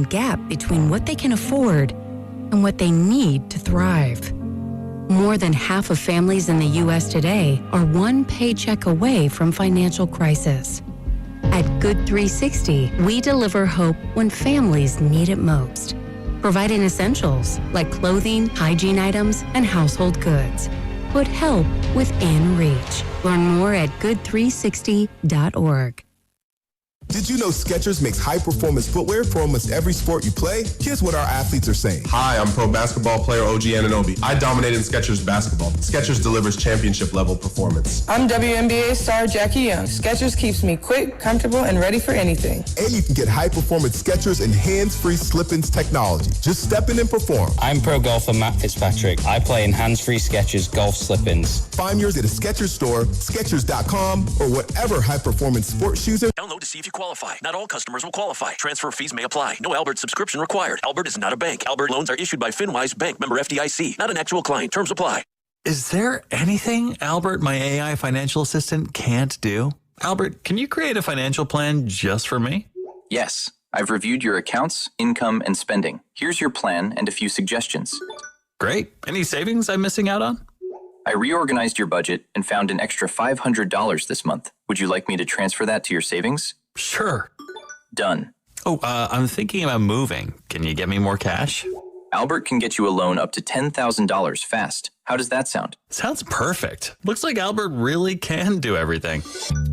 gap between what they can afford and what they need to thrive. More than half of families in the U.S. today are one paycheck away from financial crisis. At Good 360, we deliver hope when families need it most, providing essentials like clothing, hygiene items, and household goods. Put help within reach. Learn more at good360.org. Did you know Skechers makes high-performance footwear for almost every sport you play? Here's what our athletes are saying. Hi, I'm pro basketball player OG Anunoby. I dominate in Skechers basketball. Skechers delivers championship-level performance. I'm WNBA star Jackie Young. Skechers keeps me quick, comfortable, and ready for anything. And you can get high-performance Skechers and hands-free slip-ins technology. Just step in and perform. I'm pro golfer Matt Fitzpatrick. I play in hands-free Skechers golf slip-ins. Find yours at a Skechers store, Skechers.com, or whatever high-performance sports shoes are. Download to see if you qualify. Not all customers will qualify. Transfer fees may apply. No Albert subscription required. Albert is not a bank. Albert loans are issued by FinWise Bank, member FDIC. Not an actual client. Terms apply. Is there anything Albert, my AI financial assistant, can't do? Albert, can you create a financial plan just for me? Yes. I've reviewed your accounts, income, and spending. Here's your plan and a few suggestions. Great. Any savings I'm missing out on? I reorganized your budget and found an extra $500 this month. Would you like me to transfer that to your savings? Sure. Done. Oh, I'm thinking about moving. Can you get me more cash? Albert can get you a loan up to $10,000 fast. How does that sound? Sounds perfect. Looks like Albert really can do everything.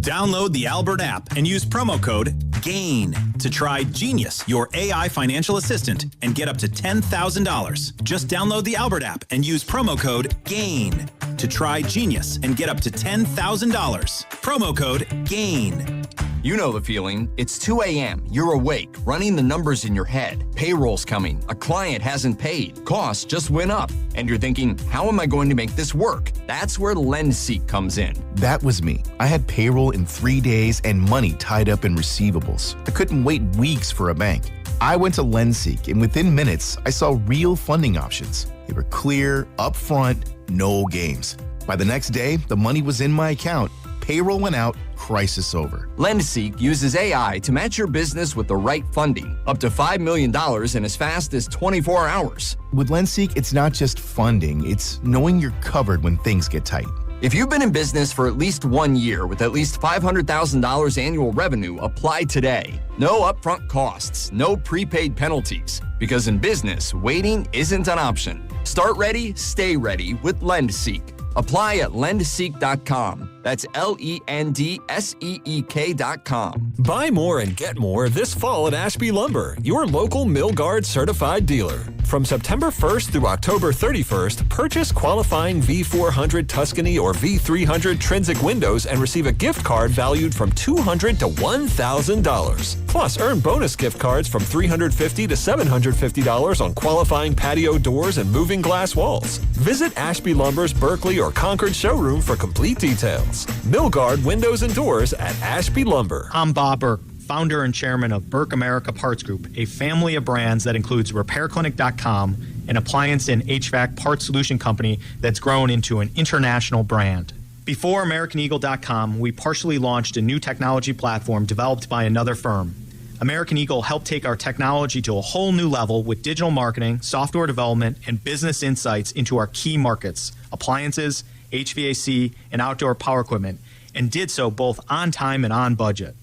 Download the Albert app and use promo code GAIN to try Genius, your AI financial assistant, and get up to $10,000. Just download the Albert app and use promo code GAIN to try Genius and get up to $10,000. Promo code GAIN. You know the feeling. It's 2 a.m. You're awake, running the numbers in your head. Payroll's coming. A client hasn't paid. Costs just went up. And you're thinking, how am I going to make this work? That's where LendSeek comes in. That was me. I had payroll in 3 days and money tied up in receivables. I couldn't wait weeks for a bank. I went to LendSeek, and within minutes, I saw real funding options. They were clear, upfront, no games. By the next day, the money was in my account. Payroll went out, crisis over. LendSeek uses AI to match your business with the right funding, up to $5 million in as fast as 24 hours. With LendSeek, it's not just funding, it's knowing you're covered when things get tight. If you've been in business for at least 1 year with at least $500,000 annual revenue, apply today. No upfront costs, no prepaid penalties, because in business, waiting isn't an option. Start ready, stay ready with LendSeek. Apply at lendseek.com. That's LENDSEEK.com. Buy more and get more this fall at Ashby Lumber, your local Millgard certified dealer. From September 1st through October 31st, purchase qualifying V400 Tuscany or V300 Trinsic windows and receive a gift card valued from $200 to $1,000. Plus, earn bonus gift cards from $350 to $750 on qualifying patio doors and moving glass walls. Visit Ashby Lumber's Berkeley or Concord showroom for complete details. Millgard Windows and Doors at Ashby Lumber. I'm Bob Burke, founder and chairman of Burke America Parts Group, a family of brands that includes RepairClinic.com, an appliance and HVAC parts solution company that's grown into an international brand. Before AmericanEagle.com, we partially launched a new technology platform developed by another firm. American Eagle helped take our technology to a whole new level with digital marketing, software development, and business insights into our key markets, appliances, HVAC, and outdoor power equipment, and did so both on time and on budget.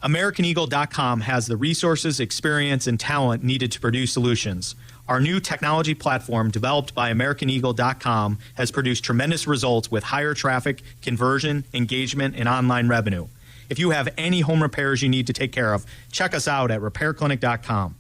AmericanEagle.com has the resources, experience, and talent needed to produce solutions. Our new technology platform, developed by AmericanEagle.com, has produced tremendous results with higher traffic, conversion, engagement, and online revenue. If you have any home repairs you need to take care of, check us out at RepairClinic.com.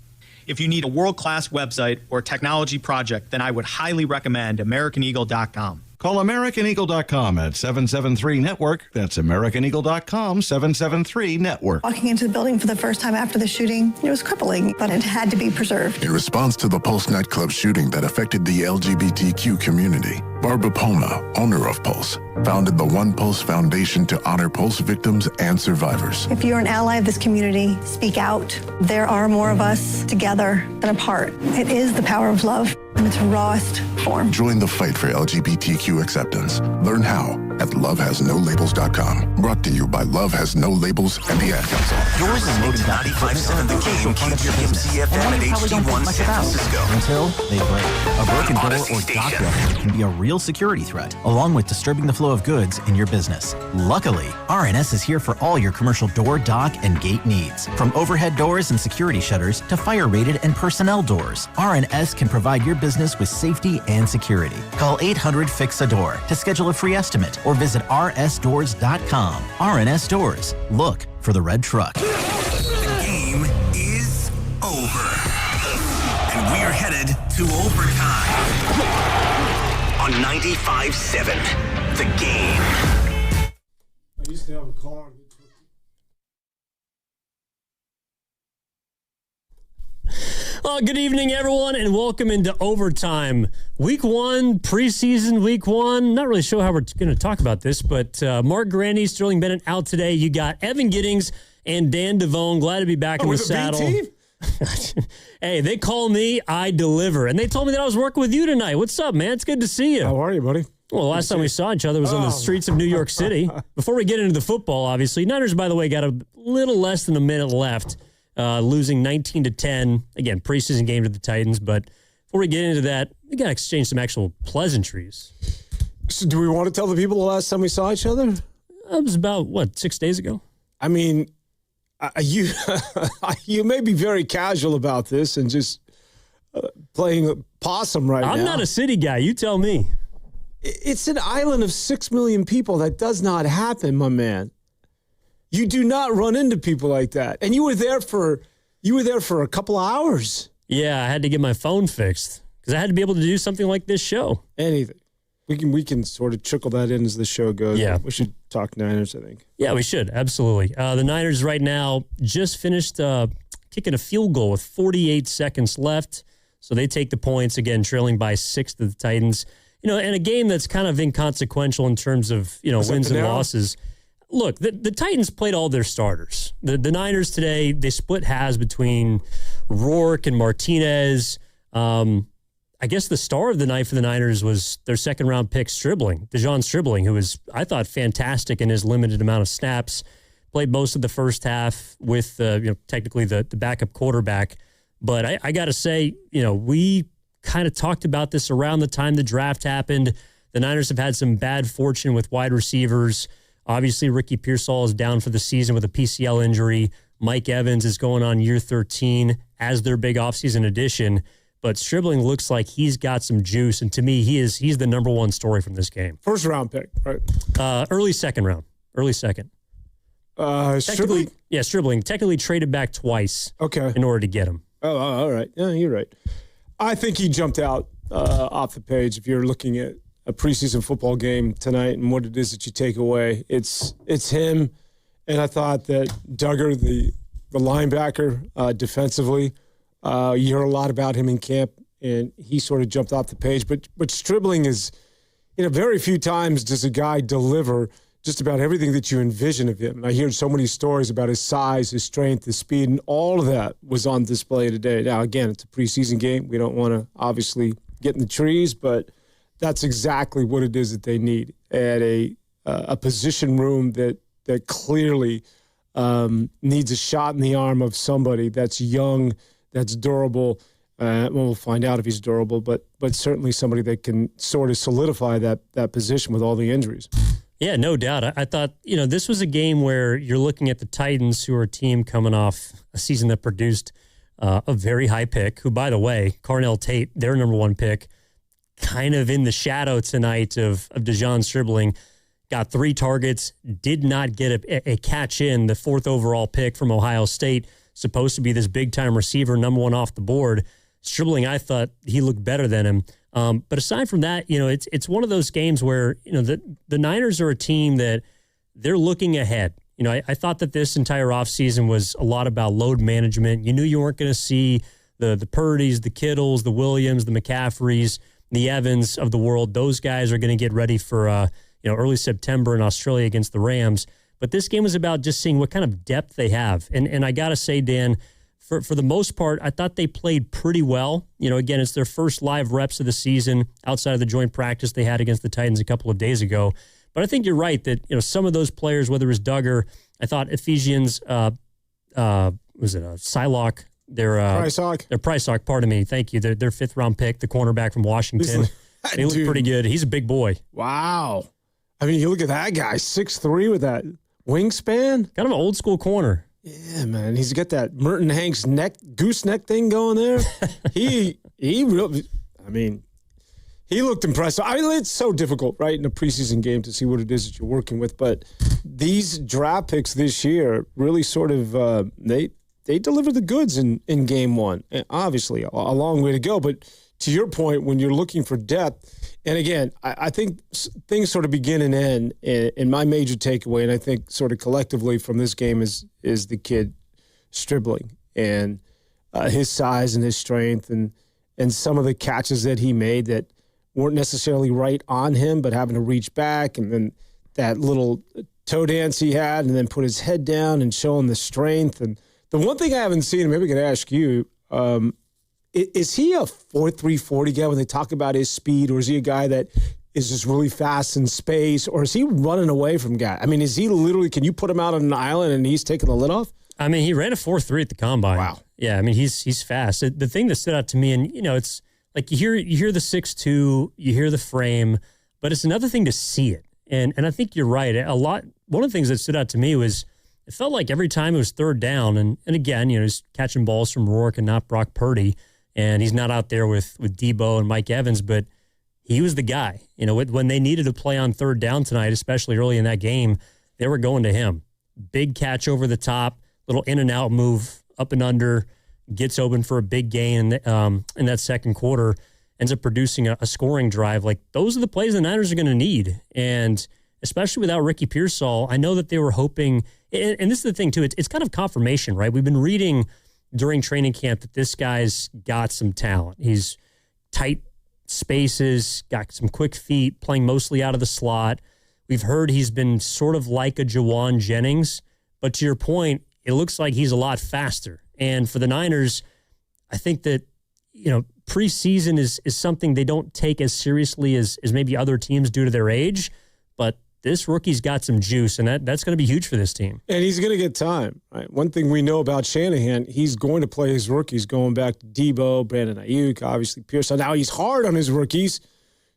If you need a world-class website or technology project, then I would highly recommend AmericanEagle.com. Call AmericanEagle.com at 773-NETWORK. That's AmericanEagle.com, 773-NETWORK. Walking into the building for the first time after the shooting, it was crippling, but it had to be preserved. In response to the Pulse nightclub shooting that affected the LGBTQ community, Barbara Poma, owner of Pulse, founded the One Pulse Foundation to honor Pulse victims and survivors. If you're an ally of this community, speak out. There are more of us together than apart. It is the power of love in its rawest form. Join the fight for LGBTQ acceptance. Learn how at lovehasnolabels.com. Brought to you by Love Has No Labels and the Ad Council. You're listening to 95.7 The Game, KGMC-FM at HD1 San Francisco. Until they break. A broken door or dock record can be a real security threat, along with disturbing the flow of goods in your business. Luckily, RNS is here for all your commercial door, dock, and gate needs. From overhead doors and security shutters to fire-rated and personnel doors, RNS can provide your business with safety and security. Call 800-FIX-A-DOOR to schedule a free estimate or visit rsdoors.com. RNS Doors. Look for the red truck. The game is over. And we are headed to overtime on 95.7 The Game. I used to have a car. Good evening, everyone, and welcome into Overtime. Week 1, preseason week 1. Not really sure how we're going to talk about this, but Mark Grandy, Sterling Bennett out today. You got Evan Giddings and Dan Devone. Glad to be back in the saddle. Hey, they call me, I deliver. And they told me that I was working with you tonight. What's up, man? It's good to see you. How are you, buddy? Well, last time we saw each other was on the streets of New York City. Before we get into the football, obviously, Niners, by the way, got a little less than a minute left. Losing 19-10. Again, preseason game to the Titans. But before we get into that, we got to exchange some actual pleasantries. So do we want to tell the people the last time we saw each other? It was about, 6 days ago? I mean, you you may be very casual about this and just playing possum right now. I'm not a city guy. You tell me. It's an island of 6 million people. That does not happen, my man. You do not run into people like that. And you were there for a couple of hours. Yeah, I had to get my phone fixed because I had to be able to do something like this show. Anything. We can sort of trickle that in as the show goes. Yeah. We should talk Niners, I think. Yeah, we should. Absolutely. The Niners right now just finished kicking a field goal with 48 seconds left. So they take the points, again, trailing by 6 to the Titans. In a game that's kind of inconsequential in terms of, wins and losses. Look, the Titans played all their starters. The Niners today, they split halves between Rourke and Martinez. I guess the star of the night for the Niners was their second-round pick, DeJon Stribling, who was, I thought, fantastic in his limited amount of snaps. Played most of the first half with, technically the backup quarterback. But I got to say, we kind of talked about this around the time the draft happened. The Niners have had some bad fortune with wide receivers. Obviously, Ricky Pearsall is down for the season with a PCL injury. Mike Evans is going on year 13 as their big offseason addition. But Stribling looks like he's got some juice, and to me, he's the number one story from this game. First round pick, right? Early second round. Early second. Stribling? Yeah, Stribling. Technically traded back twice in order to get him. Oh, all right. Yeah, you're right. I think he jumped out off the page if you're looking at a preseason football game tonight and what it is that you take away. It's him, and I thought that Duggar, the linebacker, defensively, you heard a lot about him in camp, and he sort of jumped off the page. But Stribling is, very few times does a guy deliver just about everything that you envision of him. I hear so many stories about his size, his strength, his speed, and all of that was on display today. Now, again, it's a preseason game. We don't want to obviously get in the trees, but that's exactly what it is that they need at a position room that clearly needs a shot in the arm of somebody that's young, that's durable. We'll find out if he's durable, but certainly somebody that can sort of solidify that position with all the injuries. Yeah, no doubt. I thought, this was a game where you're looking at the Titans, who are a team coming off a season that produced a very high pick, who, by the way, Carnell Tate, their number one pick, kind of in the shadow tonight of DeJon Stribling, got 3 targets, did not get a catch in, the 4th overall pick from Ohio State, supposed to be this big-time receiver, number 1 off the board. Stribling, I thought he looked better than him. But aside from that, it's one of those games where, the Niners are a team that they're looking ahead. I thought that this entire offseason was a lot about load management. You knew you weren't going to see the Purdy's, the Kittles, the Williams, the McCaffreys, the Evans of the world. Those guys are going to get ready for early September in Australia against the Rams. But this game was about just seeing what kind of depth they have. And I got to say, Dan, for the most part, I thought they played pretty well. Again, it's their first live reps of the season outside of the joint practice they had against the Titans a couple of days ago. But I think you're right that some of those players, whether it was Duggar, I thought Ephesians, was it Psylocke? Price-Hawk, pardon me. Thank you. Their fifth-round pick, the cornerback from Washington. He looked pretty good. He's a big boy. Wow. I mean, you look at that guy, 6'3", with that wingspan. Kind of an old-school corner. Yeah, man. He's got that Merton Hanks gooseneck thing going there. He looked impressive. I mean, it's so difficult, right, in a preseason game to see what it is that you're working with. But these draft picks this year really sort of they delivered the goods in game one. And obviously, a long way to go. But to your point, when you're looking for depth, and again, I think things sort of begin and end. And my major takeaway, and I think sort of collectively from this game, is the kid Stribling and his size and his strength and some of the catches that he made that weren't necessarily right on him, but having to reach back, and then that little toe dance he had, and then put his head down and showing the strength. And the one thing I haven't seen, and maybe I could ask you, is he a 4.3 40 guy when they talk about his speed, or is he a guy that is just really fast in space, or is he running away from guys? I mean, is he literally, can you put him out on an island and he's taking the lid off? I mean, he ran a 4.3 at the combine. Wow. Yeah, I mean, he's fast. The thing that stood out to me, and it's like you hear the 6'2", you hear the frame, but it's another thing to see it. And I think you're right. One of the things that stood out to me was it felt like every time it was third down, and again, he's catching balls from Rourke and not Brock Purdy, and he's not out there with Debo and Mike Evans, but he was the guy. When they needed to play on third down tonight, especially early in that game, they were going to him. Big catch over the top, little in and out move, up and under, gets open for a big gain in that second quarter, ends up producing a scoring drive. Like, those are the plays the Niners are going to need. And especially without Ricky Pearsall, I know that they were hoping, and this is the thing too, it's kind of confirmation, right? We've been reading during training camp that this guy's got some talent. He's tight spaces, got some quick feet, playing mostly out of the slot. We've heard he's been sort of like a Jawan Jennings, but to your point, it looks like he's a lot faster. And for the Niners, I think that, preseason is something they don't take as seriously as maybe other teams do to their age, but this rookie's got some juice, and that's going to be huge for this team. And he's going to get time. Right? One thing we know about Shanahan, he's going to play his rookies, going back to Debo, Brandon Ayuk, obviously Pearson. Now he's hard on his rookies.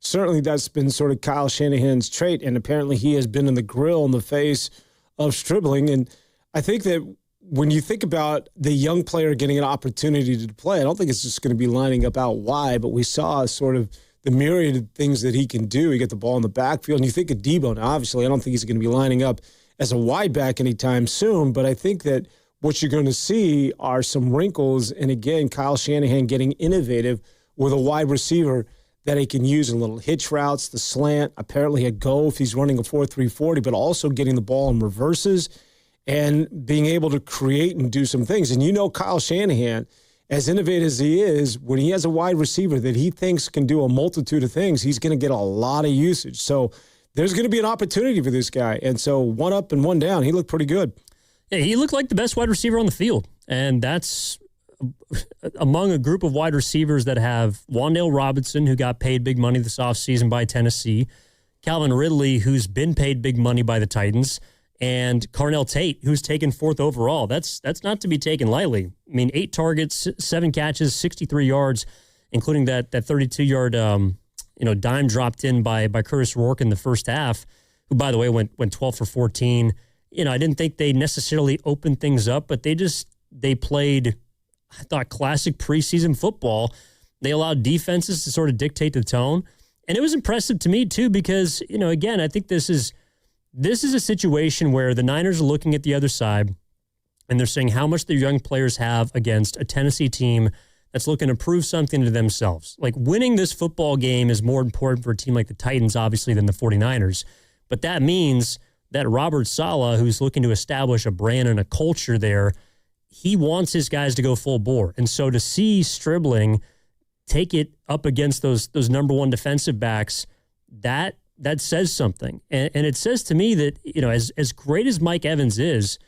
Certainly that's been sort of Kyle Shanahan's trait, and apparently he has been in the grill in the face of Stribling. And I think that when you think about the young player getting an opportunity to play, I don't think it's just going to be lining up out wide, but we saw sort of the myriad of things that he can do. He get the ball in the backfield, and you think of Debo. Now, obviously, I don't think he's going to be lining up as a wide back anytime soon, but I think that what you're going to see are some wrinkles, and again, Kyle Shanahan getting innovative with a wide receiver that he can use in little hitch routes, the slant, apparently a go if he's running a 4.3 40, but also getting the ball in reverses and being able to create and do some things. And Kyle Shanahan, as innovative as he is, when he has a wide receiver that he thinks can do a multitude of things, he's going to get a lot of usage. So there's going to be an opportunity for this guy. And so one up and one down, he looked pretty good. Yeah, he looked like the best wide receiver on the field. And that's among a group of wide receivers that have Wan'Dale Robinson, who got paid big money this offseason by Tennessee, Calvin Ridley, who's been paid big money by the Titans, and Carnell Tate, who's taken 4th overall. That's not to be taken lightly. I mean, 8 targets, 7 catches, 63 yards, including that 32-yard dime dropped in by Curtis Rourke in the first half, who, by the way, went 12 for 14. I didn't think they necessarily opened things up, but they played, I thought, classic preseason football. They allowed defenses to sort of dictate the tone. And it was impressive to me, too, because, again, I think this is a situation where the Niners are looking at the other side and they're saying how much their young players have against a Tennessee team that's looking to prove something to themselves. Like, winning this football game is more important for a team like the Titans, obviously, than the 49ers. But that means that Robert Saleh, who's looking to establish a brand and a culture there, he wants his guys to go full bore. And so to see Stribling take it up against those number one defensive backs, that says something. And it says to me that, as great as Mike Evans is,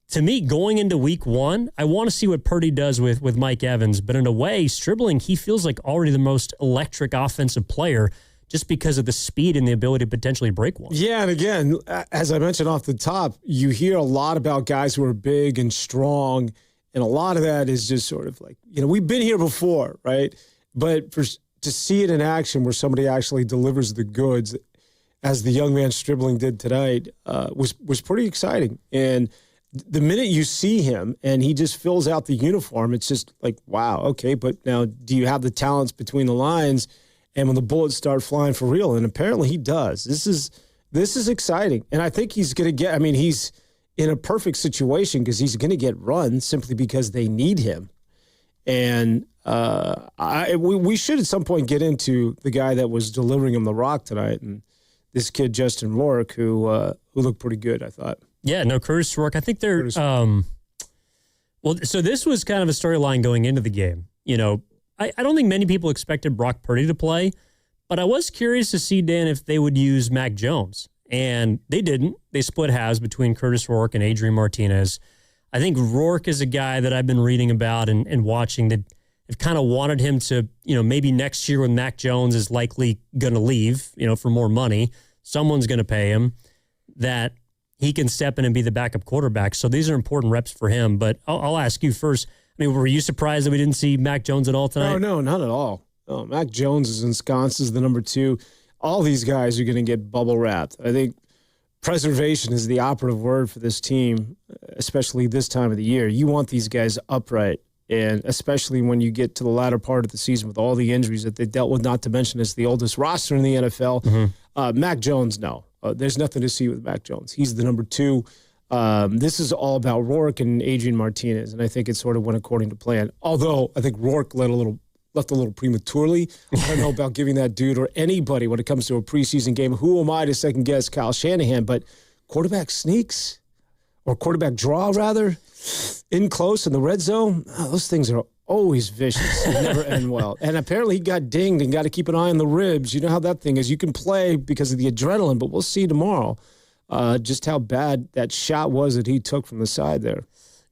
to me, going into week one, I want to see what Purdy does with Mike Evans. But in a way, Stribling, he feels like already the most electric offensive player just because of the speed and the ability to potentially break one. Yeah, and again, as I mentioned off the top, you hear a lot about guys who are big and strong, and a lot of that is just sort of like, we've been here before, right? But to see it in action where somebody actually delivers the goods, as the young man Stribling did tonight, was pretty exciting. And the minute you see him and he just fills out the uniform, it's just like, wow, okay, but now do you have the talents between the lines and when the bullets start flying for real? And apparently he does. This is exciting. And I think he's going to he's in a perfect situation because he's going to get run simply because they need him. And we should at some point get into the guy that was delivering him the rock tonight, and this kid, Justin Rourke, who looked pretty good, I thought. Yeah, no, Curtis Rourke. I think they're so this was kind of a storyline going into the game. I don't think many people expected Brock Purdy to play, but I was curious to see, Dan, if they would use Mac Jones. And they didn't. They split halves between Curtis Rourke and Adrian Martinez. I think Rourke is a guy that I've been reading about and watching that have kind of wanted him to, maybe next year when Mac Jones is likely going to leave, for more money, someone's going to pay him, that he can step in and be the backup quarterback. So these are important reps for him. But I'll ask you first. I mean, were you surprised that we didn't see Mac Jones at all tonight? No, not at all. Oh, Mac Jones is ensconced as the number 2. All these guys are going to get bubble wrapped. I think preservation is the operative word for this team, especially this time of the year. You want these guys upright, and especially when you get to the latter part of the season with all the injuries that they dealt with, not to mention it's the oldest roster in the NFL. Mm-hmm. Mac Jones, no. There's nothing to see with Mac Jones. He's the number 2. This is all about Rourke and Adrian Martinez, and I think it sort of went according to plan. Although I think Rourke left a little prematurely. I don't know about giving that dude or anybody when it comes to a preseason game. Who am I to second guess Kyle Shanahan? But quarterback sneaks or quarterback draw rather in close in the red zone. Those things are always vicious and never end well. And apparently he got dinged and got to keep an eye on the ribs. You know how that thing is. You can play because of the adrenaline, but we'll see tomorrow just how bad that shot was that he took from the side there.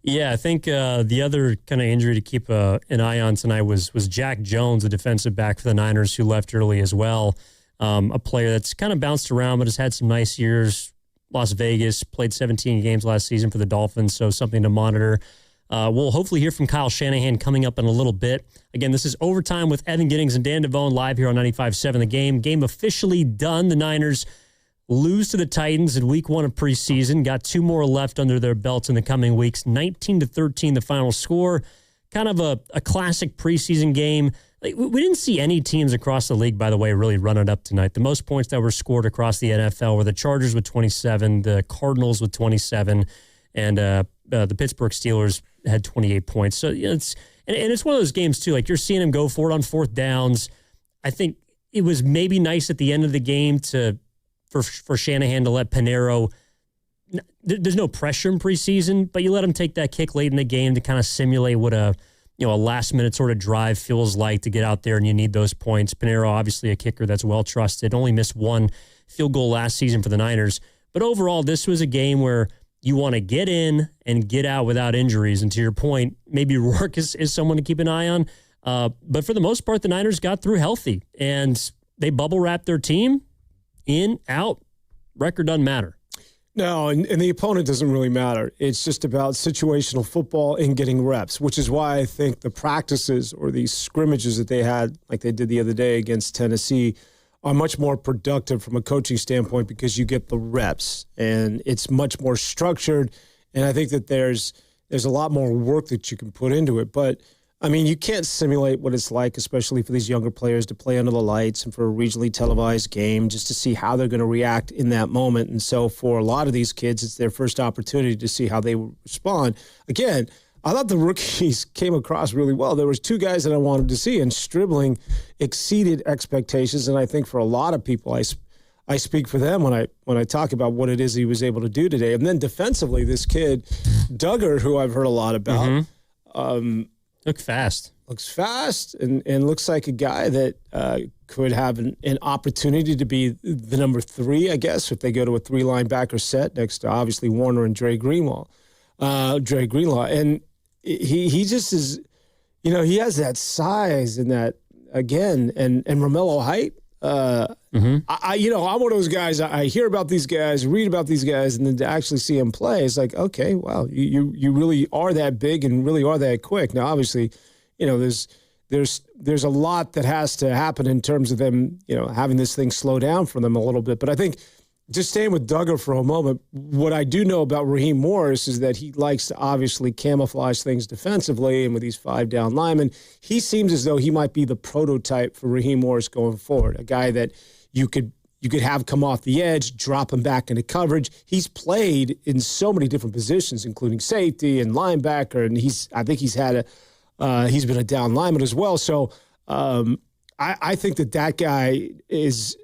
Yeah, I think the other kind of injury to keep an eye on tonight was Jack Jones, a defensive back for the Niners, who left early as well. A player that's kind of bounced around but has had some nice years. Las Vegas, played 17 games last season for the Dolphins, so something to monitor. We'll hopefully hear from Kyle Shanahan coming up in a little bit. Again, this is Overtime with Evan Giddings and Dan Devone live here on 95.7 The Game. Game officially done. The Niners lose to the Titans in week 1 of preseason. Got 2 more left under their belts in the coming weeks. 19-13 the final score. Kind of a classic preseason game. We didn't see any teams across the league, by the way, really run it up tonight. The most points that were scored across the NFL were the Chargers with 27, the Cardinals with 27, and the Pittsburgh Steelers had 28 points. So it's one of those games, too. Like, you're seeing them go for it on 4th downs. I think it was maybe nice at the end of the game for Shanahan to let Pinheiro. There's no pressure in preseason, but you let him take that kick late in the game to kind of simulate what a last-minute sort of drive feels like to get out there, and you need those points. Pinheiro, obviously a kicker that's well-trusted, only missed 1 field goal last season for the Niners. But overall, this was a game where you want to get in and get out without injuries. And to your point, maybe Rourke is someone to keep an eye on. But for the most part, the Niners got through healthy, and they bubble-wrapped their team. In, out, record doesn't matter. No, and the opponent doesn't really matter. It's just about situational football and getting reps, which is why I think the practices or these scrimmages that they had, like they did the other day against Tennessee, are much more productive from a coaching standpoint because you get the reps, and it's much more structured. And I think that there's a lot more work that you can put into it. But I mean, you can't simulate what it's like, especially for these younger players, to play under the lights and for a regionally televised game, just to see how they're going to react in that moment. And so for a lot of these kids, it's their first opportunity to see how they respond. Again, I thought the rookies came across really well. There was 2 guys that I wanted to see, and Stribling exceeded expectations. And I think for a lot of people, I speak for them when I talk about what it is he was able to do today. And then defensively, this kid, Duggar, who I've heard a lot about, Looks fast and looks like a guy that could have an opportunity to be the number 3, I guess, if they go to a 3 linebacker set next to obviously Warner and Dre Greenlaw. Dre Greenlaw. And he just is, he has that size and that, again, and Romello height. I'm one of those guys, I hear about these guys, read about these guys, and then to actually see them play, it's like, okay, wow, you really are that big and really are that quick. Now, obviously, there's a lot that has to happen in terms of them, having this thing slow down for them a little bit. But I think just staying with Duggar for a moment, what I do know about Raheem Morris is that he likes to obviously camouflage things defensively, and with these 5 down linemen, he seems as though he might be the prototype for Raheem Morris going forward, a guy that you could have come off the edge, drop him back into coverage. He's played in so many different positions, including safety and linebacker, and I think he's been a down lineman as well. So I think that guy is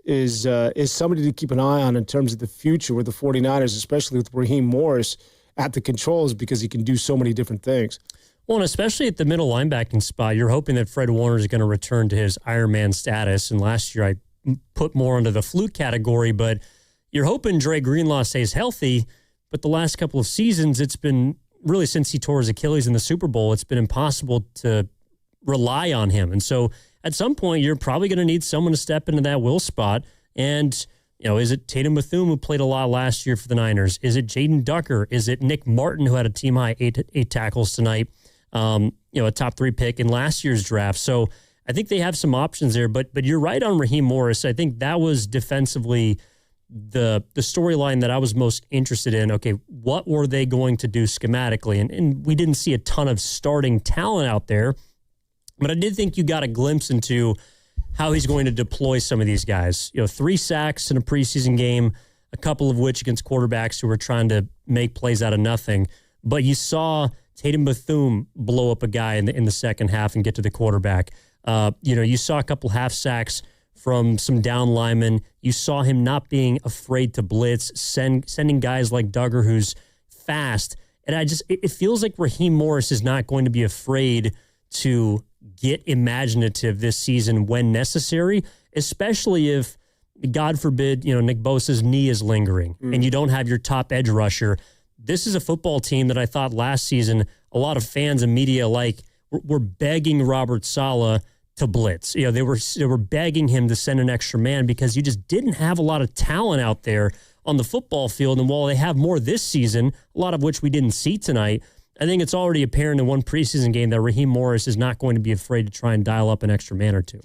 somebody to keep an eye on in terms of the future with the 49ers, especially with Raheem Morris at the controls, because he can do so many different things. Well, and especially at the middle linebacking spot, you're hoping that Fred Warner is going to return to his Iron Man status. And last year I put more into the fluke category, but you're hoping Dre Greenlaw stays healthy. But the last couple of seasons, it's been really, since he tore his Achilles in the Super Bowl, it's been impossible to rely on him. And so at some point, you're probably going to need someone to step into that will spot. And, is it Tatum Bethune, who played a lot last year for the Niners? Is it Jaden Ducker? Is it Nick Martin, who had a team-high eight tackles tonight? A top 3 pick in last year's draft. So I think they have some options there. But you're right on Raheem Morris. I think that was defensively the storyline that I was most interested in. Okay, what were they going to do schematically? And we didn't see a ton of starting talent out there. But I did think you got a glimpse into how he's going to deploy some of these guys. 3 sacks in a preseason game, a couple of which against quarterbacks who were trying to make plays out of nothing. But you saw Tatum Bethune blow up a guy in the second half and get to the quarterback. You saw a couple half sacks from some down linemen. You saw him not being afraid to blitz, sending guys like Duggar, who's fast. And it feels like Raheem Morris is not going to be afraid to get imaginative this season when necessary, especially if, God forbid, Nick Bosa's knee is lingering and you don't have your top edge rusher. This is a football team that I thought last season a lot of fans and media were begging Robert Saleh to blitz. They were begging him to send an extra man because you just didn't have a lot of talent out there on the football field. And while they have more this season, a lot of which we didn't see tonight, I think it's already apparent in one preseason game that Raheem Morris is not going to be afraid to try and dial up an extra man or two.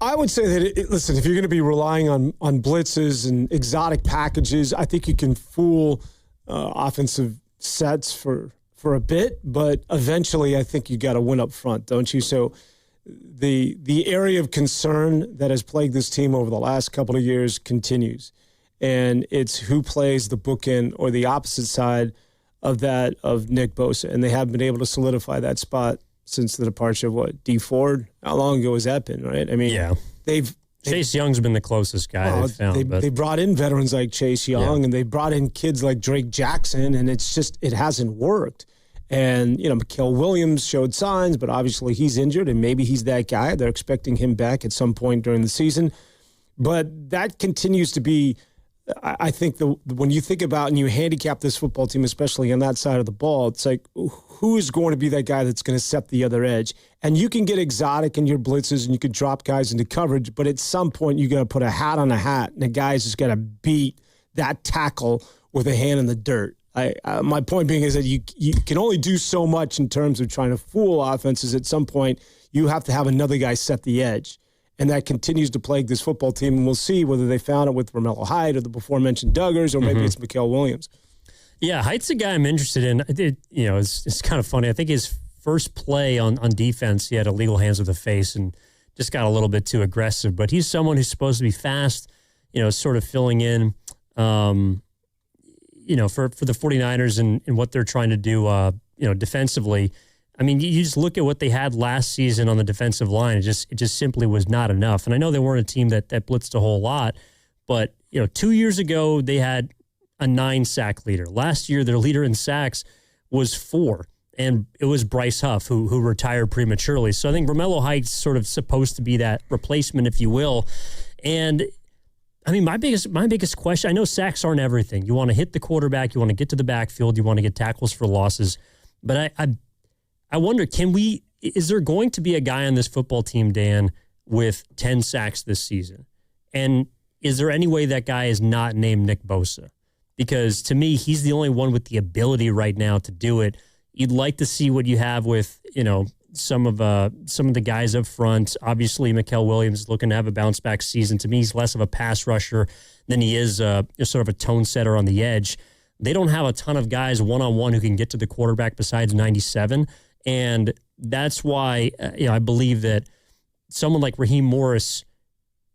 I would say that, listen, if you're going to be relying on blitzes and exotic packages, I think you can fool offensive sets for a bit, but eventually I think you got to win up front, don't you? So the area of concern that has plagued this team over the last couple of years continues, and it's who plays the bookend or the opposite side of that of Nick Bosa, and they haven't been able to solidify that spot since the departure of D Ford. How long ago has that been, right? I mean, yeah, Chase Young's been the closest guy they've found. They brought in veterans like Chase Young, and they brought in kids like Drake Jackson, and it hasn't worked. And, Mikael Williams showed signs, but obviously he's injured, and maybe he's that guy. They're expecting him back at some point during the season. But that continues to be, I think, when you think about and you handicap this football team, especially on that side of the ball, it's like, who's going to be that guy that's going to set the other edge? And you can get exotic in your blitzes and you can drop guys into coverage, but at some point you got to put a hat on a hat, and the guy's just got to beat that tackle with a hand in the dirt. My point being is that you can only do so much in terms of trying to fool offenses. At some point, you have to have another guy set the edge. And that continues to plague this football team. And we'll see whether they found it with Romello Hyde or the before-mentioned Duggars, or maybe it's Mikael Williams. Yeah, Hyde's a guy I'm interested in. It's kind of funny. I think his first play on defense, he had illegal hands with the face and just got a little bit too aggressive. But he's someone who's supposed to be fast, sort of filling in, for the 49ers and what they're trying to do, defensively. I mean, you just look at what they had last season on the defensive line. It just simply was not enough. And I know they weren't a team that blitzed a whole lot, but 2 years ago they had a 9-sack leader. Last year their leader in sacks was 4, and it was Bryce Huff who retired prematurely. So I think Romello Hyde's sort of supposed to be that replacement, if you will. And I mean, my biggest question, I know sacks aren't everything. You want to hit the quarterback, you want to get to the backfield, you want to get tackles for losses. But I wonder, is there going to be a guy on this football team, Dan, with 10 sacks this season? And is there any way that guy is not named Nick Bosa? Because to me, he's the only one with the ability right now to do it. You'd like to see what you have with, some of the guys up front. Obviously, Mikael Williams is looking to have a bounce back season. To me, he's less of a pass rusher than he is sort of a tone setter on the edge. They don't have a ton of guys one-on-one who can get to the quarterback besides 97. And that's why I believe that someone like Raheem Morris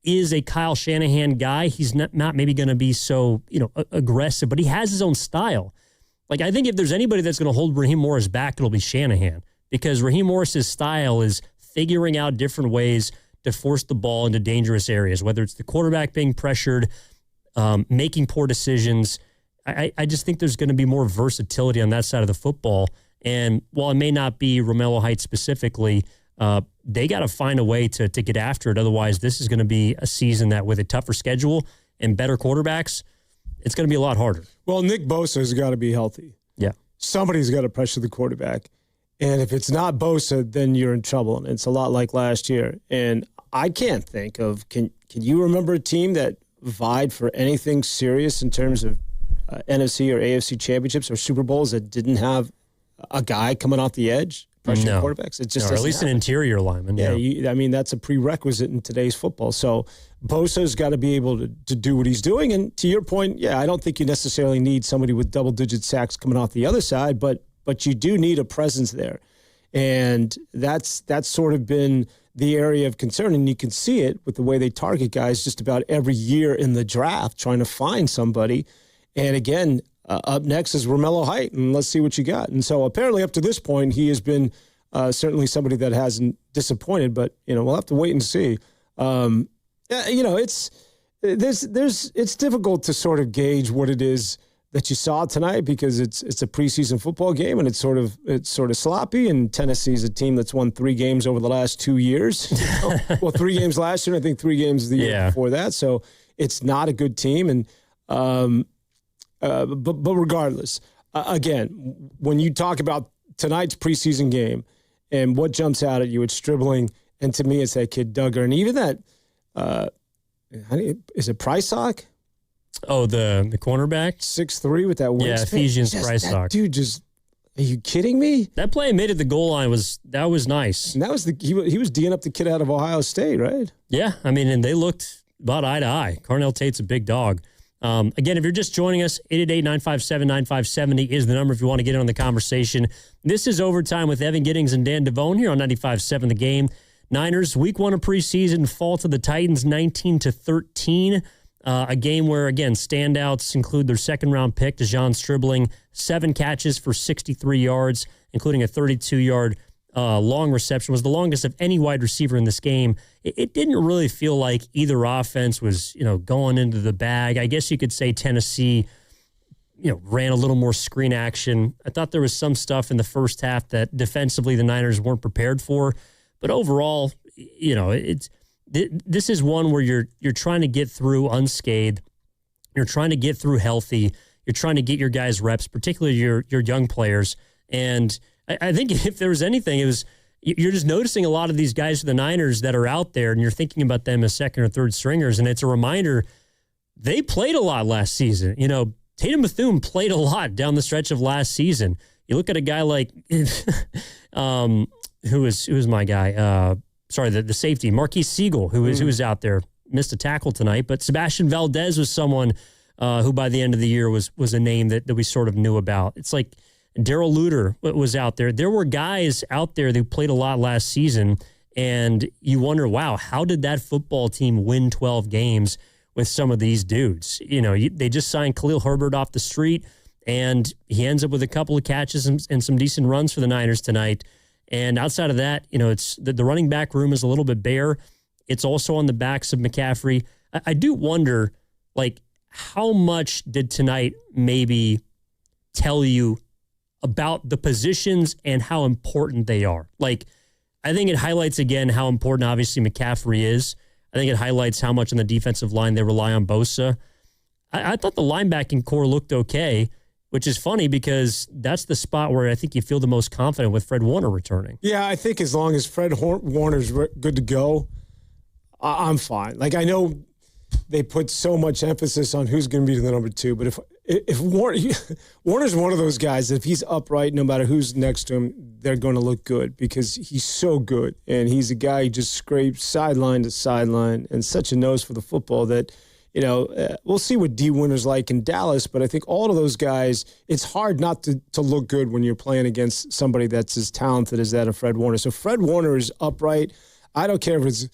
is a Kyle Shanahan guy. He's not maybe going to be so aggressive, but he has his own style. Like, I think if there's anybody that's going to hold Raheem Morris back, it'll be Shanahan, because Raheem Morris's style is figuring out different ways to force the ball into dangerous areas, whether it's the quarterback being pressured, making poor decisions. I just think there's going to be more versatility on that side of the football. And while it may not be Romello Heights specifically, they got to find a way to get after it. Otherwise, this is going to be a season that, with a tougher schedule and better quarterbacks, it's going to be a lot harder. Well, Nick Bosa has got to be healthy. Yeah. Somebody's got to pressure the quarterback. And if it's not Bosa, then you're in trouble. And it's a lot like last year. And I can't think of, can you remember a team that vied for anything serious in terms of NFC or AFC championships or Super Bowls that didn't have a guy coming off the edge pressuring quarterbacks? It just or at least happen. An interior lineman. Yeah, that's a prerequisite in today's football. So Bosa's got to be able to do what he's doing. And to your point, I don't think you necessarily need somebody with double-digit sacks coming off the other side, but you do need a presence there. And that's sort of been the area of concern. And you can see it with the way they target guys just about every year in the draft, trying to find somebody. And again, up next is Romello Height, and let's see what you got. And so apparently up to this point, he has been certainly somebody that hasn't disappointed, but we'll have to wait and see. It's difficult to sort of gauge what it is that you saw tonight, because it's a preseason football game and it's sort of sloppy. And Tennessee's a team that's won 3 games over the last 2 years. Well, 3 games last year, and I think 3 games the year before that. So it's not a good team. And but regardless, again, when you talk about tonight's preseason game and what jumps out at you, it's Stribling, and to me, it's that kid Duggar, and even that is it Pricesock? Oh, the cornerback? 6'3" with that wingspan. Yeah, Ephesians Pricesock. That dude are you kidding me? That play made it the goal line was nice. And that was he was D'ing up the kid out of Ohio State, right? Yeah, I mean, and they looked about eye to eye. Carnell Tate's a big dog. Again, if you're just joining us, 888-957-9570 is the number if you want to get in on the conversation. This is Overtime with Evan Giddings and Dan Devone here on 95.7 The Game. Niners, week 1 of preseason, fall to the Titans 19-13. A game where, again, standouts include their second-round pick, DeJon Stribling, 7 catches for 63 yards, including a 32-yard long reception. Was the longest of any wide receiver in this game. It didn't really feel like either offense was, going into the bag. I guess you could say Tennessee, ran a little more screen action. I thought there was some stuff in the first half that defensively the Niners weren't prepared for. But overall, this is one where you're trying to get through unscathed. You're trying to get through healthy. You're trying to get your guys reps, particularly your young players. And I think if there was anything, it was you're just noticing a lot of these guys for the Niners that are out there, and you're thinking about them as second or third stringers. And it's a reminder they played a lot last season. Tatum Bethune played a lot down the stretch of last season. You look at a guy like who was my guy? The safety, Marquise Siegel, who was out there, missed a tackle tonight. But Sebastian Valdez was someone who by the end of the year was a name that we sort of knew about. It's like Darrell Luter was out there. There were guys out there that played a lot last season, and you wonder, wow, how did that football team win 12 games with some of these dudes? They just signed Khalil Herbert off the street, and he ends up with a couple of catches and some decent runs for the Niners tonight. And outside of that, it's the running back room is a little bit bare. It's also on the backs of McCaffrey. I do wonder, how much did tonight maybe tell you about the positions and how important they are? I think it highlights again how important, obviously, McCaffrey is. I think it highlights how much on the defensive line they rely on Bosa. I thought the linebacking core looked okay, which is funny because that's the spot where I think you feel the most confident with Fred Warner returning. Yeah, I think as long as Fred Warner's good to go, I'm fine. Like, I know they put so much emphasis on who's going to be the number 2, but if Warner's one of those guys, if he's upright, no matter who's next to him, they're going to look good because he's so good. And he's a guy who just scrapes sideline to sideline and such a nose for the football that, we'll see what D Winner's like in Dallas, but I think all of those guys, it's hard not to look good when you're playing against somebody that's as talented as that of Fred Warner. So Fred Warner is upright. I don't care if it's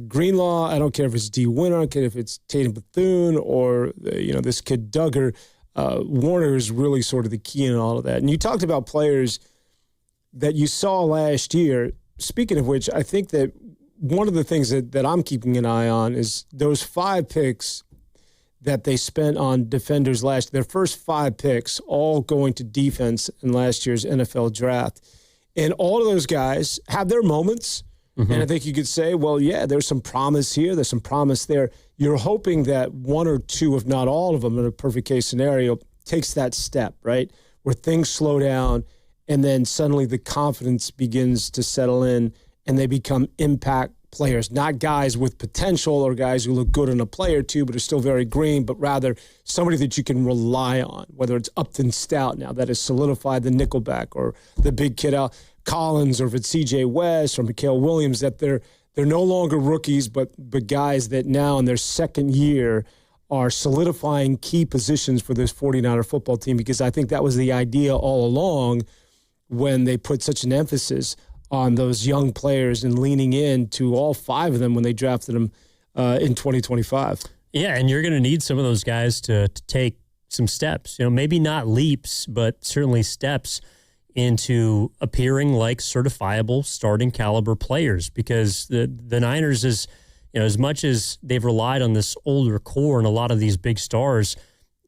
Greenlaw. I don't care if it's D Winner. I don't care if it's Tatum Bethune or, this kid Duggar. Warner is really sort of the key in all of that. And you talked about players that you saw last year. Speaking of which, I think that one of the things that I'm keeping an eye on is those 5 picks that they spent on defenders their first 5 picks, all going to defense in last year's NFL draft. And all of those guys have their moments. Mm-hmm. And I think you could say, well, yeah, there's some promise here. There's some promise there. You're hoping that 1 or 2, if not all of them, in a perfect case scenario, takes that step, right? Where things slow down and then suddenly the confidence begins to settle in and they become impact players, not guys with potential or guys who look good in a play or two but are still very green, but rather somebody that you can rely on, whether it's Upton Stout now that has solidified the nickelback or the big kid out Collins or if it's C.J. West or Mikael Williams, that they're no longer rookies but guys that now in their second year are solidifying key positions for this 49er football team, because I think that was the idea all along when they put such an emphasis on those young players and leaning in to all 5 of them when they drafted them in 2025. Yeah, and you're going to need some of those guys to take some steps. Maybe not leaps, but certainly steps into appearing like certifiable starting caliber players, because the Niners is, as much as they've relied on this older core and a lot of these big stars,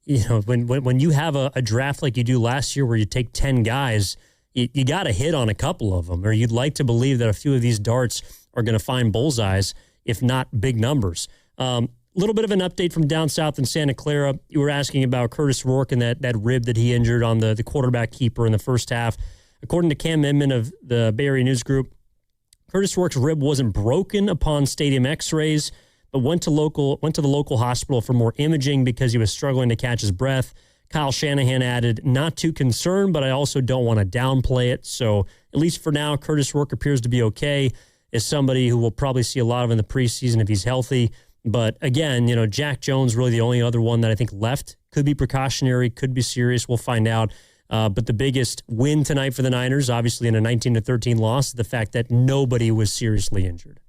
when you have a draft like you do last year where you take 10 guys, you got to hit on a couple of them, or you'd like to believe that a few of these darts are going to find bullseyes, if not big numbers. Little bit of an update from down south in Santa Clara. You were asking about Curtis Rourke and that rib that he injured on the quarterback keeper in the first half. According to Cam Inman of the Bay Area News Group, Curtis Rourke's rib wasn't broken upon stadium x-rays, but went to the local hospital for more imaging because he was struggling to catch his breath. Kyle Shanahan added, not too concerned, but I also don't want to downplay it. So at least for now, Curtis Rourke appears to be okay, as somebody who we'll probably see a lot of in the preseason if he's healthy. But again, Jack Jones really the only other one that I think left. Could be precautionary, could be serious. We'll find out. But the biggest win tonight for the Niners, obviously in a 19-13 loss, is the fact that nobody was seriously injured.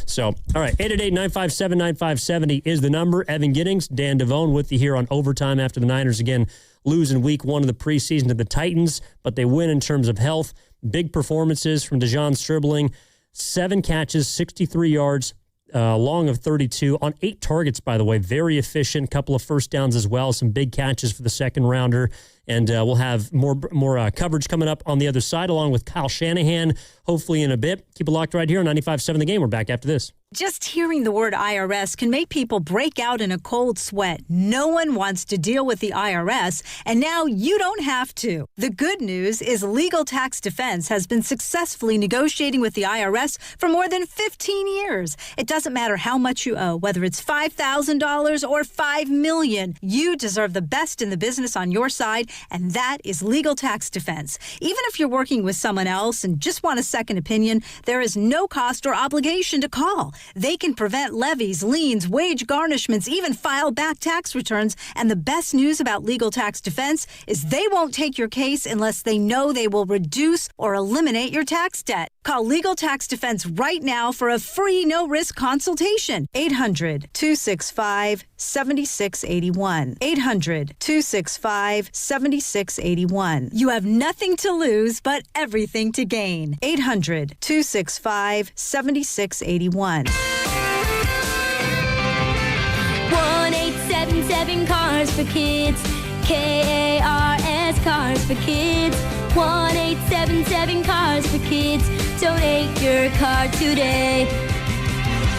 So, all right, 888-957-9570 is the number. Evan Giddings, Dan Devone with you here on Overtime after the Niners, again, lose in week 1 of the preseason to the Titans, but they win in terms of health. Big performances from Dejon Stribling, 7 catches, 63 yards, long of 32 on 8 targets, by the way. Very efficient. Couple of first downs as well. Some big catches for the second rounder. And we'll have more coverage coming up on the other side, along with Kyle Shanahan, hopefully in a bit. Keep it locked right here on 95.7 The Game. We're back after this. Just hearing the word IRS can make people break out in a cold sweat. No one wants to deal with the IRS, and now you don't have to. The good news is Legal Tax Defense has been successfully negotiating with the IRS for more than 15 years. It doesn't matter how much you owe, whether it's $5,000 or $5 million. You deserve the best in the business on your side, and that is Legal Tax Defense. Even if you're working with someone else and just want a second opinion, there is no cost or obligation to call. They can prevent levies, liens, wage garnishments, even file back tax returns. And the best news about Legal Tax Defense is they won't take your case unless they know they will reduce or eliminate your tax debt. Call Legal Tax Defense right now for a free no-risk consultation. 800-265-7681. 800-265-7681. You have nothing to lose but everything to gain. 800-265-7681. 1-877 Cars for Kids. KARS Cars for Kids. 1-877 Cars for Kids. Donate your car today.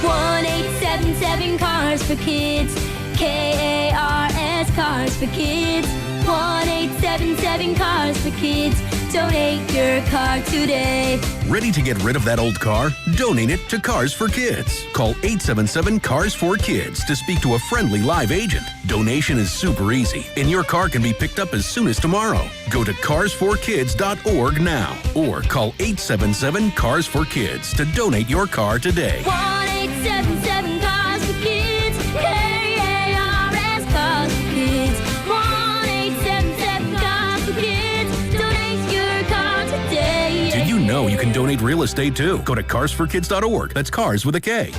1-877-CARS for kids. KARS, Cars for Kids. 1-877-CARS for kids. Donate your car today. Ready to get rid of that old car? Donate it to Cars for Kids. Call 877-CARS4KIDS to speak to a friendly live agent. Donation is super easy, and your car can be picked up as soon as tomorrow. Go to cars4kids.org now or call 877-CARS4KIDS to donate your car today. 1-877-CARS for kids. KARS, Cars for kids. 1-877-CARS for kids. Donate your car today. Did you know you can donate real estate too? Go to carsforkids.org. That's cars with a K.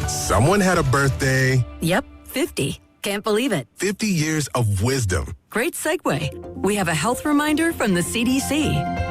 Someone had a birthday. Yep, 50. Can't believe it. 50 years of wisdom. Great segue. We have a health reminder from the CDC.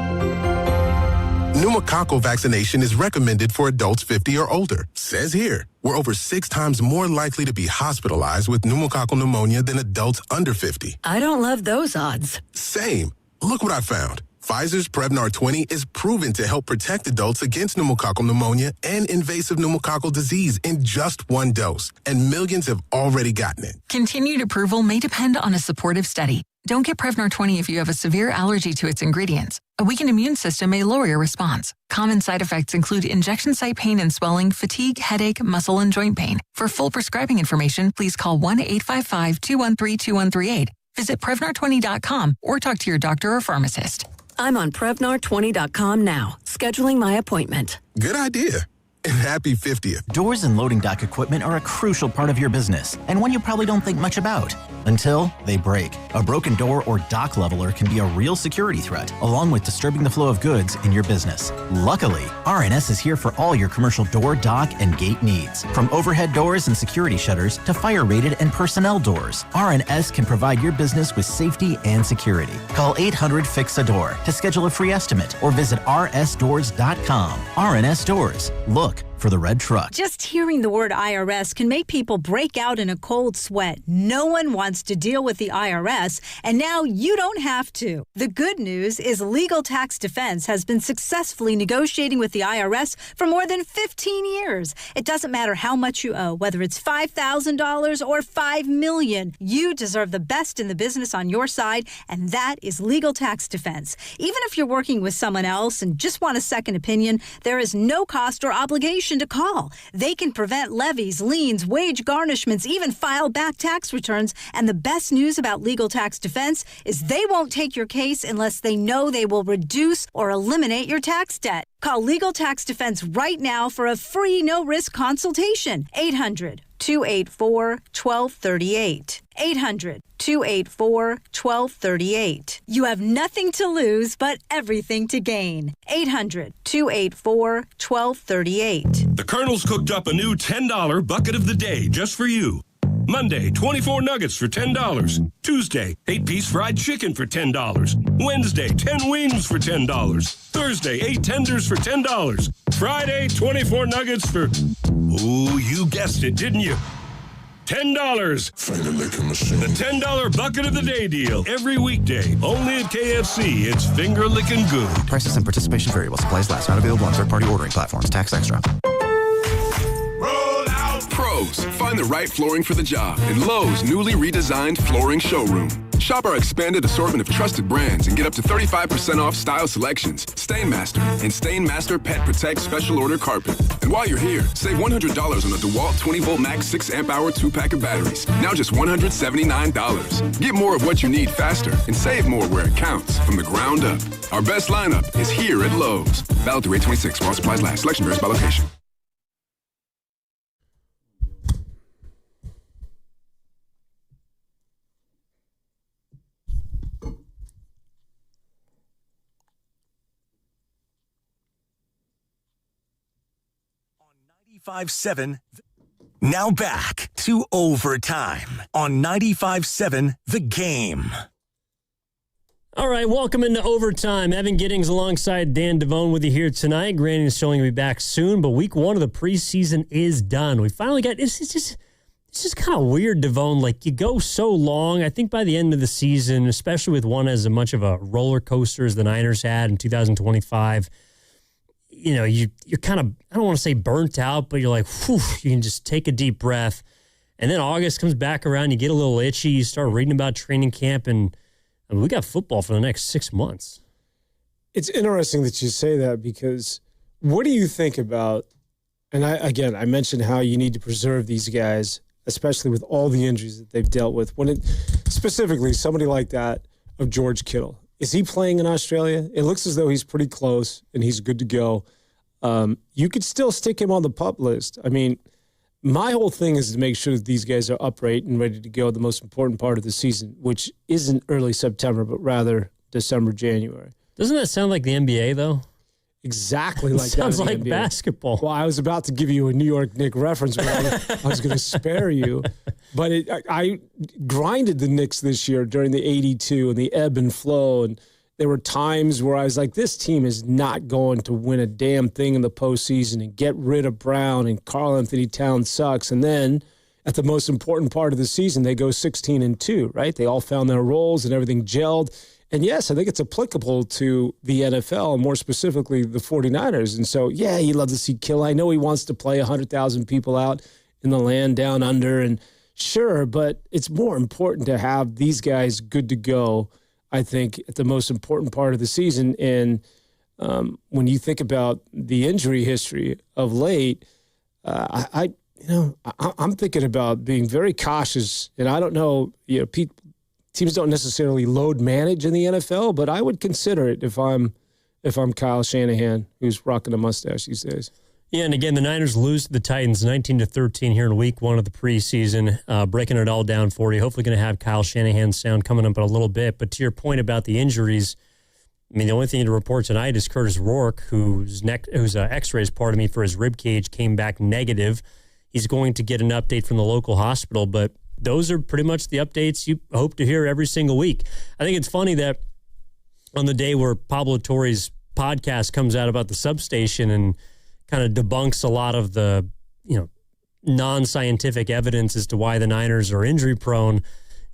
Pneumococcal vaccination is recommended for adults 50 or older. Says here, we're over 6 times more likely to be hospitalized with pneumococcal pneumonia than adults under 50. I don't love those odds. Same. Look what I found. Pfizer's Prevnar 20 is proven to help protect adults against pneumococcal pneumonia and invasive pneumococcal disease in just 1 dose, and millions have already gotten it. Continued approval may depend on a supportive study. Don't get Prevnar 20 if you have a severe allergy to its ingredients. A weakened immune system may lower your response. Common side effects include injection site pain and swelling, fatigue, headache, muscle, and joint pain. For full prescribing information, please call 1-855-213-2138. Visit Prevnar20.com or talk to your doctor or pharmacist. I'm on Prevnar20.com now, scheduling my appointment. Good idea. And happy 50th. Doors and loading dock equipment are a crucial part of your business, and one you probably don't think much about until they break. A broken door or dock leveler can be a real security threat, along with disturbing the flow of goods in your business. Luckily, RNS is here for all your commercial door, dock, and gate needs. From overhead doors and security shutters to fire-rated and personnel doors, RNS can provide your business with safety and security. Call 800-FIX-A-DOOR to schedule a free estimate or visit rsdoors.com. RNS Doors. Look for the red truck. Just hearing the word IRS can make people break out in a cold sweat. No one wants to deal with the IRS, and now you don't have to. The good news is Legal Tax Defense has been successfully negotiating with the IRS for more than 15 years. It doesn't matter how much you owe, whether it's $5,000 or $5 million. You deserve the best in the business on your side, and that is Legal Tax Defense. Even if you're working with someone else and just want a second opinion, there is no cost or obligation to call. They can prevent levies, liens, wage garnishments, even file back tax returns. And the best news about Legal Tax Defense is they won't take your case unless they know they will reduce or eliminate your tax debt. Call Legal Tax Defense right now for a free no-risk consultation. 800-284-1238. 800-284-1238. You have nothing to lose but everything to gain. 800-284-1238. The Colonel's cooked up a new $10 bucket of the day just for you. Monday, 24 nuggets for $10. Tuesday, 8-piece fried chicken for $10. Wednesday, 10 wings for $10. Thursday, 8 tenders for $10. Friday, 24 nuggets for... Ooh, you guessed it, didn't you? $10. Finger licking machine. The $10 bucket of the day deal. Every weekday. Only at KFC. It's finger licking good. Prices and participation variable. Supplies last. Not available on third-party ordering platforms. Tax extra. Pros, find the right flooring for the job in Lowe's newly redesigned flooring showroom. Shop our expanded assortment of trusted brands and get up to 35% off style selections, Stainmaster, and Stainmaster Pet Protect Special Order Carpet. And while you're here, save $100 on a DeWalt 20-volt max 6-amp-hour 2-pack of batteries. Now just $179. Get more of what you need faster and save more where it counts from the ground up. Our best lineup is here at Lowe's. Valid through 8/26 while supplies last. Selection varies by location. Now back to overtime on 95.7 The Game. All right, welcome into overtime. Evan Giddings alongside Dan Devone with you here tonight. Granny is showing to be back soon, but week 1 of the preseason is done. We finally got it's just kind of weird, Devone. Like, you go so long. I think by the end of the season, especially with one as much of a roller coaster as the Niners had in 2025, you're kind of, I don't want to say burnt out, but you're like, whew, you can just take a deep breath. And then August comes back around, you get a little itchy, you start reading about training camp, and we got football for the next 6 months. It's interesting that you say that, because what do you think about, and I mentioned how you need to preserve these guys, especially with all the injuries that they've dealt with. Specifically, somebody like that of George Kittle. Is he playing in Australia? It looks as though he's pretty close and he's good to go. You could still stick him on the PUP list. I mean, my whole thing is to make sure that these guys are upright and ready to go the most important part of the season, which isn't early September, but rather December, January. Doesn't that sound like the NBA, though? Exactly like that. Sounds like basketball. Well, I was about to give you a New York Knicks reference, but I was going to spare you. But I grinded the Knicks this year during the 82 and the ebb and flow, and there were times where I was like, this team is not going to win a damn thing in the postseason, and get rid of Brown, and Karl Anthony Towns sucks. And then at the most important part of the season, they go 16-2, right? They all found their roles and everything gelled. And yes, I think it's applicable to the NFL, and more specifically the 49ers. And so, yeah, you love to see Kill. I know he wants to play 100,000 people out in the land down under, and sure, but it's more important to have these guys good to go, I think, at the most important part of the season. And when you think about the injury history of late, I'm thinking about being very cautious. And I don't know, teams don't necessarily load manage in the NFL, but I would consider it if I'm Kyle Shanahan, who's rocking a mustache these days. Yeah, and again, the Niners lose to the Titans 19-13 here in week 1 of the preseason, breaking it all down for you. Hopefully going to have Kyle Shanahan's sound coming up in a little bit. But to your point about the injuries, I mean, the only thing to report tonight is Curtis Rourke, whose x-rays, for his rib cage came back negative. He's going to get an update from the local hospital, but those are pretty much the updates you hope to hear every single week. I think it's funny that on the day where Pablo Torre's podcast comes out about the substation and kind of debunks a lot of the, non-scientific evidence as to why the Niners are injury prone,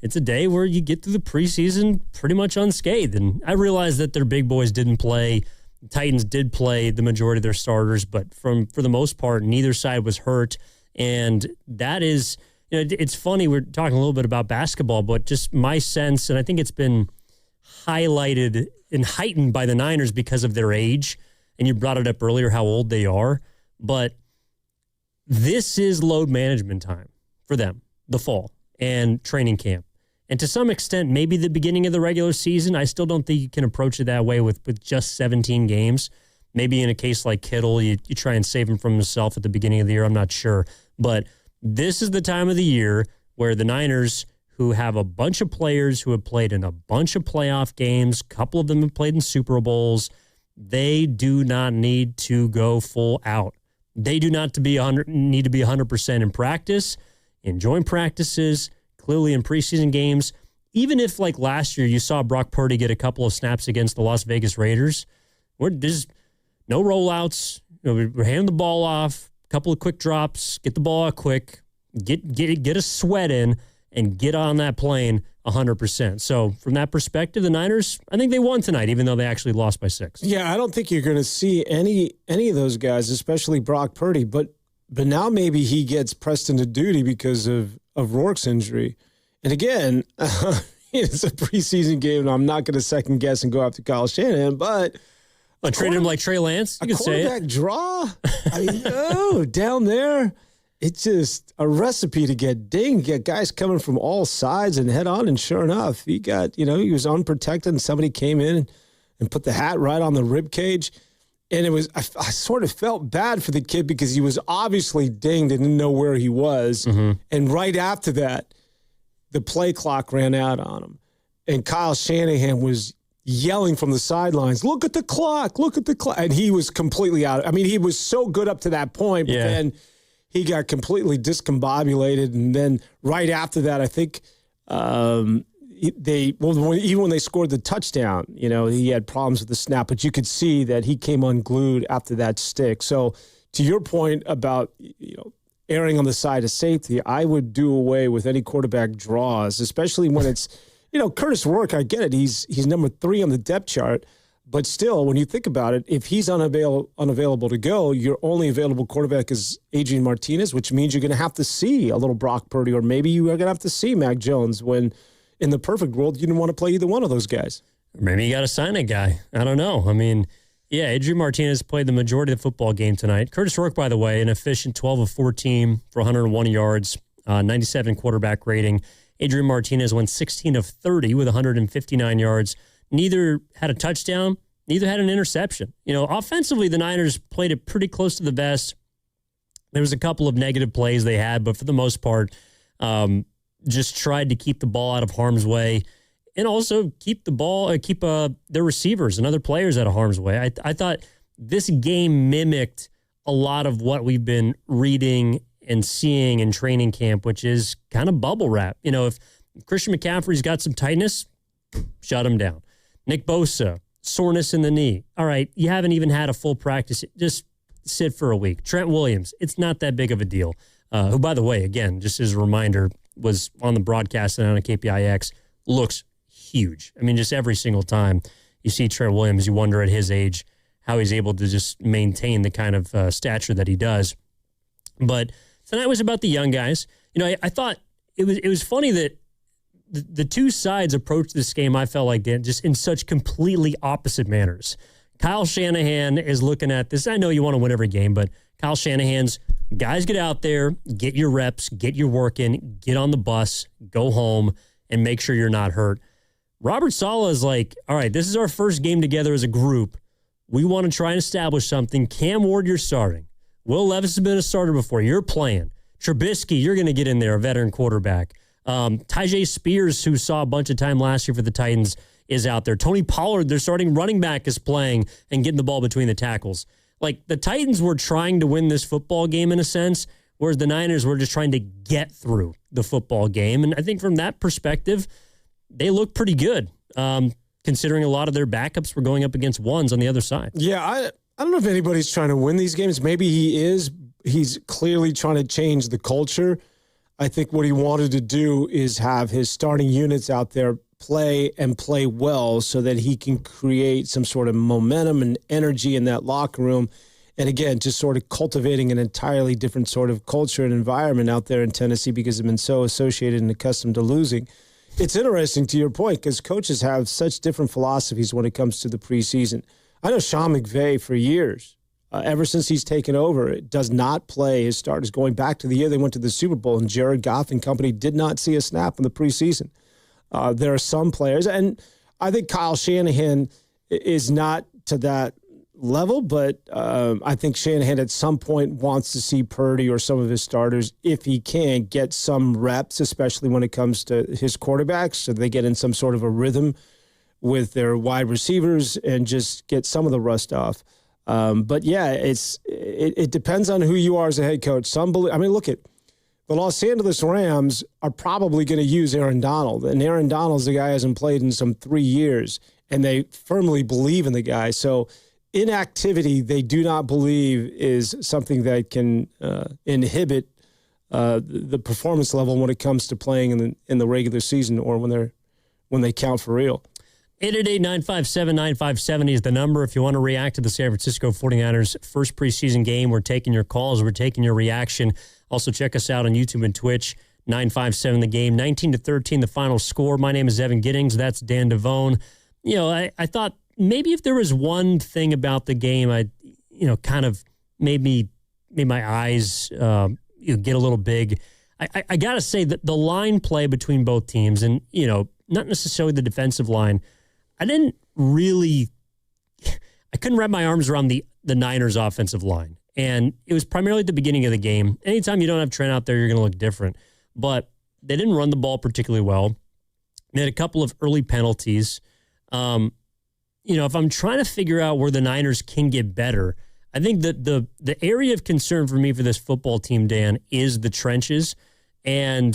it's a day where you get through the preseason pretty much unscathed. And I realize that their big boys didn't play. The Titans did play the majority of their starters, but for the most part, neither side was hurt. And that is, it's funny, we're talking a little bit about basketball, but just my sense, and I think it's been highlighted and heightened by the Niners because of their age. And you brought it up earlier how old they are, but this is load management time for them, the fall and training camp. And to some extent, maybe the beginning of the regular season. I still don't think you can approach it that way with just 17 games. Maybe in a case like Kittle, you try and save him from himself at the beginning of the year. I'm not sure. But this is the time of the year where the Niners, who have a bunch of players who have played in a bunch of playoff games, a couple of them have played in Super Bowls, they do not need to go full out. They do not need to be 100% in practice, in joint practices, clearly in preseason games. Even if, like last year, you saw Brock Purdy get a couple of snaps against the Las Vegas Raiders, there's no rollouts. We're handing the ball off, a couple of quick drops, get the ball out quick, get a sweat in, and get on that plane 100%. So from that perspective, the Niners, I think they won tonight, even though they actually lost by 6. Yeah, I don't think you're going to see any of those guys, especially Brock Purdy. But now maybe he gets pressed into duty because of Rourke's injury. And again, it's a preseason game, and I'm not going to second guess and go after Kyle Shanahan, but treat him like Trey Lance. You could say it. A quarterback draw. I mean, down there. It's just a recipe to get dinged, get guys coming from all sides and head on. And sure enough, he was unprotected, and somebody came in and put the hat right on the rib cage. And I sort of felt bad for the kid because he was obviously dinged and didn't know where he was. Mm-hmm. And right after that, the play clock ran out on him. And Kyle Shanahan was yelling from the sidelines, look at the clock. And he was completely out. I mean, he was so good up to that point, but then he got completely discombobulated, and then right after that, I think even when they scored the touchdown, he had problems with the snap, but you could see that he came unglued after that stick. So to your point about erring on the side of safety, I would do away with any quarterback draws, especially when it's Curtis Rourke. I get it; he's number 3 on the depth chart, But still, when you think about it, if he's unavailable to go, your only available quarterback is Adrian Martinez, which means you're going to have to see a little Brock Purdy, or maybe you are going to have to see Mac Jones when, in the perfect world, you didn't want to play either one of those guys. Maybe you got to sign a guy. I don't know. I mean, yeah, Adrian Martinez played the majority of the football game tonight. Curtis Rourke, by the way, an efficient 12 of 14 for 101 yards, 97 quarterback rating. Adrian Martinez went 16 of 30 with 159 yards. Neither had a touchdown, neither had an interception. Offensively, the Niners played it pretty close to the best. There was a couple of negative plays they had, but for the most part, just tried to keep the ball out of harm's way and also keep their receivers and other players out of harm's way. I thought this game mimicked a lot of what we've been reading and seeing in training camp, which is kind of bubble wrap. If Christian McCaffrey's got some tightness, shut him down. Nick Bosa, soreness in the knee. All right, you haven't even had a full practice. Just sit for a week. Trent Williams, it's not that big of a deal. Who, by the way, again, just as a reminder, was on the broadcast and on a KPIX, looks huge. I mean, just every single time you see Trent Williams, you wonder at his age how he's able to just maintain the kind of stature that he does. But tonight was about the young guys. I thought it was funny that the two sides approached this game, I felt like, Dan, just in such completely opposite manners. Kyle Shanahan is looking at this. I know you want to win every game, but Kyle Shanahan's guys, get out there, get your reps, get your work in, get on the bus, go home, and make sure you're not hurt. Robert Saleh is like, all right, this is our first game together as a group. We want to try and establish something. Cam Ward, you're starting. Will Levis has been a starter before. You're playing. Trubisky, you're going to get in there, a veteran quarterback. Tyjae Spears, who saw a bunch of time last year for the Titans, is out there. Tony Pollard, their starting running back, is playing and getting the ball between the tackles. Like, the Titans were trying to win this football game in a sense, whereas the Niners were just trying to get through the football game. And I think from that perspective, they look pretty good, considering a lot of their backups were going up against ones on the other side. Yeah, I don't know if anybody's trying to win these games. Maybe he is. He's clearly trying to change the culture. I think what he wanted to do is have his starting units out there play and play well so that he can create some sort of momentum and energy in that locker room. And again, just sort of cultivating an entirely different sort of culture and environment out there in Tennessee because they've been so associated and accustomed to losing. It's interesting to your point because coaches have such different philosophies when it comes to the preseason. I know Sean McVay for years, ever since he's taken over, does not play his starters. Going back to the year they went to the Super Bowl and Jared Goff and company did not see a snap in the preseason. There are some players, and I think Kyle Shanahan is not to that level, but I think Shanahan at some point wants to see Purdy or some of his starters, if he can, get some reps, especially when it comes to his quarterbacks, so they get in some sort of a rhythm with their wide receivers and just get some of the rust off. But yeah, it depends on who you are as a head coach. Look at the Los Angeles Rams are probably going to use Aaron Donald, and Aaron Donald's the guy who hasn't played in some 3 years, and they firmly believe in the guy. So inactivity, they do not believe is something that can inhibit the performance level when it comes to playing in the regular season or when they count for real. 888-957-9570 is the number if you want to react to the San Francisco 49ers first preseason game. We're taking your calls. We're taking your reaction. Also, check us out on YouTube and Twitch, 957 The Game. 19-13, the final score. My name is Evan Giddings. That's Dan Devone. I thought maybe if there was one thing about the game, kind of made my eyes get a little big. I got to say that the line play between both teams and, not necessarily the defensive line, I couldn't wrap my arms around the Niners offensive line. And it was primarily at the beginning of the game. Anytime you don't have Trent out there, you're going to look different. But they didn't run the ball particularly well. They had a couple of early penalties. If I'm trying to figure out where the Niners can get better, I think that the area of concern for me for this football team, Dan, is the trenches. And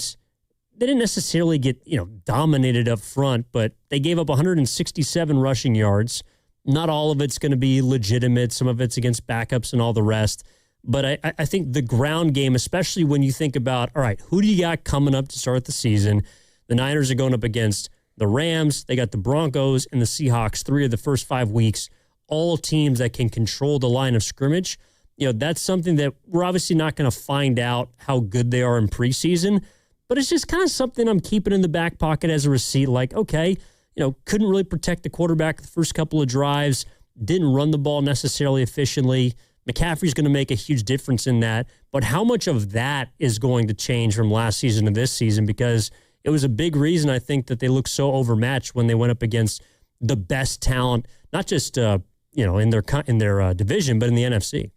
they didn't necessarily get, dominated up front, but they gave up 167 rushing yards. Not all of it's going to be legitimate. Some of it's against backups and all the rest. But I think the ground game, especially when you think about, all right, who do you got coming up to start the season? The Niners are going up against the the Rams, they got the Broncos, and the Seahawks, 3 of the first 5 weeks, all teams that can control the line of scrimmage. That's something that we're obviously not going to find out how good they are in preseason, but it's just kind of something I'm keeping in the back pocket as a receipt. Like, okay, couldn't really protect the quarterback the first couple of drives, didn't run the ball necessarily efficiently. McCaffrey's going to make a huge difference in that, but how much of that is going to change from last season to this season? Because it was a big reason, I think, that they looked so overmatched when they went up against the best talent, not just in their division, but in the NFC.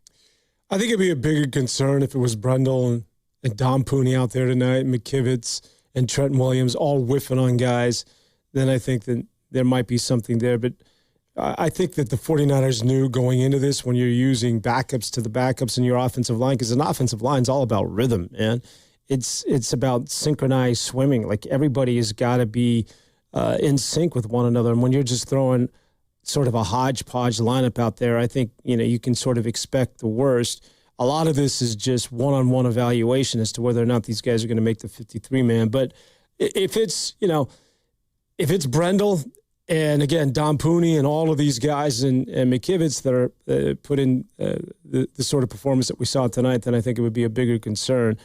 I think it'd be a bigger concern if it was Brendel and Dom Pooney out there tonight, McKivitz and Trenton Williams all whiffing on guys. Then I think that there might be something there. But I think that the 49ers knew going into this when you're using backups to the backups in your offensive line, because an offensive line is all about rhythm, man. It's about synchronized swimming. Like, everybody has got to be in sync with one another. And when you're just throwing sort of a hodgepodge lineup out there, I think, you can sort of expect the worst. A lot of this is just one-on-one evaluation as to whether or not these guys are going to make the 53-man. But if it's Brendel and, again, Dom Pooney and all of these guys and McKivitz that are put in the sort of performance that we saw tonight, then I think it would be a bigger concern.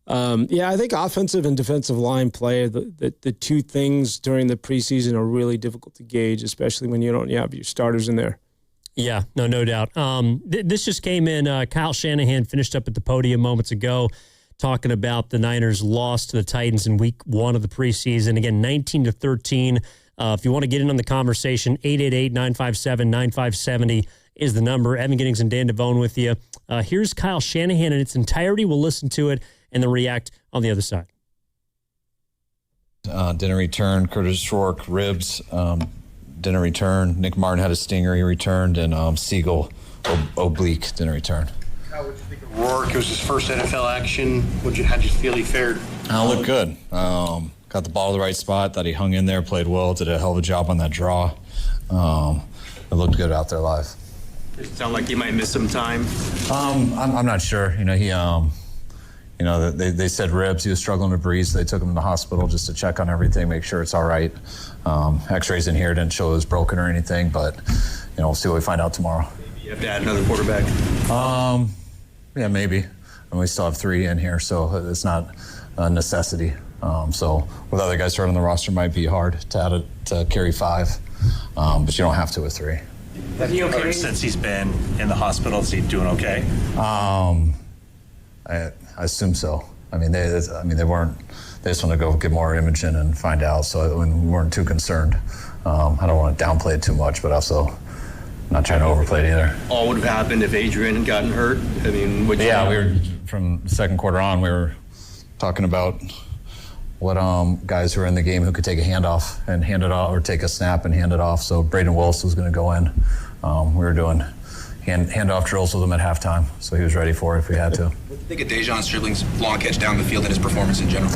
I think offensive and defensive line play, the two things during the preseason are really difficult to gauge, especially when you don't have your starters in there. Yeah, no doubt. This just came in. Kyle Shanahan finished up at the podium moments ago talking about the Niners' loss to the Titans in week 1 of the preseason. Again, 19-13. If you want to get in on the conversation, 888-957-9570 is the number. Evan Giddings and Dan Devone with you. Here's Kyle Shanahan in its entirety. We'll listen to it and then react on the other side. Didn't return. Curtis Rourke, ribs. Didn't return. Nick Martin had a stinger. He returned. And Siegel, oblique, didn't return. How would you think of Rourke? It was his first NFL action. How'd you feel he fared? Looked good. Got the ball to the right spot. Thought he hung in there, played well, did a hell of a job on that draw. It looked good out there live. It sounded like he might miss some time. I'm not sure. They said ribs. He was struggling to breathe, so they took him to the hospital just to check on everything, make sure it's all right. X-rays in here didn't show it was broken or anything, but we'll see what we find out tomorrow. Maybe you have to add another quarterback. Yeah, maybe. And we still have 3 in here, so it's not a necessity. So with other guys starting on the roster, might be hard to add to carry 5, but you don't have to with 3. Is he okay since he's been in the hospital? Is he doing okay? I assume so. They weren't. They just want to go get more imaging and find out. So we weren't too concerned. I don't want to downplay it too much, but also not trying to overplay it either. All would have happened if Adrian had gotten hurt. We were from the second quarter on. We were talking about what guys who were in the game who could take a handoff and hand it off, or take a snap and hand it off. So Braden Willis was going to go in. We were doing handoff drills with him at halftime, so he was ready for it if we had to. What do you think of Dejon Stribling's long catch down the field and his performance in general?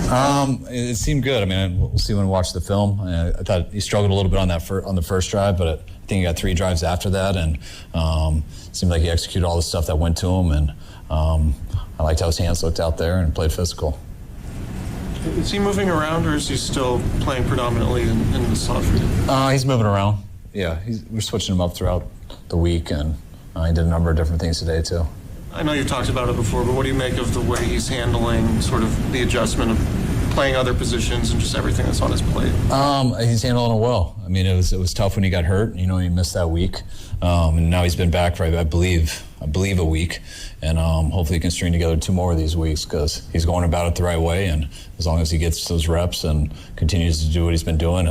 It seemed good. We'll see when we watch the film. I thought he struggled a little bit on the first drive, but I think he got 3 drives after that, and it seemed like he executed all the stuff that went to him, and I liked how his hands looked out there and played physical. Is he moving around, or is he still playing predominantly in the slot for you? He's moving around. Yeah, we're switching him up throughout the week, and he did a number of different things today, too. I know you've talked about it before, but what do you make of the way he's handling sort of the adjustment of playing other positions and just everything that's on his plate? He's handling it well. It was tough when he got hurt. He missed that week, and now he's been back for I believe a week, and hopefully he can string together 2 more of these weeks, because he's going about it the right way, and as long as he gets those reps and continues to do what he's been doing,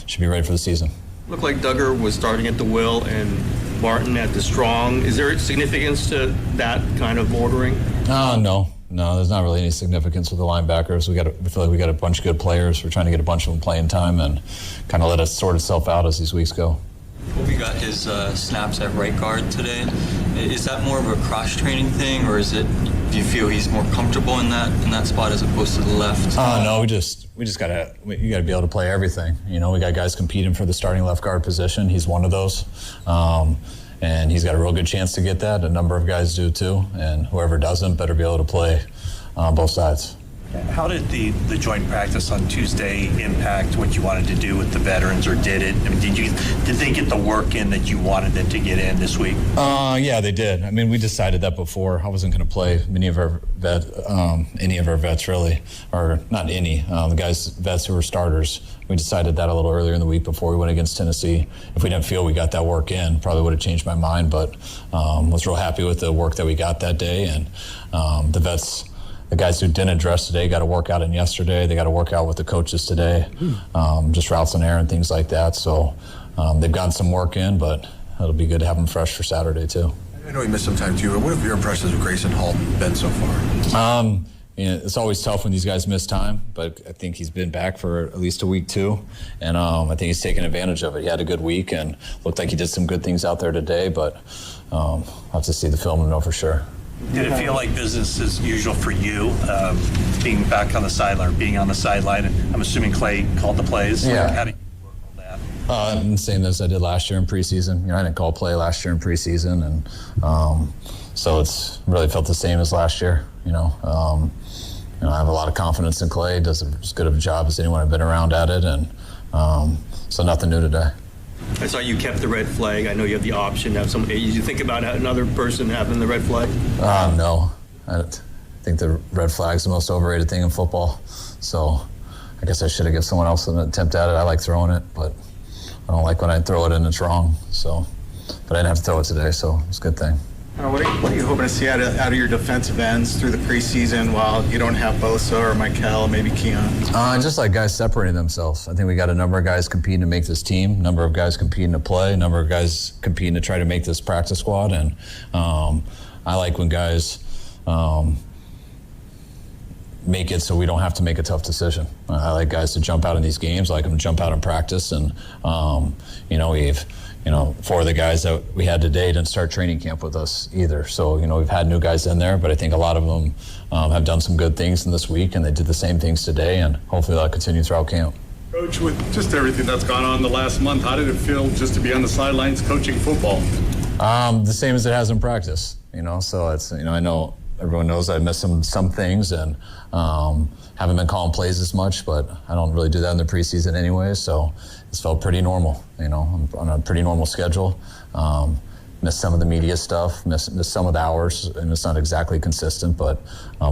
should be ready for the season. Looked like Duggar was starting at the will and Martin at the strong. Is there significance to that kind of ordering? No, there's not really any significance with the linebackers. We feel like we got a bunch of good players. We're trying to get a bunch of them playing time and kind of let it sort itself out as these weeks go. We got his snaps at right guard today. Is that more of a cross-training thing, or do you feel he's more comfortable in that spot as opposed to the left? No, you gotta be able to play everything. We got guys competing for the starting left guard position. He's one of those, and he's got a real good chance to get that. A number of guys do too, and whoever doesn't better be able to play both sides. How did the joint practice on Tuesday impact what you wanted to do with the veterans, or did it? I mean, did they get the work in that you wanted them to get in this week? Yeah, they did. I mean, we decided that before. I wasn't going to play any of our vets really, or not any. The vets who were starters. We decided that a little earlier in the week before we went against Tennessee. If we didn't feel we got that work in, probably would have changed my mind. But was real happy with the work that we got that day, and the vets. The guys who didn't dress today got to work out in yesterday. They got to work out with the coaches today, just routes in air and things like that. So they've gotten some work in, but it'll be good to have them fresh for Saturday too. I know he missed some time too, but what have your impressions of Grayson Hall been so far? It's always tough when these guys miss time, but I think he's been back for at least a week too, and I think he's taken advantage of it. He had a good week and looked like he did some good things out there today, but I'll have to see the film and know for sure. Did it feel like business as usual for you, being back on the sideline, or being on the sideline? I'm assuming Clay called the plays. Yeah. How do you work on that? I'm the same as I did last year in preseason. I didn't call play last year in preseason, and so it's really felt the same as last year. I have a lot of confidence in Clay. Does as good of a job as anyone I've been around at it, and so nothing new today. I saw you kept the red flag. I know you have the option to have somebody. Did you think about another person having the red flag? No. I think the red flag's the most overrated thing in football. So I guess I should have given someone else an attempt at it. I like throwing it, but I don't like when I throw it and it's wrong. So, but I didn't have to throw it today, so it's a good thing. What are you hoping to see out of your defensive ends through the preseason while you don't have Bosa or Michael, maybe Keon? Just like guys separating themselves. I think we got a number of guys competing to make this team, number of guys competing to play, number of guys competing to try to make this practice squad. And I like when guys make it so we don't have to make a tough decision. I like guys to jump out in these games. I like them to jump out in practice. And, four of the guys that we had today didn't start training camp with us either. So, we've had new guys in there, but I think a lot of them have done some good things in this week, and they did the same things today, and hopefully that'll continue throughout camp. Coach, with just everything that's gone on the last month, how did it feel just to be on the sidelines coaching football? The same as it has in practice, so it's, I know everyone knows I missed some things and haven't been calling plays as much, but I don't really do that in the preseason anyway, so it's felt pretty normal. I'm on a pretty normal schedule. Missed some of the media stuff, missed some of the hours, and it's not exactly consistent, but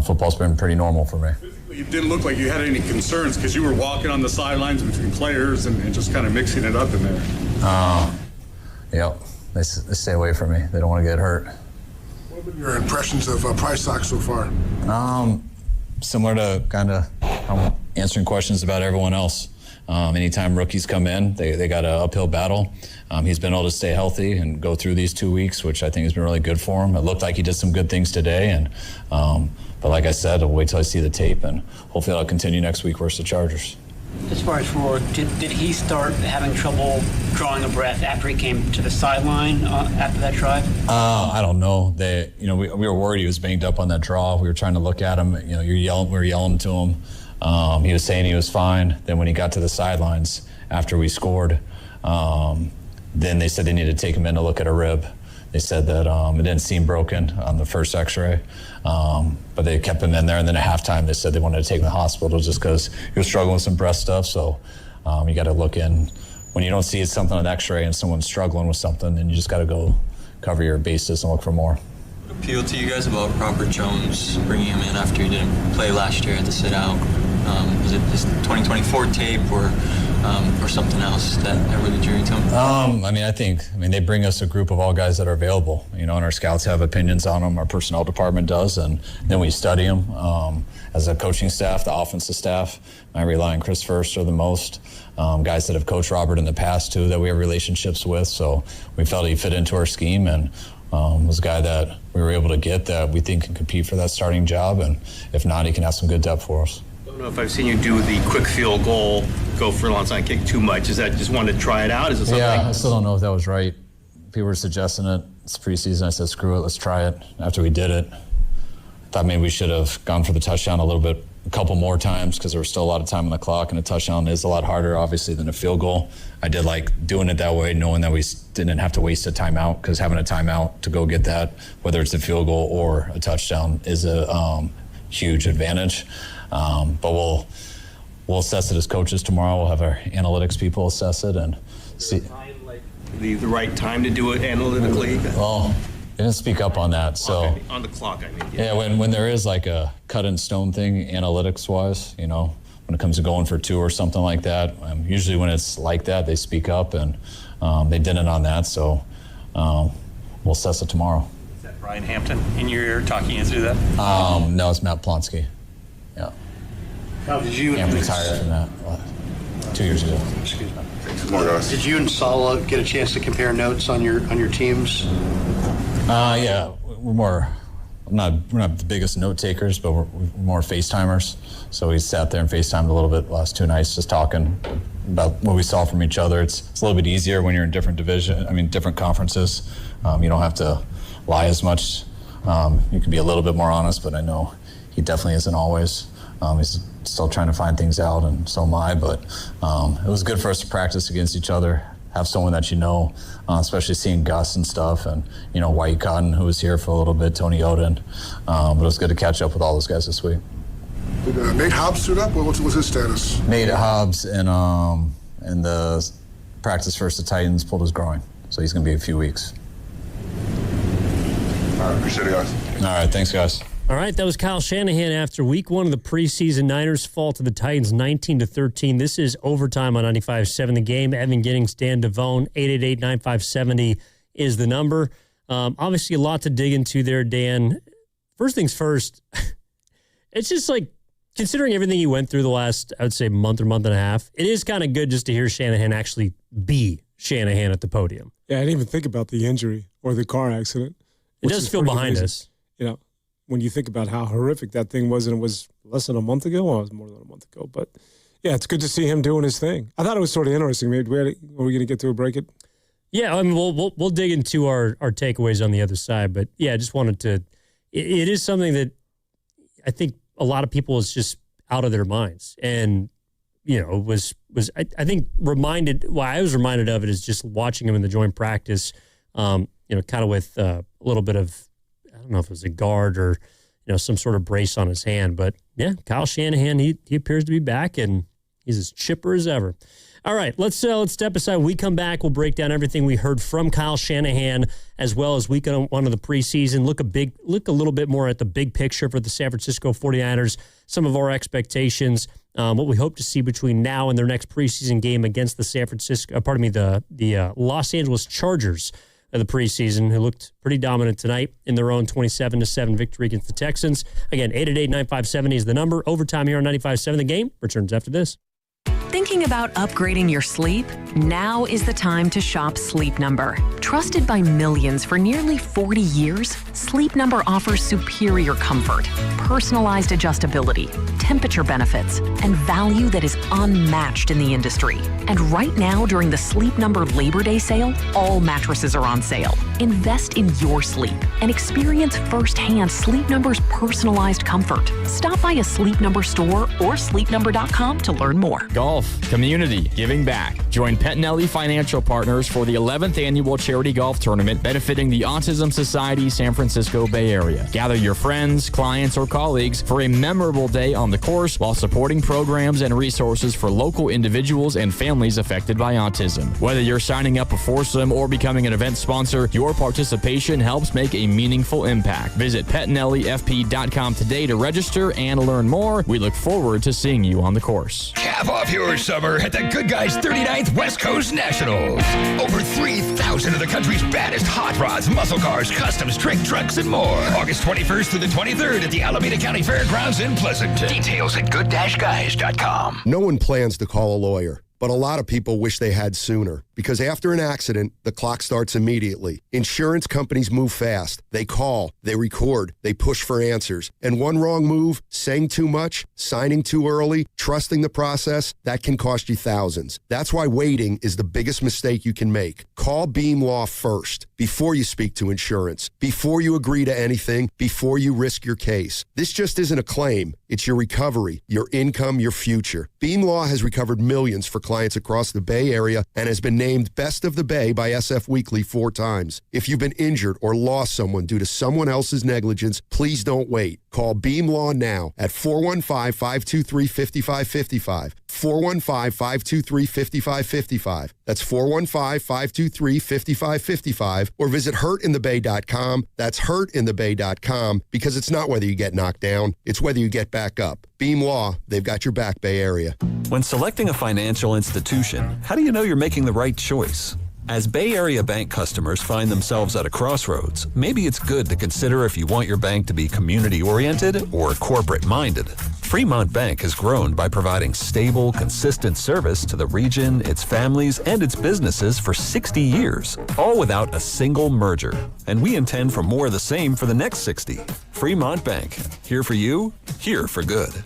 football's been pretty normal for me. You didn't look like you had any concerns because you were walking on the sidelines between players and just kind of mixing it up in there. Yep, they stay away from me. They don't want to get hurt. What have been your impressions of Price Sock so far? Similar to kind of answering questions about everyone else. Anytime rookies come in, they got an uphill battle. He's been able to stay healthy and go through these 2 weeks, which I think has been really good for him. It looked like he did some good things today, and but like I said, I'll wait till I see the tape, and hopefully I'll continue next week versus the Chargers. As far as Rourke, did he start having trouble drawing a breath after he came to the sideline after that drive? I don't know. We were worried he was banged up on that draw. We were trying to look at him. We were yelling to him. He was saying he was fine. Then when he got to the sidelines after we scored, then they said they needed to take him in to look at a rib. They said that it didn't seem broken on the first x-ray, but they kept him in there. And then at halftime, they said they wanted to take him to the hospital just because he was struggling with some breast stuff. So you got to look in. When you don't see something on x-ray and someone's struggling with something, then you just got to go cover your bases and look for more. What appealed to you guys about Robert Jones bringing him in after he didn't play last year at the sit-out? Was it this 2024 tape or something else that really drew you to him? I think they bring us a group of all guys that are available, and our scouts have opinions on them, our personnel department does, and then we study them. As a coaching staff, the offensive staff, I rely on Chris Furster the most. Guys that have coached Robert in the past too that we have relationships with, so we felt he fit into our scheme and was a guy that we were able to get that we think can compete for that starting job, and if not, he can have some good depth for us. I don't know if I've seen you do the quick field goal, go for an onside kick too much. Is that just wanted to try it out? Is it something? Yeah, I still don't know if that was right. People were suggesting it. It's preseason. I said, screw it, let's try it. After we did it, I thought maybe we should have gone for the touchdown a couple more times because there was still a lot of time on the clock, and a touchdown is a lot harder, obviously, than a field goal. I did like doing it that way, knowing that we didn't have to waste a timeout, because having a timeout to go get that, whether it's a field goal or a touchdown, is a huge advantage. But we'll assess it as coaches tomorrow. We'll have our analytics people assess it and see. The right time to do it analytically? Well, they didn't speak up on that. So Okay, on the clock, I mean. yeah, when there is like a cut in stone thing, analytics-wise, when it comes to going for 2 or something like that, usually when it's like that, they speak up, and they didn't on that. So we'll assess it tomorrow. Is that Brian Hampton in your ear talking you through that? No, it's Matt Plonsky. Yeah. How did you? I'm retired from that 2 years ago. Excuse me. Did you and Sala get a chance to compare notes on your teams? Yeah, we're not the biggest note takers, but we're more FaceTimers. So we sat there and FaceTimed a little bit the last 2 nights, just talking about what we saw from each other. It's a little bit easier when you're in different different conferences. You don't have to lie as much. You can be a little bit more honest, but I know he definitely isn't always. He's still trying to find things out, and so am I. But it was good for us to practice against each other, have someone that especially seeing Gus and stuff, and White Cotton, who was here for a little bit, Tony Oden. But it was good to catch up with all those guys this week. Did Nate Hobbs suit up? What's his status? Nate Hobbs in the practice versus the Titans pulled his groin, so he's going to be a few weeks. All right, appreciate it, guys. All right, thanks, guys. All right, that was Kyle Shanahan after week 1 of the preseason. Niners fall to the Titans 19-13. This is overtime on 95.7 The Game. Evan Giddings, Dan Devone, 888-9570 is the number. Obviously, a lot to dig into there, Dan. First things first, it's just like, considering everything he went through the last, I would say, month or month and a half, it is kind of good just to hear Shanahan actually be Shanahan at the podium. Yeah, I didn't even think about the injury or the car accident. It does feel behind us. When you think about how horrific that thing was, and it was less than a month ago. Well, it was more than a month ago. But, yeah, it's good to see him doing his thing. I thought it was sort of interesting. Maybe were we going to get to a break it? Yeah, I mean, we'll dig into our takeaways on the other side. But, yeah, I just wanted to – it is something that I think a lot of people is just out of their minds. And, was I think reminded – why I was reminded of it is just watching him in the joint practice, kind of with a little bit of – I don't know if it was a guard or, some sort of brace on his hand. But, yeah, Kyle Shanahan, he appears to be back, and he's as chipper as ever. All right, let's step aside. When we come back, we'll break down everything we heard from Kyle Shanahan, as well as week 1 of the preseason. Look a little bit more at the big picture for the San Francisco 49ers, some of our expectations, what we hope to see between now and their next preseason game against the Los Angeles Chargers of the preseason, who looked pretty dominant tonight in their own 27-7 victory against the Texans. Again, 888-9570 is the number. Overtime here on 95.7 The Game returns after this. Thinking about upgrading your sleep? Now is the time to shop Sleep Number. Trusted by millions for nearly 40 years, Sleep Number offers superior comfort, personalized adjustability, temperature benefits, and value that is unmatched in the industry. And right now, during the Sleep Number Labor Day sale, all mattresses are on sale. Invest in your sleep and experience firsthand Sleep Number's personalized comfort. Stop by a Sleep Number store or sleepnumber.com to learn more. Golf, community, giving back. Join Pettinelli Financial Partners for the 11th annual charity golf tournament benefiting the Autism Society San Francisco Bay Area. Gather your friends, clients, or colleagues for a memorable day on the course while supporting programs and resources for local individuals and families affected by autism. Whether you're signing up a foursome or becoming an event sponsor, your participation helps make a meaningful impact. Visit PettinelliFP.com today to register and learn more. We look forward to seeing you on the course. Cap off your summer at the Good Guys 39th West Coast Nationals. Over 3,000 of the country's baddest hot rods, muscle cars, customs, trick trucks, and more. August 21st through the 23rd at the Alameda County Fairgrounds in Pleasanton. Details at good-guys.com. No one plans to call a lawyer, but a lot of people wish they had sooner. Because after an accident, the clock starts immediately. Insurance companies move fast. They call, they record, they push for answers. And one wrong move, saying too much, signing too early, trusting the process, that can cost you thousands. That's why waiting is the biggest mistake you can make. Call Beam Law first, before you speak to insurance, before you agree to anything, before you risk your case. This just isn't a claim. It's your recovery, your income, your future. Beam Law has recovered millions for clients across the Bay Area and has been named Best of the Bay by SF Weekly 4 times. If you've been injured or lost someone due to someone else's negligence, please don't wait. Call Beam Law now at 415-523-5555. 415-523-5555. That's 415-523-5555. Or visit hurtinthebay.com. That's hurtinthebay.com, because it's not whether you get knocked down, it's whether you get back up. Beam Law, they've got your back, Bay Area. When selecting a financial institution, how do you know you're making the right choice? As Bay Area Bank customers find themselves at a crossroads, maybe it's good to consider if you want your bank to be community-oriented or corporate-minded. Fremont Bank has grown by providing stable, consistent service to the region, its families, and its businesses for 60 years, all without a single merger. And we intend for more of the same for the next 60. Fremont Bank, here for you, here for good.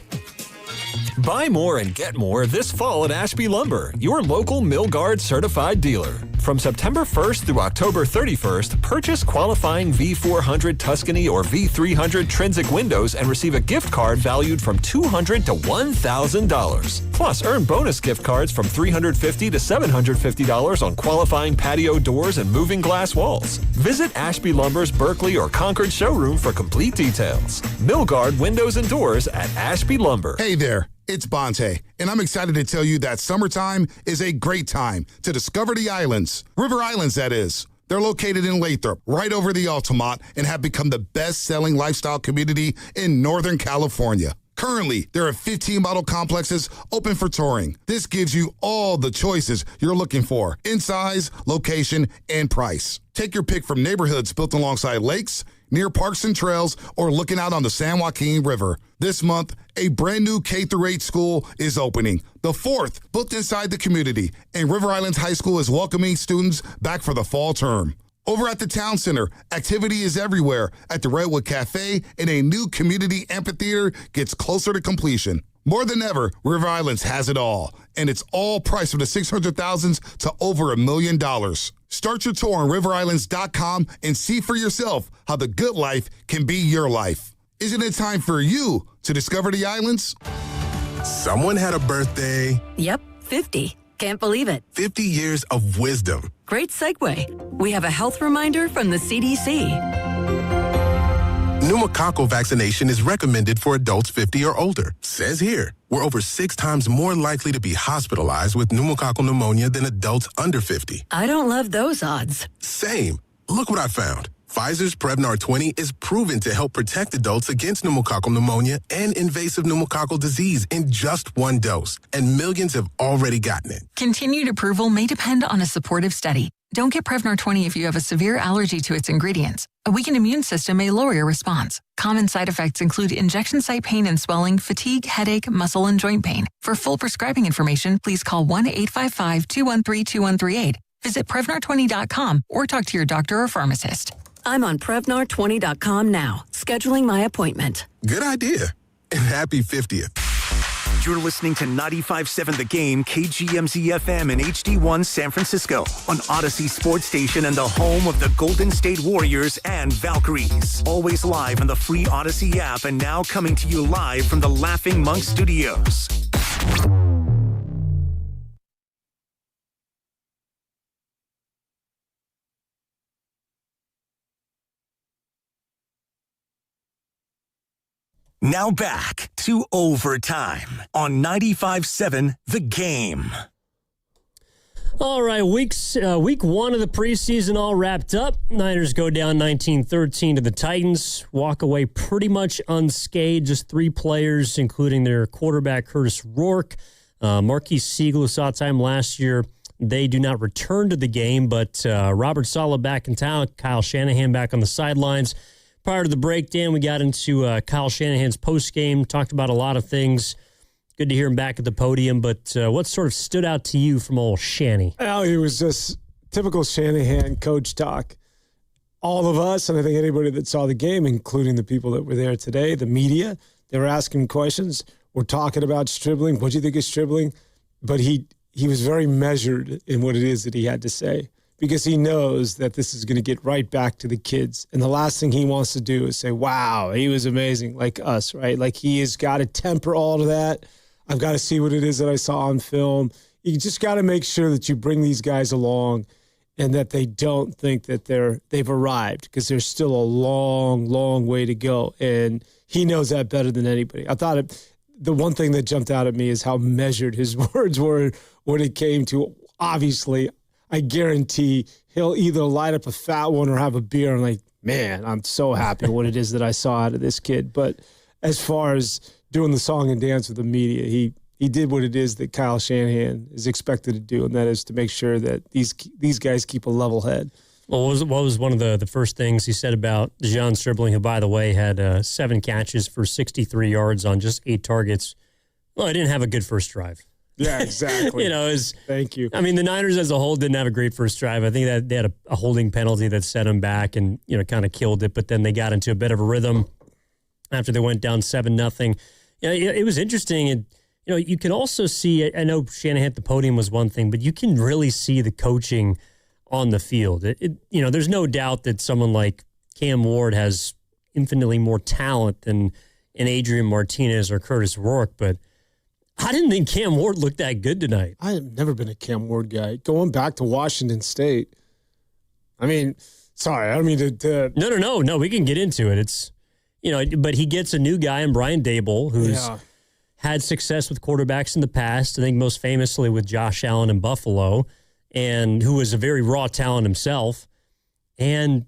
Buy more and get more this fall at Ashby Lumber, your local Milgard certified dealer. From September 1st through October 31st, purchase qualifying V400 Tuscany or V300 Trinsic windows and receive a gift card valued from $200 to $1,000. Plus, earn bonus gift cards from $350 to $750 on qualifying patio doors and moving glass walls. Visit Ashby Lumber's Berkeley or Concord showroom for complete details. Milgard Windows and Doors at Ashby Lumber. Hey there. It's Bonte, and I'm excited to tell you that summertime is a great time to discover the islands. River Islands, that is. They're located in Lathrop, right over the Altamont, and have become the best-selling lifestyle community in Northern California. Currently, there are 15 model complexes open for touring. This gives you all the choices you're looking for in size, location, and price. Take your pick from neighborhoods built alongside lakes, near parks and trails, or looking out on the San Joaquin River. This month, a brand new K-8 school is opening, the 4th built inside the community, and River Islands High School is welcoming students back for the fall term. Over at the Town Center, activity is everywhere at the Redwood Cafe, and a new community amphitheater gets closer to completion. More than ever, River Islands has it all, and it's all priced from the $600,000s to over $1 million. Start your tour on riverislands.com and see for yourself how the good life can be your life. Isn't it time for you to discover the islands? Someone had a birthday. Yep, 50. Can't believe it. 50 years of wisdom. Great segue. We have a health reminder from the CDC. Pneumococcal vaccination is recommended for adults 50 or older. Says here, we're over 6 times more likely to be hospitalized with pneumococcal pneumonia than adults under 50. I don't love those odds. Same. Look what I found. Pfizer's Prevnar 20 is proven to help protect adults against pneumococcal pneumonia and invasive pneumococcal disease in just 1 dose, and millions have already gotten it. Continued approval may depend on a supportive study. Don't get Prevnar 20 if you have a severe allergy to its ingredients. A weakened immune system may lower your response. Common side effects include injection site pain and swelling, fatigue, headache, muscle, and joint pain. For full prescribing information, please call 1-855-213-2138. Visit Prevnar20.com or talk to your doctor or pharmacist. I'm on Prevnar20.com now, scheduling my appointment. Good idea. And happy 50th. You're listening to 95.7 The Game, KGMZ FM and HD1 San Francisco on Odyssey Sports Station and the home of the Golden State Warriors and Valkyries. Always live on the free Odyssey app and now coming to you live from the Laughing Monk Studios. Now back to overtime on 95.7 The Game. All right, week 1 of the preseason all wrapped up. Niners go down 19-13 to the Titans, walk away pretty much unscathed. Just 3 players, including their quarterback Curtis Rourke, Marquise Siegel, who saw time last year. They do not return to the game, but Robert Saleh back in town, Kyle Shanahan back on the sidelines. Prior to the breakdown, we got into Kyle Shanahan's postgame, talked about a lot of things. Good to hear him back at the podium, but what sort of stood out to you from old Shanny? Oh, he was just typical Shanahan coach talk. All of us, and I think anybody that saw the game, including the people that were there today, the media, they were asking questions. We're talking about Stribling. What do you think of Stribling? But he was very measured in what it is that he had to say, because he knows that this is going to get right back to the kids. And the last thing he wants to do is say, wow, he was amazing, like us, right? Like, he has got to temper all of that. I've got to see what it is that I saw on film. You just got to make sure that you bring these guys along and that they don't think that they've arrived, because there's still a long, long way to go. And he knows that better than anybody. I thought the one thing that jumped out at me is how measured his words were when it came to, obviously, I guarantee he'll either light up a fat one or have a beer. I'm like, man, I'm so happy what it is that I saw out of this kid. But as far as doing the song and dance with the media, he did what it is that Kyle Shanahan is expected to do, and that is to make sure that these guys keep a level head. Well, what was one of the first things he said about DeJon Stribling, who, by the way, had 7 catches for 63 yards on just 8 targets? Well, I didn't have a good first drive. Yeah, exactly. Thank you. I mean, the Niners as a whole didn't have a great first drive. I think that they had a holding penalty that set them back and, kind of killed it. But then they got into a bit of a rhythm after they went down 7-0. It was interesting. And, you can also see, I know Shanahan at the podium was one thing, but you can really see the coaching on the field. There's no doubt that someone like Cam Ward has infinitely more talent than an Adrian Martinez or Curtis Rourke, but I didn't think Cam Ward looked that good tonight. I have never been a Cam Ward guy. Going back to Washington State, I mean, sorry, I don't mean to... No, we can get into it. It's, but he gets a new guy in Brian Daboll, who's had success with quarterbacks in the past, I think most famously with Josh Allen in Buffalo, and who was a very raw talent himself. And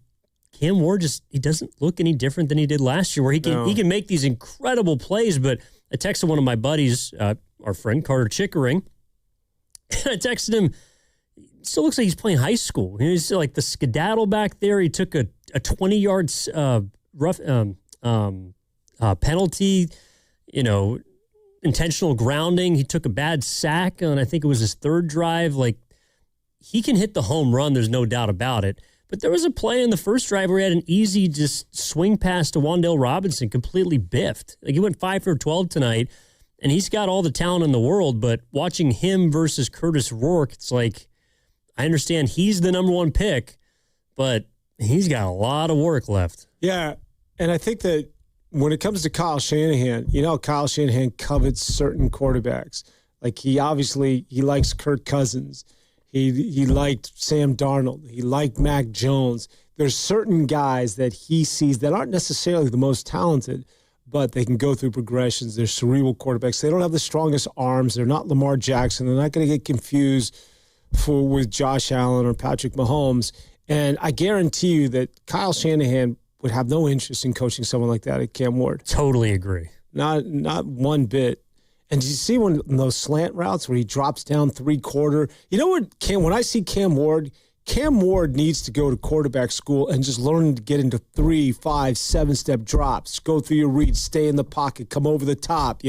Cam Ward he doesn't look any different than he did last year, where he can make these incredible plays. But I texted one of my buddies, our friend Carter Chickering, and I texted him, still looks like he's playing high school. He's like the skedaddle back there. He took a 20-yard penalty, intentional grounding. He took a bad sack on, I think it was his 3rd drive. Like, he can hit the home run, there's no doubt about it. But there was a play in the first drive where he had an easy just swing pass to Wan'Dale Robinson, completely biffed. Like, he went 5 for 12 tonight, and he's got all the talent in the world, but watching him versus Curtis Rourke, it's like, I understand he's the number 1 pick, but he's got a lot of work left. Yeah, and I think that when it comes to Kyle Shanahan, Kyle Shanahan covets certain quarterbacks. Like, he likes Kirk Cousins. He liked Sam Darnold. He liked Mac Jones. There's certain guys that he sees that aren't necessarily the most talented, but they can go through progressions. They're cerebral quarterbacks. They don't have the strongest arms. They're not Lamar Jackson. They're not going to get confused with Josh Allen or Patrick Mahomes. And I guarantee you that Kyle Shanahan would have no interest in coaching someone like that at Cam Ward. Totally agree. Not one bit. And did you see when those slant routes where he drops down 3/4? You know what, when I see Cam Ward needs to go to quarterback school and just learn to get into 3, 5, 7-step drops, go through your reads, stay in the pocket, come over the top,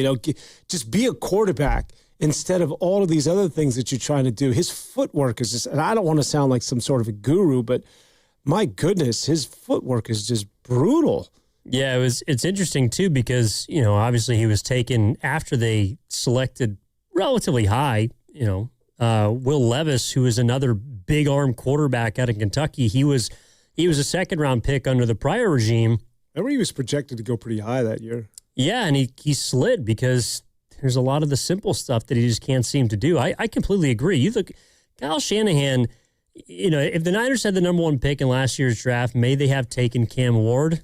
just be a quarterback instead of all of these other things that you're trying to do. His footwork is just, and I don't want to sound like some sort of a guru, but my goodness, his footwork is just brutal. Yeah, it's interesting, too, because, obviously he was taken after they selected relatively high, Will Levis, who is another big-arm quarterback out of Kentucky. He was a second-round pick under the prior regime. Remember, he was projected to go pretty high that year. Yeah, and he slid because there's a lot of the simple stuff that he just can't seem to do. I completely agree. You look, Kyle Shanahan, if the Niners had the number 1 pick in last year's draft, may they have taken Cam Ward?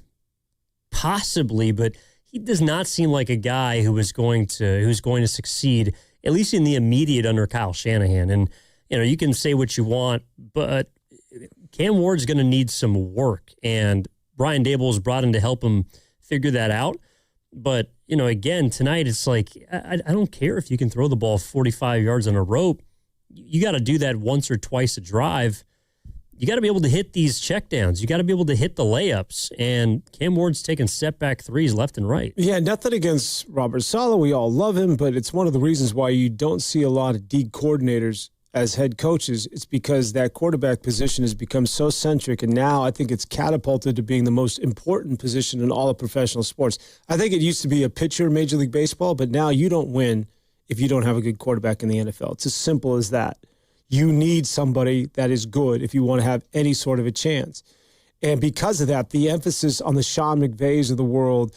Possibly, but he does not seem like a guy who's going to succeed, at least in the immediate under Kyle Shanahan. And, you can say what you want, but Cam Ward's going to need some work, and Brian Daboll was brought in to help him figure that out. But, again, tonight it's like, I don't care if you can throw the ball 45 yards on a rope. You got to do that once or twice a drive. You got to be able to hit these checkdowns. You got to be able to hit the layups. And Cam Ward's taking step-back threes left and right. Yeah, nothing against Robert Saleh. We all love him, but it's one of the reasons why you don't see a lot of D coordinators as head coaches. It's because that quarterback position has become so centric, and now I think it's catapulted to being the most important position in all of professional sports. I think it used to be a pitcher in Major League Baseball, but now you don't win if you don't have a good quarterback in the NFL. It's as simple as that. You need somebody that is good if you want to have any sort of a chance. And because of that, the emphasis on the Sean McVays of the world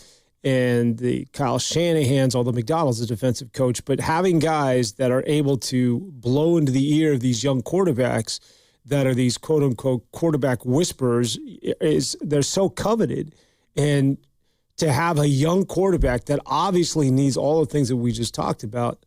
and the Kyle Shanahan's, although McDonald's a defensive coach, but having guys that are able to blow into the ear of these young quarterbacks that are these quote-unquote quarterback whisperers, they're so coveted. And to have a young quarterback that obviously needs all the things that we just talked about,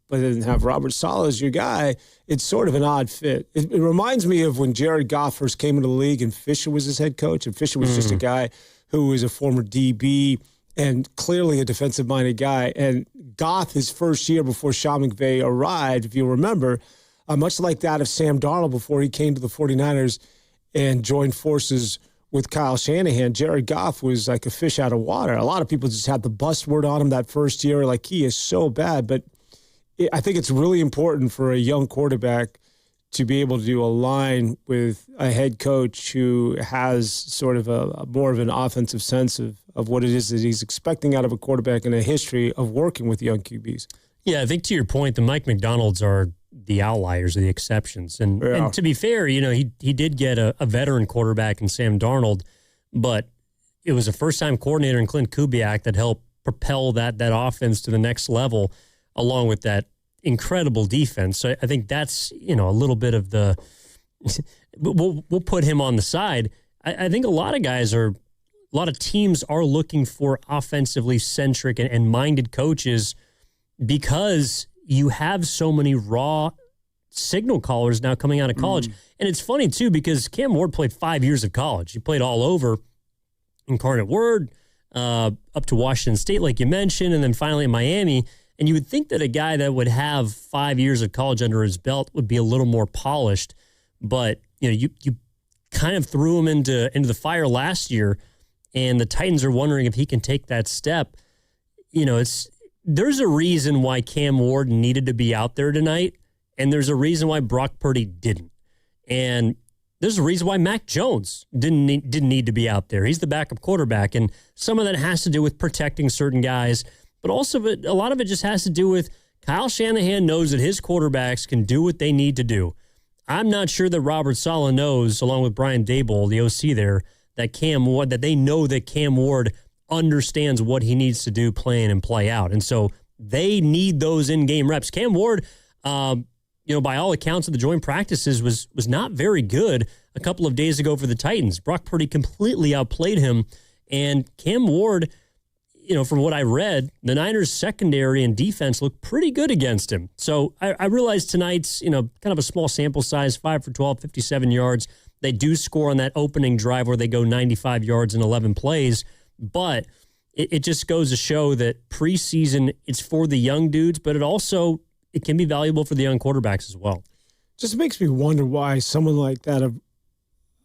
but then have Robert Saleh as your guy, it's sort of an odd fit. It reminds me of when Jared Goff first came into the league and Fisher was his head coach, and Fisher was just a guy who was a former DB and clearly a defensive-minded guy. And Goff, his first year before Sean McVay arrived, if you remember, much like that of Sam Darnold before he came to the 49ers and joined forces with Kyle Shanahan, Jared Goff was like a fish out of water. A lot of people just had the buzzword on him that first year, like he is so bad. But I think it's really important for a young quarterback to be able to align with a head coach who has sort of a more of an offensive sense of what it is that he's expecting out of a quarterback and a history of working with young QBs. Yeah, I think to your point, the Mike McDonalds are the outliers, or the exceptions. And to be fair, he did get a veteran quarterback in Sam Darnold, but it was a first-time coordinator in Clint Kubiak that helped propel that offense to the next level, along with that incredible defense. So I think that's, a little bit of the we'll put him on the side. I think a lot of teams are looking for offensively centric and minded coaches because you have so many raw signal callers now coming out of college. And it's funny, too, because Cam Ward played 5 years of college. He played all over Incarnate Word, up to Washington State, like you mentioned, and then finally in Miami. And you would think that a guy that would have 5 years of college under his belt would be a little more polished. But, you kind of threw him into the fire last year, and the Titans are wondering if he can take that step. There's a reason why Cam Ward needed to be out there tonight, and there's a reason why Brock Purdy didn't. And there's a reason why Mac Jones didn't need to be out there. He's the backup quarterback, and some of that has to do with protecting certain guys, but also a lot of it just has to do with Kyle Shanahan knows that his quarterbacks can do what they need to do. I'm not sure that Robert Saleh knows, along with Brian Daboll, the OC there, that they know that Cam Ward understands what he needs to do play in and play out. And so they need those in-game reps. Cam Ward, by all accounts of the joint practices, was not very good a couple of days ago for the Titans. Brock Purdy completely outplayed him. And Cam Ward, from what I read, the Niners' secondary and defense looked pretty good against him. So I realize tonight's, kind of a small sample size, 5 for 12, 57 yards. They do score on that opening drive where they go 95 yards in 11 plays. But it just goes to show that preseason, it's for the young dudes, but it can be valuable for the young quarterbacks as well. Just makes me wonder why someone like that,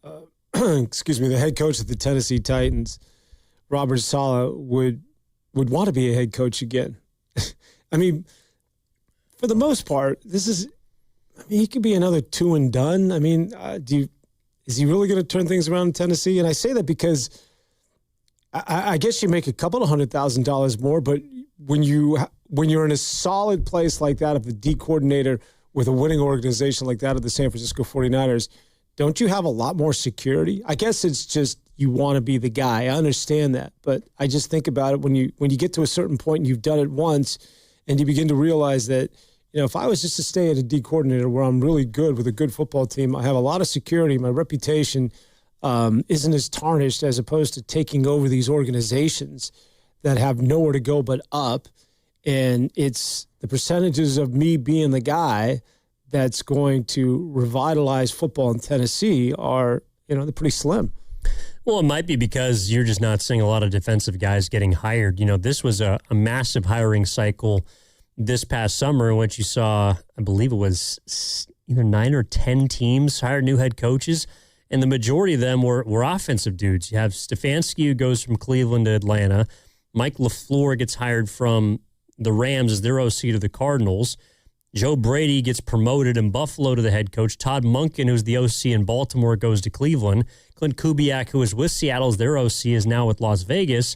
the head coach of the Tennessee Titans, Robert Saleh, would want to be a head coach again. I mean, for the most part, he could be another 2 and done. I mean, is he really going to turn things around in Tennessee? And I say that because I guess you make a couple of $100,000 more, but when you're in a solid place like that of the D coordinator with a winning organization like that of the San Francisco 49ers, don't you have a lot more security? I guess it's just you want to be the guy. I understand that, but I just think about it when you get to a certain point and you've done it once and you begin to realize that, if I was just to stay at a D coordinator where I'm really good with a good football team, I have a lot of security, my reputation isn't as tarnished as opposed to taking over these organizations that have nowhere to go but up. And it's the percentages of me being the guy that's going to revitalize football in Tennessee are, they're pretty slim. Well, it might be because you're just not seeing a lot of defensive guys getting hired. This was a massive hiring cycle this past summer in which you saw, I believe it was either 9 or 10 teams hire new head coaches. And the majority of them were offensive dudes. You have Stefanski, who goes from Cleveland to Atlanta. Mike LaFleur gets hired from the Rams as their OC to the Cardinals. Joe Brady gets promoted in Buffalo to the head coach. Todd Monken, who's the OC in Baltimore, goes to Cleveland. Clint Kubiak, who was with Seattle as their OC, is now with Las Vegas.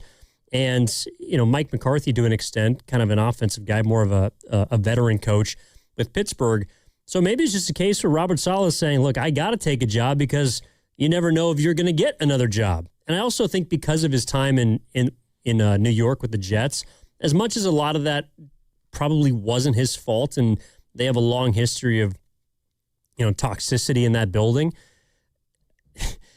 And, Mike McCarthy, to an extent, kind of an offensive guy, more of a veteran coach with Pittsburgh. So maybe it's just a case where Robert Saleh is saying, look, I got to take a job because you never know if you're going to get another job. And I also think because of his time in in New York with the Jets. As much as a lot of that probably wasn't his fault, and they have a long history of, toxicity in that building,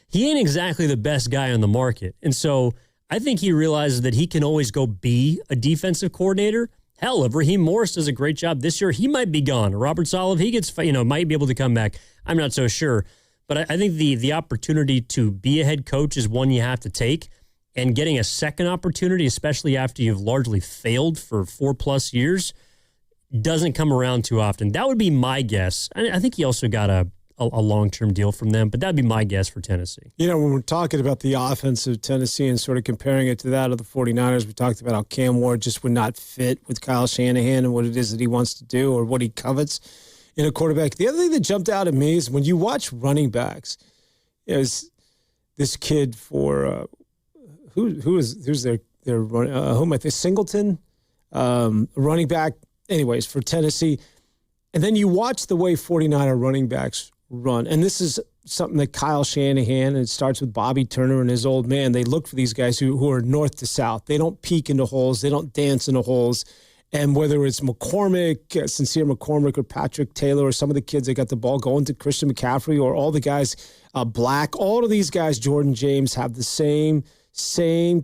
he ain't exactly the best guy on the market. And so I think he realizes that he can always go be a defensive coordinator. Hell, if Raheem Morris does a great job this year, he might be gone. Robert Saleh, he gets, might be able to come back. I'm not so sure. But I think the opportunity to be a head coach is one you have to take. And getting a second opportunity, especially after you've largely failed for 4+ years, doesn't come around too often. That would be my guess. I think he also got a long-term deal from them, but that'd be my guess for Tennessee. When we're talking about the offense of Tennessee and sort of comparing it to that of the 49ers, we talked about how Cam Ward just would not fit with Kyle Shanahan and what it is that he wants to do or what he covets in a quarterback. The other thing that jumped out at me is when you watch running backs, is this kid for who's their who am I thinking? Singleton, running back, anyways, for Tennessee. And then you watch the way 49er running backs run. And this is something that Kyle Shanahan, and it starts with Bobby Turner and his old man, they look for these guys who are north to south. They don't peek into holes. They don't dance into holes. And whether it's McCormick, Sincere McCormick, or Patrick Taylor, or some of the kids that got the ball going to Christian McCaffrey, or all the guys, Black, all of these guys, Jordan James, have the same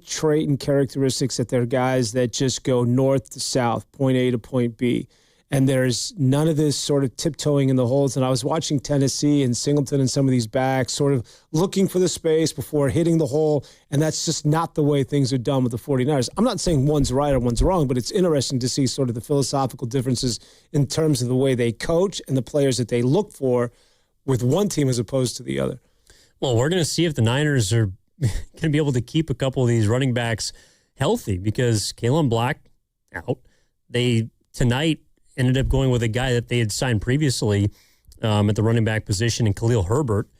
trait and characteristics that they're guys that just go north to south, point A to point B. And there's none of this sort of tiptoeing in the holes. And I was watching Tennessee and Singleton and some of these backs sort of looking for the space before hitting the hole. And that's just not the way things are done with the 49ers. I'm not saying one's right or one's wrong, but it's interesting to see sort of the philosophical differences in terms of the way they coach and the players that they look for with one team as opposed to the other. Well, we're going to see if the Niners are going to be able to keep a couple of these running backs healthy, because Kalen Black out. They tonight ended up going with a guy that they had signed previously at the running back position, in Khalil Herbert,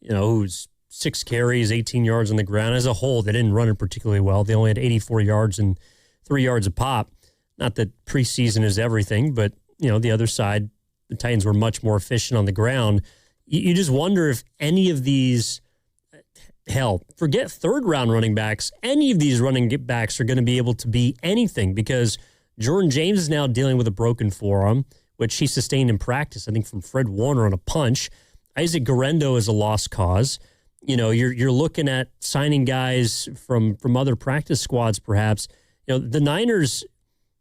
who's 6 carries, 18 yards on the ground. As a whole, they didn't run it particularly well. They only had 84 yards and 3 yards a pop. Not that preseason is everything, but, the other side, the Titans were much more efficient on the ground. You just wonder if any of these, hell, forget third-round running backs, any of these running backs are going to be able to be anything, because Jordan James is now dealing with a broken forearm, which he sustained in practice, I think, from Fred Warner on a punch. Isaac Guerendo is a lost cause. You're looking at signing guys from other practice squads, perhaps. The Niners,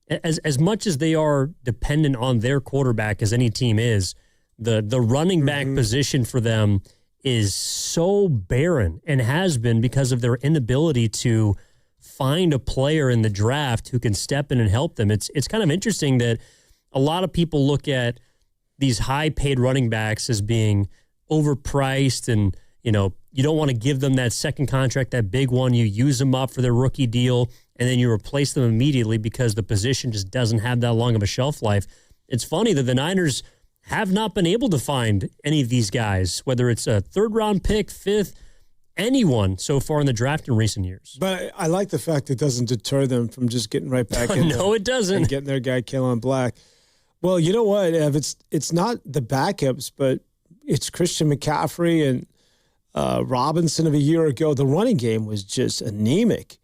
as much as they are dependent on their quarterback as any team is, the running back position for them is so barren, and has been because of their inability to find a player in the draft who can step in and help them. It's kind of interesting that a lot of people look at these high-paid running backs as being overpriced, and you don't want to give them that second contract, that big one. You use them up for their rookie deal, and then you replace them immediately because the position just doesn't have that long of a shelf life. It's funny that the Niners have not been able to find any of these guys, whether it's a third-round pick, fifth, anyone so far in the draft in recent years. But I like the fact it doesn't deter them from just getting right back in. No, it doesn't. And getting their guy Kalen Black. Well, you know what, Ev? It's not the backups, but it's Christian McCaffrey and Robinson of a year ago. The running game was just anemic.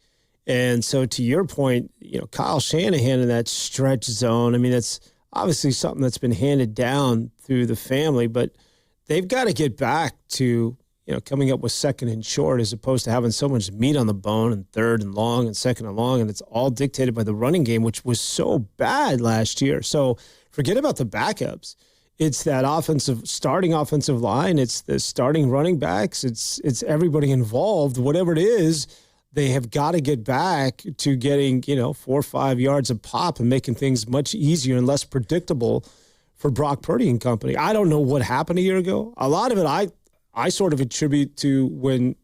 And so to your point, Kyle Shanahan in that stretch zone, I mean, that's obviously something that's been handed down through the family, but they've got to get back to coming up with second and short, as opposed to having so much meat on the bone and third and long and second and long. And it's all dictated by the running game, which was so bad last year. So forget about the backups. It's that starting offensive line. It's the starting running backs. It's everybody involved. Whatever it is, they have got to get back to getting, 4 or 5 yards a pop and making things much easier and less predictable for Brock Purdy and company. I don't know what happened a year ago. A lot of it I sort of attribute to when,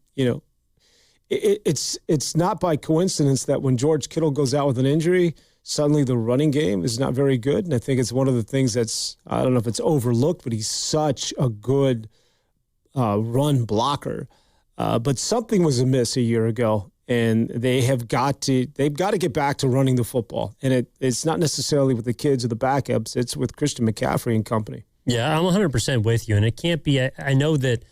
it's not by coincidence that when George Kittle goes out with an injury, suddenly the running game is not very good. And I think it's one of the things that's, I don't know if it's overlooked, but he's such a good run blocker. But something was amiss a year ago, and they've got to get back to running the football. And it's not necessarily with the kids or the backups. It's with Christian McCaffrey and company. Yeah, I'm 100% with you. And it can't be, I know that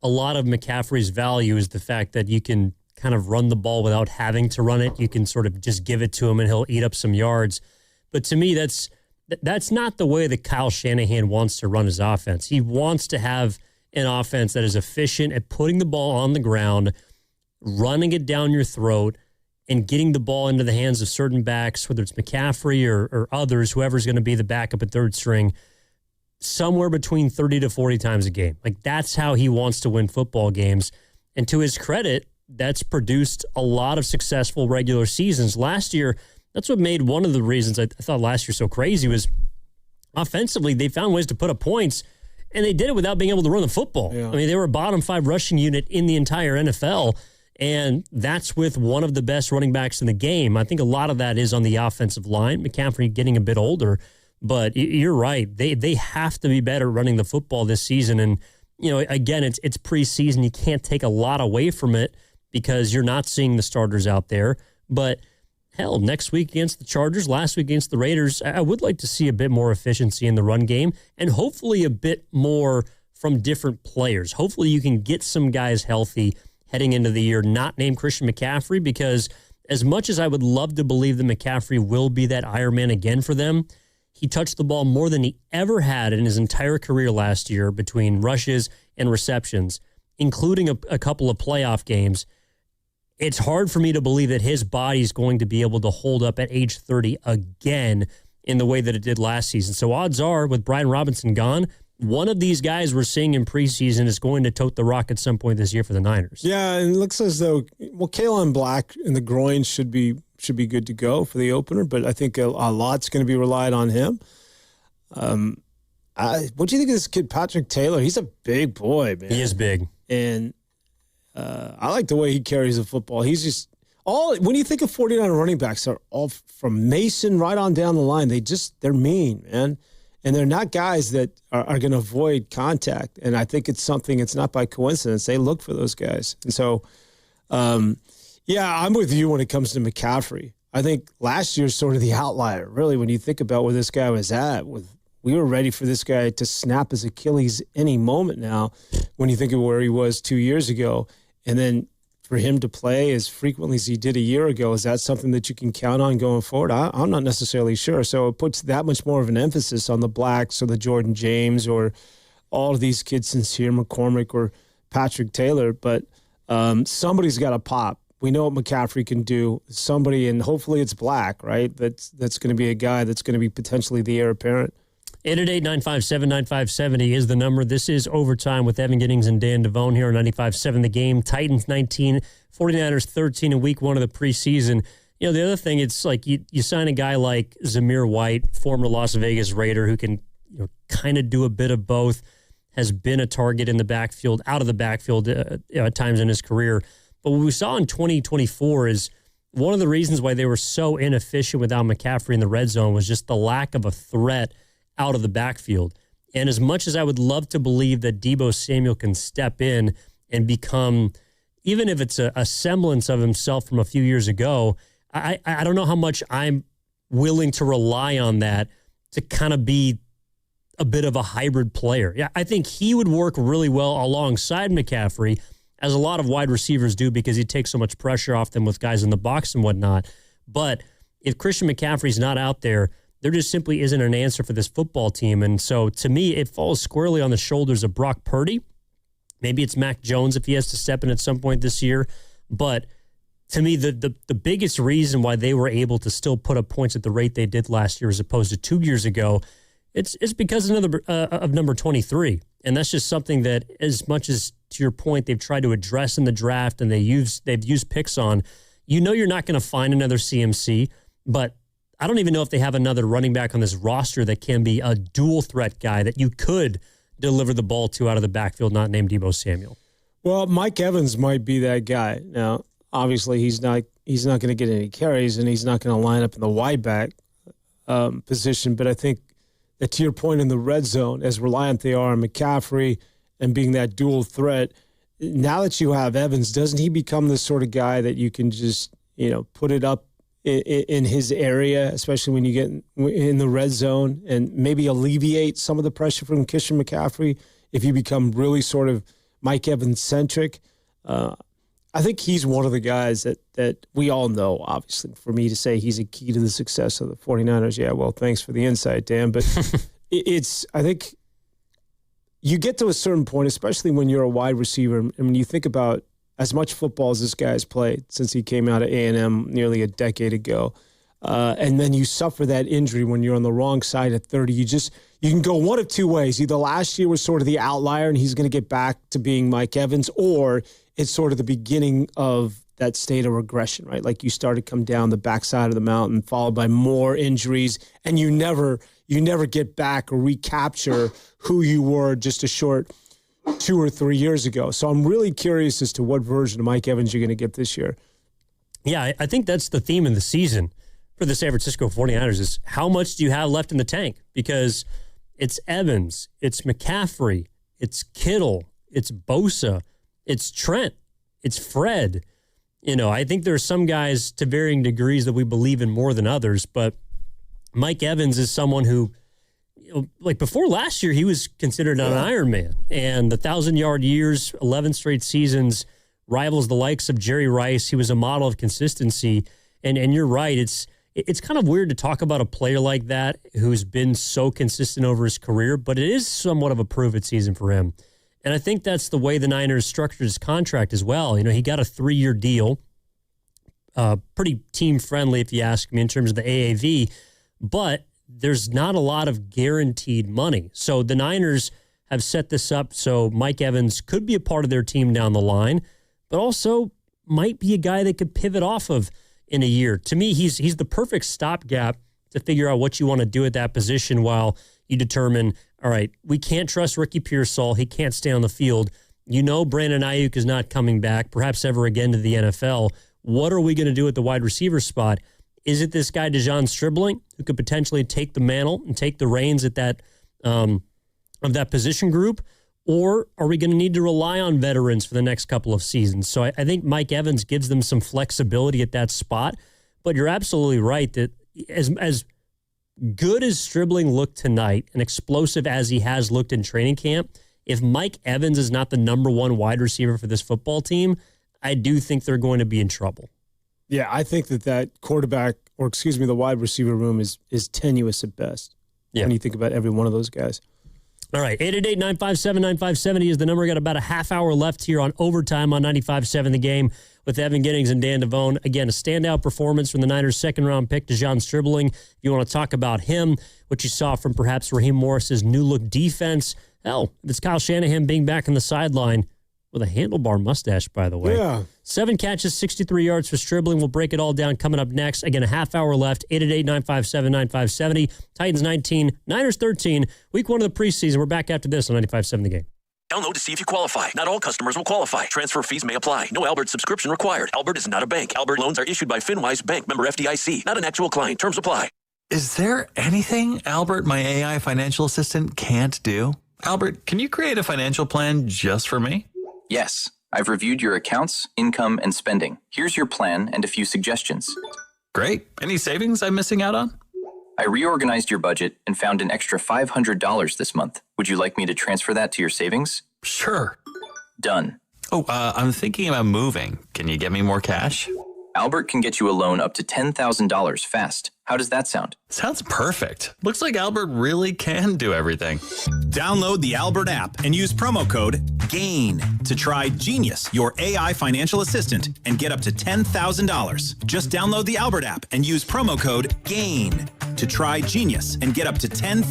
a lot of McCaffrey's value is the fact that you can kind of run the ball without having to run it. You can sort of just give it to him and he'll eat up some yards. But to me, that's not the way that Kyle Shanahan wants to run his offense. He wants to have an offense that is efficient at putting the ball on the ground, running it down your throat, and getting the ball into the hands of certain backs, whether it's McCaffrey or others, whoever's going to be the backup at third string, somewhere between 30 to 40 times a game. Like, that's how he wants to win football games. And to his credit, that's produced a lot of successful regular seasons. Last year, that's what made one of the reasons I thought last year so crazy was offensively, they found ways to put up points, and they did it without being able to run the football. Yeah. I mean, they were a bottom 5 rushing unit in the entire NFL, and that's with one of the best running backs in the game. I think a lot of that is on the offensive line. McCaffrey getting a bit older, but you're right. They have to be better running the football this season. And, you know, again, it's preseason. You can't take a lot away from it because you're not seeing the starters out there. But, hell, next week against the Chargers, last week against the Raiders, I would like to see a bit more efficiency in the run game and hopefully a bit more from different players. Hopefully you can get some guys healthy heading into the year, not named Christian McCaffrey, because as much as I would love to believe that McCaffrey will be that Iron Man again for them, he touched the ball more than he ever had in his entire career last year between rushes and receptions, including a couple of playoff games. It's hard for me to believe that his body's going to be able to hold up at age 30 again in the way that it did last season. So odds are, with Brian Robinson gone, one of these guys we're seeing in preseason is going to tote the rock at some point this year for the Niners. Yeah, and it looks as though, well, Kalen Black in the groin should be good to go for the opener, but I think a lot's going to be relied on him. What do you think of this kid, Patrick Taylor? He's a big boy, man. He is big. And I like the way he carries the football. He's just when you think of 49 running backs, they're all from Mason right on down the line. They're mean, man. And they're not guys that are going to avoid contact. And I think it's not by coincidence. They look for those guys. And so, yeah, I'm with you when it comes to McCaffrey. I think last year's sort of the outlier, really, when you think about where this guy was at. We were ready for this guy to snap his Achilles any moment now when you think of where he was 2 years ago. And then for him to play as frequently as he did a year ago, is that something that you can count on going forward? I'm not necessarily sure. So it puts that much more of an emphasis on the Blacks or the Jordan James or all of these kids, Sincere McCormick or Patrick Taylor. But somebody's got to pop. We know what McCaffrey can do. Somebody, and hopefully it's Black, right? That's going to be a guy that's going to be potentially the heir apparent. 888-957-9570 is the number. This is Overtime with Evan Giddings and Dan Devone here on 95.7 The Game. Titans 19, 49ers 13 in week 1 of the preseason. You know, the other thing, it's like you sign a guy like Zamir White, former Las Vegas Raider, who can kind of do a bit of both, has been a target in the backfield, out of the backfield at times in his career. But what we saw in 2024 is one of the reasons why they were so inefficient without McCaffrey in the red zone was just the lack of a threat out of the backfield. And as much as I would love to believe that Deebo Samuel can step in and become, even if it's a semblance of himself from a few years ago, I don't know how much I'm willing to rely on that to kind of be a bit of a hybrid player. Yeah, I think he would work really well alongside McCaffrey, as a lot of wide receivers do, because he takes so much pressure off them with guys in the box and whatnot. But if Christian McCaffrey's not out there, there just simply isn't an answer for this football team. And so, to me, it falls squarely on the shoulders of Brock Purdy. Maybe it's Mac Jones if he has to step in at some point this year. But to me, the biggest reason why they were able to still put up points at the rate they did last year as opposed to 2 years ago, it's because of number 23. And that's just something that, as much as, to your point, they've tried to address in the draft and they've used picks on, you're not going to find another CMC, but I don't even know if they have another running back on this roster that can be a dual threat guy that you could deliver the ball to out of the backfield, not named Deebo Samuel. Well, Mike Evans might be that guy. Now, obviously, he's not going to get any carries, and he's not going to line up in the wide back position. But I think that, to your point, in the red zone, as reliant they are on McCaffrey and being that dual threat, now that you have Evans, doesn't he become the sort of guy that you can just put it up in his area, especially when you get in the red zone, and maybe alleviate some of the pressure from Christian McCaffrey if you become really sort of Mike Evans-centric? I think he's one of the guys that we all know, obviously. For me to say he's a key to the success of the 49ers, yeah, well, thanks for the insight, Dan. But I think you get to a certain point, especially when you're a wide receiver, and when you think about as much football as this guy has played since he came out of A&M nearly a decade ago, and then you suffer that injury when you're on the wrong side at 30, you can go one of two ways. Either last year was sort of the outlier and he's going to get back to being Mike Evans, or it's sort of the beginning of that state of regression, right? Like you start to come down the backside of the mountain, followed by more injuries, and you never get back or recapture who you were just a short 2 or 3 years ago. So I'm really curious as to what version of Mike Evans you're going to get this year. Yeah, I think that's the theme of the season for the San Francisco 49ers is how much do you have left in the tank? Because it's Evans, it's McCaffrey, it's Kittle, it's Bosa, it's Trent, it's Fred. I think there are some guys to varying degrees that we believe in more than others, but Mike Evans is someone who, like before last year, he was considered an Iron Man, and the 1,000-yard years, 11 straight seasons, rivals the likes of Jerry Rice. He was a model of consistency, and you're right. It's kind of weird to talk about a player like that who's been so consistent over his career, but it is somewhat of a prove-it season for him. And I think that's the way the Niners structured his contract as well. He got a 3-year deal, pretty team-friendly if you ask me in terms of the AAV, but there's not a lot of guaranteed money. So the Niners have set this up so Mike Evans could be a part of their team down the line, but also might be a guy they could pivot off of in a year. To me, he's the perfect stopgap to figure out what you want to do at that position while you determine, all right, we can't trust Ricky Pearsall. He can't stay on the field. Brandon Ayuk is not coming back, perhaps ever again to the NFL. What are we going to do at the wide receiver spot? Is it this guy, Dejon Stribling, who could potentially take the mantle and take the reins at that of that position group? Or are we going to need to rely on veterans for the next couple of seasons? So I think Mike Evans gives them some flexibility at that spot. But you're absolutely right that as good as Stribling looked tonight and explosive as he has looked in training camp, if Mike Evans is not the number one wide receiver for this football team, I do think they're going to be in trouble. Yeah, I think that quarterback, or the wide receiver room is tenuous at best when you think about every one of those guys. All right, 888-957-9570 is the number. We got about a half hour left here on Overtime on 95.7 The Game with Evan Giddings and Dan Devone. Again, a standout performance from the Niners' second-round pick, Dejon Stribling. If you want to talk about him, what you saw from perhaps Raheem Morris's new-look defense. Hell, if it's Kyle Shanahan being back on the sideline with a handlebar mustache, by the way. Yeah. 7 catches, 63 yards for Stribling. We'll break it all down coming up next. Again, a half hour left. 888-957-9570. Titans 19, Niners 13. Week 1 of the preseason. We're back after this on 95.7 The Game. Download to see if you qualify. Not all customers will qualify. Transfer fees may apply. No Albert subscription required. Albert is not a bank. Albert loans are issued by FinWise Bank, member FDIC. Not an actual client. Terms apply. Is there anything Albert, my AI financial assistant, can't do? Albert, can you create a financial plan just for me? Yes. I've reviewed your accounts, income, and spending. Here's your plan and a few suggestions. Great. Any savings I'm missing out on? I reorganized your budget and found an extra $500 this month. Would you like me to transfer that to your savings? Sure. Done. Oh, I'm thinking about moving. Can you get me more cash? Albert can get you a loan up to $10,000 fast. How does that sound? Sounds perfect. Looks like Albert really can do everything. Download the Albert app and use promo code GAIN to try Genius, your AI financial assistant, and get up to $10,000. Just download the Albert app and use promo code GAIN to try Genius and get up to $10,000.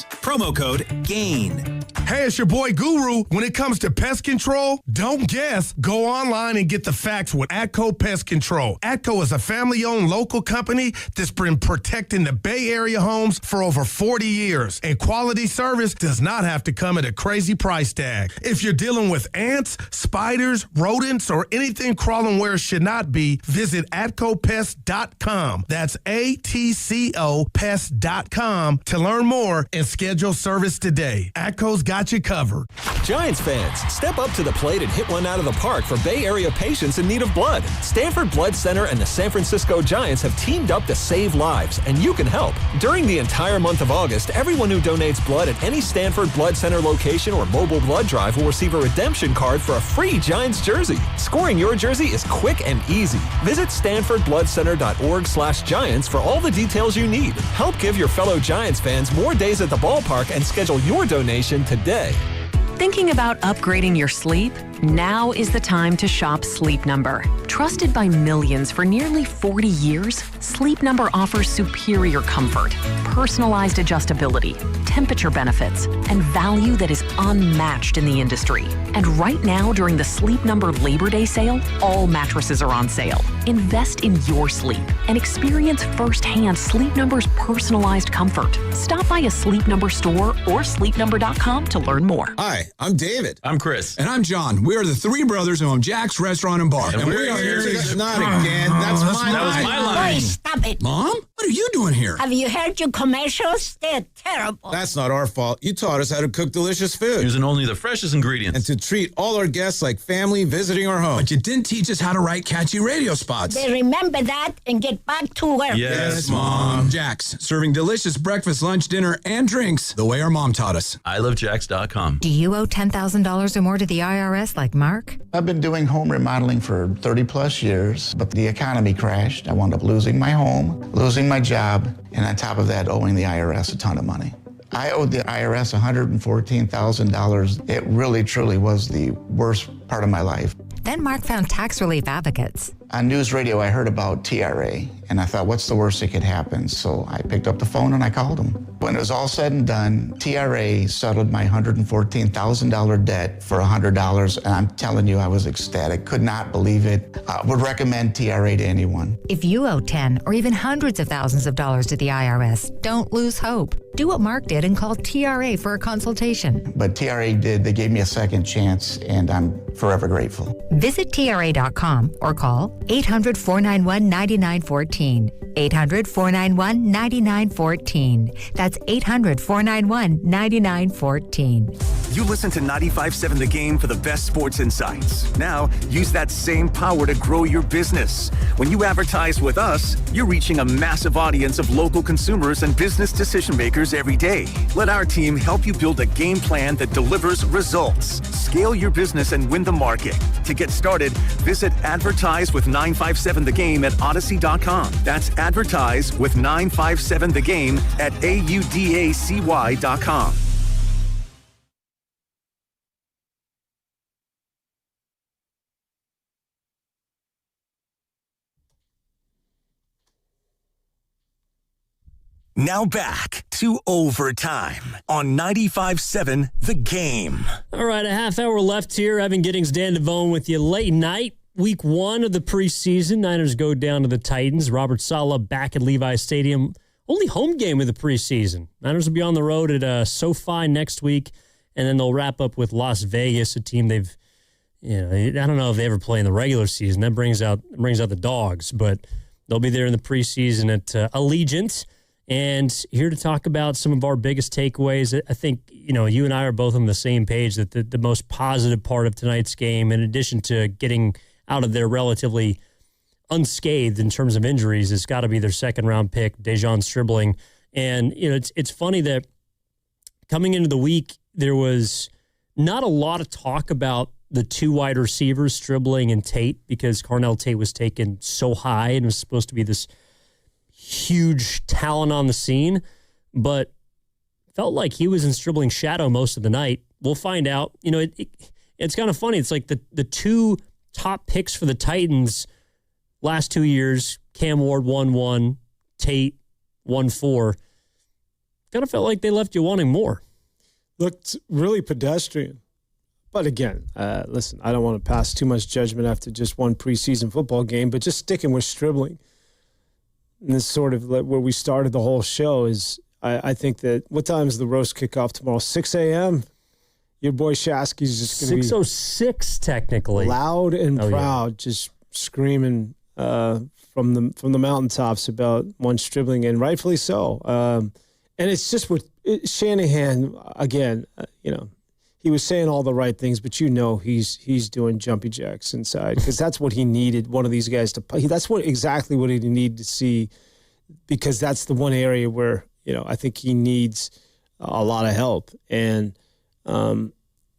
Promo code GAIN. Hey, it's your boy Guru. When it comes to pest control, don't guess. Go online and get the facts with Atco Pest Control. Atco is a family-owned local company that's been protecting the Bay Area homes for over 40 years. And quality service does not have to come at a crazy price tag. If you're dealing with ants, spiders, rodents, or anything crawling where it should not be, visit AtcoPest.com. That's ATCO ATCOPest.com to learn more and schedule service today. ATCO's got you covered. Giants fans, step up to the plate and hit one out of the park for Bay Area patients in need of blood. Stanford Blood Center and the San Francisco Giants have teamed up to save lives, and you can help. During the entire month of August, everyone who donates blood at any Stanford Blood Center location or mobile blood drive will receive a redemption card for a free Giants jersey. Scoring your jersey is quick and easy. Visit StanfordBloodCenter.org/Giants for all the details you need. Help give your fellow Giants fans more days at the ballpark and schedule your donation today. Thinking about upgrading your sleep? Now is the time to shop Sleep Number. Trusted by millions for nearly 40 years, Sleep Number offers superior comfort, personalized adjustability, temperature benefits, and value that is unmatched in the industry. And right now, during the Sleep Number Labor Day sale, all mattresses are on sale. Invest in your sleep and experience firsthand Sleep Number's personalized comfort. Stop by a Sleep Number store or sleepnumber.com to learn more. Hi, I'm David. I'm Chris. And I'm John. We are the three brothers who own Jack's Restaurant and Bar. And we are here to... Not again. That's my That was line. my line. Boy, stop it. Mom? What are you doing here? Have you heard your commercials? They're terrible. That's not our fault. You taught us how to cook delicious food. Using only the freshest ingredients. And to treat all our guests like family visiting our home. But you didn't teach us how to write catchy radio spots. They remember that and get back to work. Yes, Mom. Jack's, serving delicious breakfast, lunch, dinner, and drinks the way our mom taught us. ilovejacks.com. Do you owe $10,000 or more to the IRS like Mark? I've been doing home remodeling for 30 plus years, but the economy crashed. I wound up losing my home, losing my job, and on top of that, owing the IRS a ton of money. I owed the IRS $114,000. It really, truly was the worst part of my life. Then Mark found tax relief advocates. On news radio, I heard about TRA, and I thought, what's the worst that could happen? So I picked up the phone and I called them. When it was all said and done, TRA settled my $114,000 debt for $100, and I'm telling you, I was ecstatic. Could not believe it. Would recommend TRA to anyone. If you owe 10 or even hundreds of thousands of dollars to the IRS, don't lose hope. Do what Mark did and call TRA for a consultation. But TRA did. They gave me a second chance, and I'm forever grateful. Visit TRA.com or call 800-491-9914. 800-491-9914. That's 800-491-9914. You listen to 95.7 The Game for the best sports insights. Now, use that same power to grow your business. When you advertise with us, you're reaching a massive audience of local consumers and business decision makers every day. Let our team help you build a game plan that delivers results. Scale your business and win the market. To get started, visit Advertise with 957 The Game at Odyssey.com. That's Advertise with 957 The Game at AUDACY.com. Now back to overtime on 95.7 The Game. All right, a half hour left here. Evan Giddings, Dan Devone with you late night. Week 1 of the preseason. Niners go down to the Titans. Robert Saleh back at Levi Stadium. Only home game of the preseason. Niners will be on the road at SoFi next week, and then they'll wrap up with Las Vegas, a team they've, I don't know if they ever play in the regular season. That brings out the dogs, but they'll be there in the preseason at Allegiant. And here to talk about some of our biggest takeaways. I think, you and I are both on the same page that the most positive part of tonight's game, in addition to getting out of there relatively unscathed in terms of injuries, has got to be their second-round pick, Dejon Stribling. And, it's funny that coming into the week, there was not a lot of talk about the two wide receivers, Stribling and Tate, because Carnell Tate was taken so high and was supposed to be this huge talent on the scene, but felt like he was in Stribling's shadow most of the night. We'll find out. It's kind of funny. It's like the two top picks for the Titans last 2 years, Cam Ward 1-1, Tate 1-4. Kind of felt like they left you wanting more. Looked really pedestrian. But again, listen, I don't want to pass too much judgment after just one preseason football game, but just sticking with Stribling. And this sort of where we started the whole show is, I think that, what time is the roast kickoff tomorrow? 6 a.m.? Your boy Shasky's just going to be 6:06 technically. Loud and proud, just screaming from from the mountaintops about one Stribling, and rightfully so. And it's just with Shanahan again. He was saying all the right things, but he's doing jumpy jacks inside because that's what he needed. One of these guys to play. That's exactly what he needed to see, because that's the one area where I think he needs a lot of help, and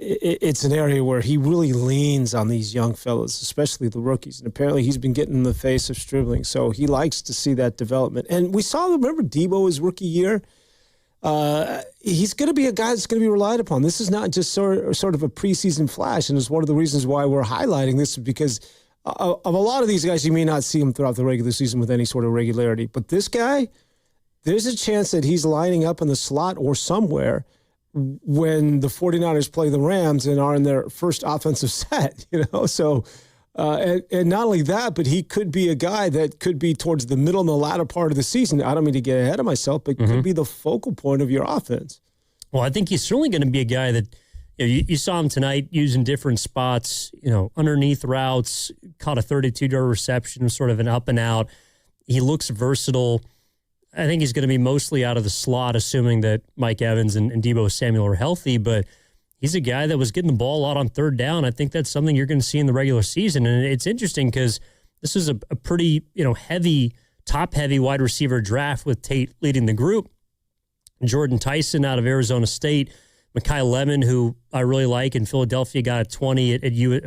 it's an area where he really leans on these young fellas, especially the rookies. And apparently he's been getting in the face of Stribling, so he likes to see that development. And we saw, remember Debo his rookie year. He's going to be a guy that's going to be relied upon. This is not just sort of a preseason flash, and it's one of the reasons why we're highlighting this, because of a lot of these guys, you may not see him throughout the regular season with any sort of regularity. But this guy, there's a chance that he's lining up in the slot or somewhere when the 49ers play the Rams and are in their first offensive set, So, and not only that, but he could be a guy that could be towards the middle and the latter part of the season. I don't mean to get ahead of myself, but could be the focal point of your offense. Well, I think he's certainly going to be a guy that you saw him tonight using different spots, underneath routes, caught a 32-yard reception, sort of an up and out. He looks versatile. I think he's going to be mostly out of the slot, assuming that Mike Evans and Deebo Samuel are healthy, but he's a guy that was getting the ball a lot on third down. I think that's something you're going to see in the regular season. And it's interesting because this is a pretty, top-heavy wide receiver draft with Tate leading the group. Jordan Tyson out of Arizona State. Mekhi Lemon, who I really like in Philadelphia, got a 20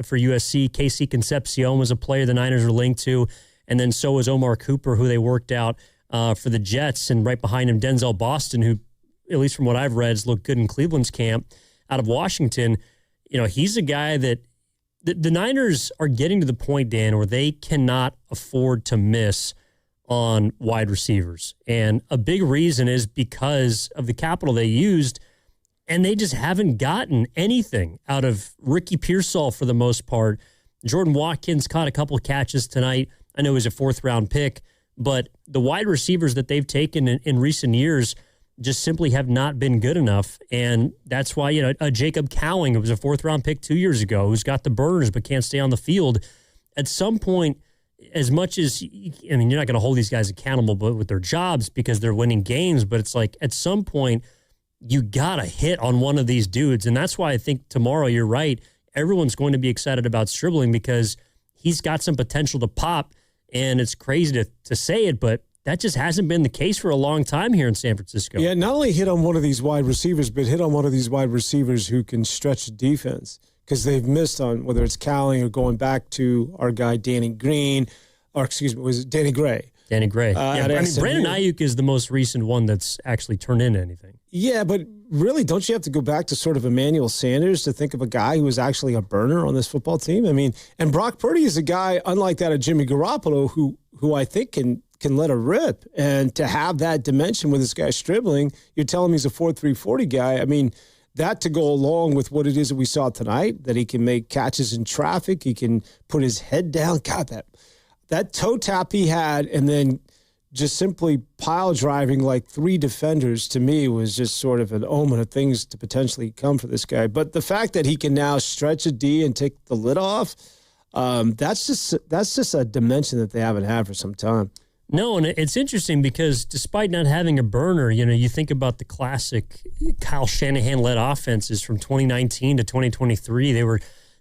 for USC. Casey Concepcion was a player the Niners were linked to. And then so was Omar Cooper, who they worked out for the Jets. And right behind him, Denzel Boston, who, at least from what I've read, has looked good in Cleveland's camp. Out of Washington, he's a guy that the Niners are getting to the point, Dan, where they cannot afford to miss on wide receivers. And a big reason is because of the capital they used, and they just haven't gotten anything out of Ricky Pearsall for the most part. Jordan Watkins caught a couple of catches tonight. I know he was a fourth-round pick, but the wide receivers that they've taken in recent years just simply have not been good enough. And that's why, Jacob Cowing, who was a fourth-round pick 2 years ago, who's got the burners but can't stay on the field. At some point, as much as, you're not going to hold these guys accountable but with their jobs because they're winning games, but it's like at some point, you got to hit on one of these dudes. And that's why I think tomorrow, you're right, everyone's going to be excited about Stribling because he's got some potential to pop. And it's crazy to say it, but that just hasn't been the case for a long time here in San Francisco. Yeah, not only hit on one of these wide receivers, but hit on one of these wide receivers who can stretch the defense, because they've missed on whether it's Cowling or going back to our guy Danny Gray. Danny Gray. Brandon Ayuk is the most recent one that's actually turned into anything. Yeah, but really, don't you have to go back to sort of Emmanuel Sanders to think of a guy who was actually a burner on this football team? And Brock Purdy is a guy, unlike that of Jimmy Garoppolo, who I think can let it rip. And to have that dimension with this guy Stribling, you're telling me he's a 4.3 40 guy. That to go along with what it is that we saw tonight, that he can make catches in traffic, he can put his head down. God, that toe tap he had, and then just simply pile driving like three defenders, to me was just sort of an omen of things to potentially come for this guy. But the fact that he can now stretch a D and take the lid off, that's just a dimension that they haven't had for some time. No, and it's interesting because despite not having a burner, you think about the classic Kyle Shanahan-led offenses from 2019 to 2023. They were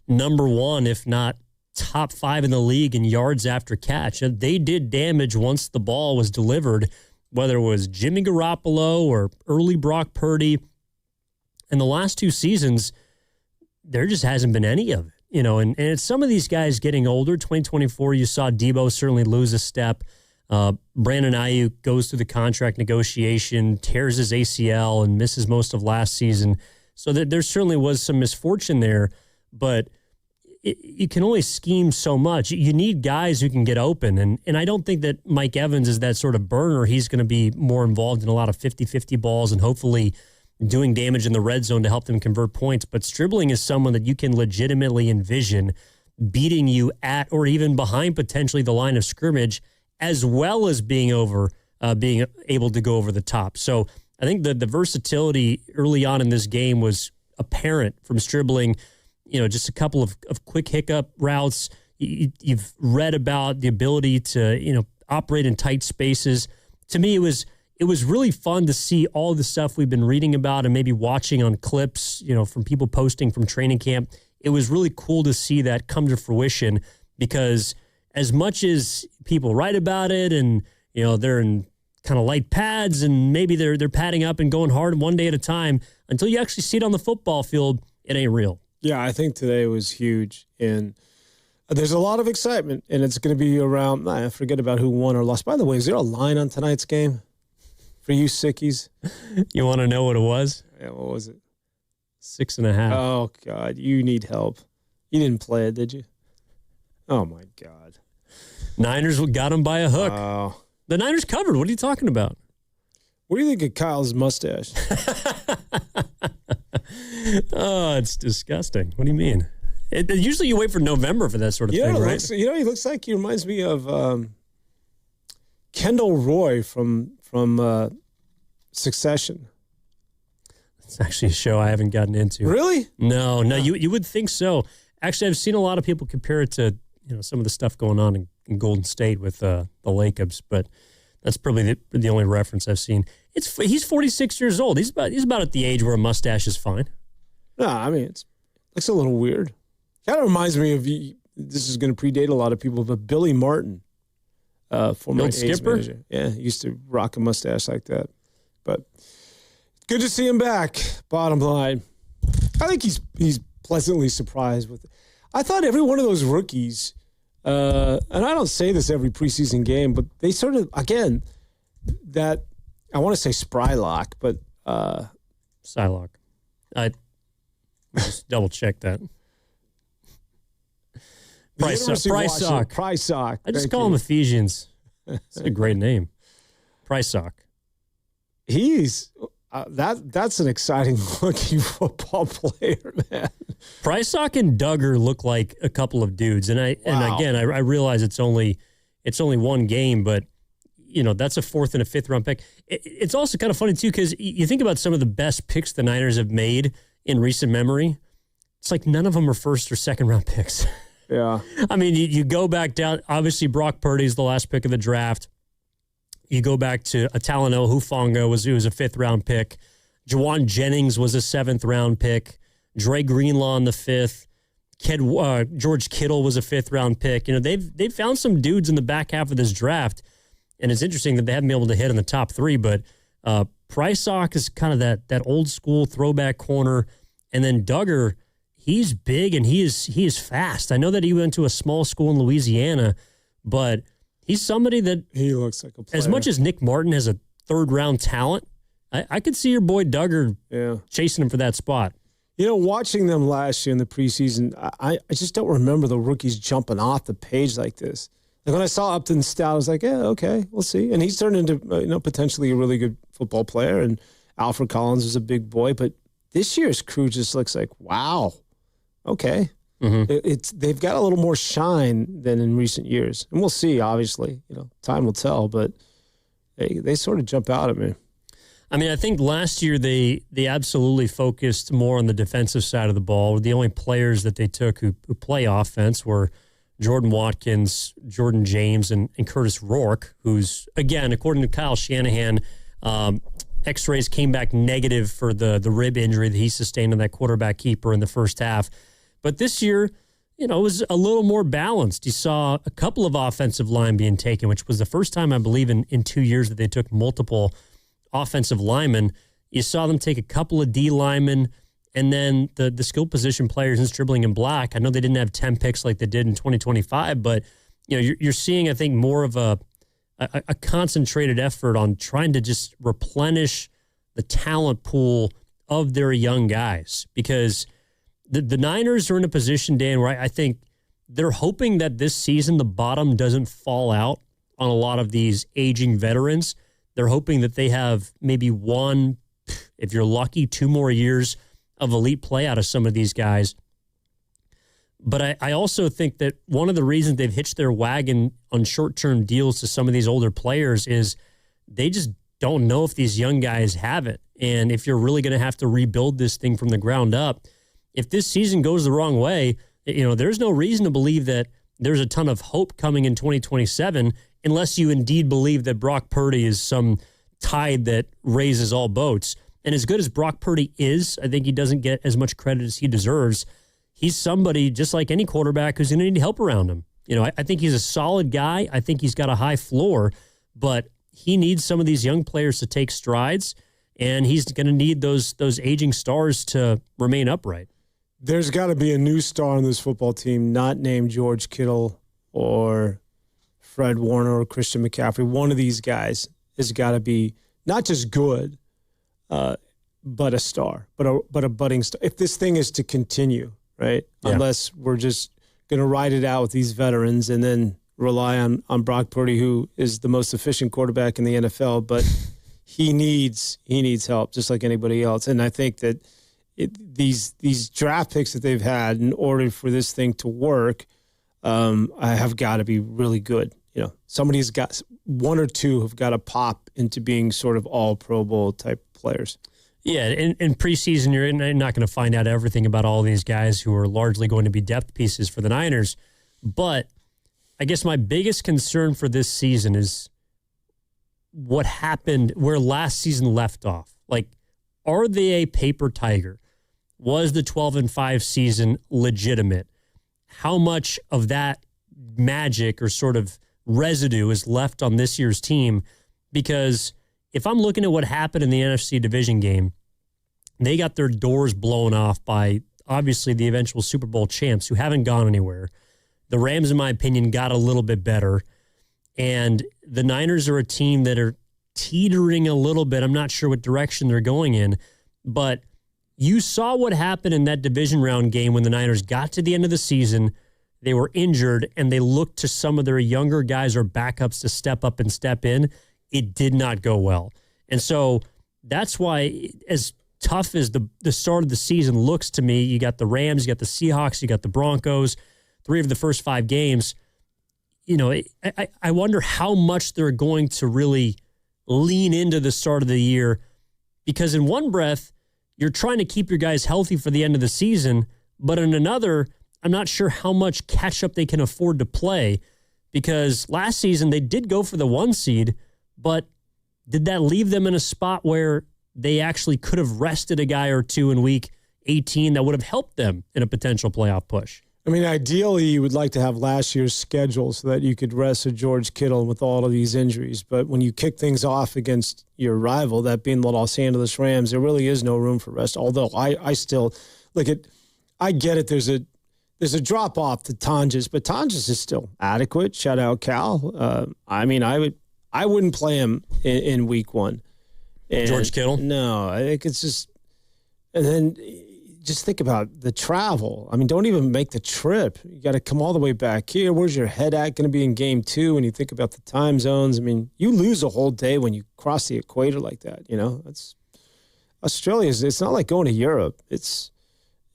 number one, if not top 5 in the league in yards after catch. And they did damage once the ball was delivered, whether it was Jimmy Garoppolo or early Brock Purdy. In the last 2 seasons, there just hasn't been any of it. And it's some of these guys getting older. 2024, you saw Debo certainly lose a step. Brandon Ayuk goes through the contract negotiation, tears his ACL, and misses most of last season. So there certainly was some misfortune there, but you can only scheme so much. You need guys who can get open, and I don't think that Mike Evans is that sort of burner. He's going to be more involved in a lot of 50-50 balls and hopefully doing damage in the red zone to help them convert points. But Stribling is someone that you can legitimately envision beating you at or even behind potentially the line of scrimmage, as well as being able to go over the top. So I think the versatility early on in this game was apparent from Stribling. Just a couple of quick hiccup routes. You've read about the ability to, operate in tight spaces. To me, it was really fun to see all the stuff we've been reading about and maybe watching on clips, from people posting from training camp. It was really cool to see that come to fruition, because as much as people write about it and, they're in kind of light pads and maybe they're padding up and going hard one day at a time, until you actually see it on the football field, it ain't real. Yeah, I think today was huge. And there's a lot of excitement, and it's going to be around, I forget about who won or lost. By the way, is there a line on tonight's game for you sickies? You want to know what it was? Yeah, what was it? 6.5. Oh, God, you need help. You didn't play it, did you? Oh, my God. Niners got him by a hook. Oh. The Niners covered. What are you talking about? What do you think of Kyle's mustache? Oh, it's disgusting. What do you mean? Usually you wait for November for that sort of thing, right? He looks like he reminds me of Kendall Roy from Succession. It's actually a show I haven't gotten into. Really? No. You would think so. Actually, I've seen a lot of people compare it to some of the stuff going on in Golden State with the Lakers, but that's probably the only reference I've seen. He's 46 years old. He's about at the age where a mustache is fine. No, I mean it looks a little weird. Kind of reminds me of this is going to predate a lot of people, but Billy Martin, former A's skipper. manager. Yeah, he used to rock a mustache like that. But good to see him back. Bottom line, I think he's pleasantly surprised with it. I thought every one of those rookies, and I don't say this every preseason game, but they sort of, again, that I want to say Sprylock, but Psylock. I just double check that. Prysock. I just call him Ephesians. It's a great name. Prysock. He's that's an exciting looking football player, man. Prysock and Duggar look like a couple of dudes, and again I realize it's only one game, but that's a 4th and a 5th round pick. It's also kind of funny too, because you think about some of the best picks the Niners have made in recent memory. It's like none of them are 1st or 2nd round picks. Yeah. I mean, you go back down, obviously Brock Purdy's the last pick of the draft. You go back to Talanoa Hufanga was a 5th round pick. Jawan Jennings was a 7th round pick. Dre Greenlaw in the 5th. George Kittle was a 5th round pick. They've found some dudes in the back half of this draft, and it's interesting that they haven't been able to hit in the top 3. But Prysock is kind of that old school throwback corner, and then Duggar, he's big and he is fast. I know that he went to a small school in Louisiana, but he's somebody that he looks like a player. As much as Nick Martin has a 3rd round talent, I could see your boy Duggar chasing him for that spot. Watching them last year in the preseason, I just don't remember the rookies jumping off the page like this. Like when I saw Upton Stout, I was like, yeah, okay, we'll see. And he's turned into potentially a really good football player. And Alfred Collins was a big boy, but this year's crew just looks like, wow, okay. Mm-hmm. They've got a little more shine than in recent years, and we'll see. Obviously, time will tell, but they sort of jump out at me. I mean, I think last year they absolutely focused more on the defensive side of the ball. The only players that they took who play offense were Jordan Watkins, Jordan James, and Curtis Rourke, who's, again, according to Kyle Shanahan, X-rays came back negative for the rib injury that he sustained on that quarterback keeper in the first half. But this year, it was a little more balanced. You saw a couple of offensive line being taken, which was the first time, I believe, in 2 years that they took multiple offensive linemen. You saw them take a couple of D linemen, and then the skill position players in Stribling and Black. I know they didn't have 10 picks like they did in 2025, but you're seeing, I think, more of a concentrated effort on trying to just replenish the talent pool of their young guys, because the Niners are in a position, Dan, where I think they're hoping that this season the bottom doesn't fall out on a lot of these aging veterans. They're hoping that they have maybe one, if you're lucky, 2 more years of elite play out of some of these guys. But I also think that one of the reasons they've hitched their wagon on short-term deals to some of these older players is they just don't know if these young guys have it. And if you're really going to have to rebuild this thing from the ground up, if this season goes the wrong way, there's no reason to believe that there's a ton of hope coming in 2027 unless you indeed believe that Brock Purdy is some tide that raises all boats. And as good as Brock Purdy is, I think he doesn't get as much credit as he deserves. He's somebody, just like any quarterback, who's going to need help around him. You know, I think he's a solid guy. I think he's got a high floor, but he needs some of these young players to take strides, and he's going to need those aging stars to remain upright. There's got to be a new star on this football team, not named George Kittle or Fred Warner or Christian McCaffrey. One of these guys has got to be not just good, but a star, but a budding star. If this thing is to continue, right? Yeah. Unless we're just going to ride it out with these veterans and then rely on Brock Purdy, who is the most efficient quarterback in the NFL, but he needs help just like anybody else. And I think that these draft picks that they've had in order for this thing to work, have got to be really good. You know, somebody's got one or two have got to pop into being sort of all Pro Bowl type players. Yeah, in preseason, you're not going to find out everything about all these guys who are largely going to be depth pieces for the Niners. But I guess my biggest concern for this season is what happened where last season left off. Like, are they a paper tiger? Was the 12-5 season legitimate? How much of that magic or sort of residue is left on this year's team? Because if I'm looking at what happened in the NFC division game, they got their doors blown off by, obviously, the eventual Super Bowl champs who haven't gone anywhere. The Rams, in my opinion, got a little bit better. And the Niners are a team that are teetering a little bit. I'm not sure what direction they're going in. But you saw what happened in that division round game when the Niners got to the end of the season. They were injured, and they looked to some of their younger guys or backups to step up and step in. It did not go well. And so that's why, as tough as the start of the season looks to me, you got the Rams, you got the Seahawks, you got the Broncos, 3 of the first 5 games. You know, I wonder how much they're going to really lean into the start of the year, because in one breath, you're trying to keep your guys healthy for the end of the season, but in another, I'm not sure how much catch-up they can afford to play, because last season they did go for the 1 seed, but did that leave them in a spot where they actually could have rested a guy or two in week 18 that would have helped them in a potential playoff push? I mean, ideally, you would like to have last year's schedule so that you could rest a George Kittle with all of these injuries. But when you kick things off against your rival, that being the Los Angeles Rams, there really is no room for rest. Although I still look at, I get it. There's a drop off to Tonjes, but Tonjes is still adequate. Shout out Cal. I mean, I wouldn't play him in week 1. And George Kittle? No, I think it's just, and then just think about the travel. I mean, don't even make the trip. You got to come all the way back here. Where's your head at going to be in game 2? When you think about the time zones, I mean, you lose a whole day when you cross the equator like that. You know, Australia's. It's not like going to Europe. It's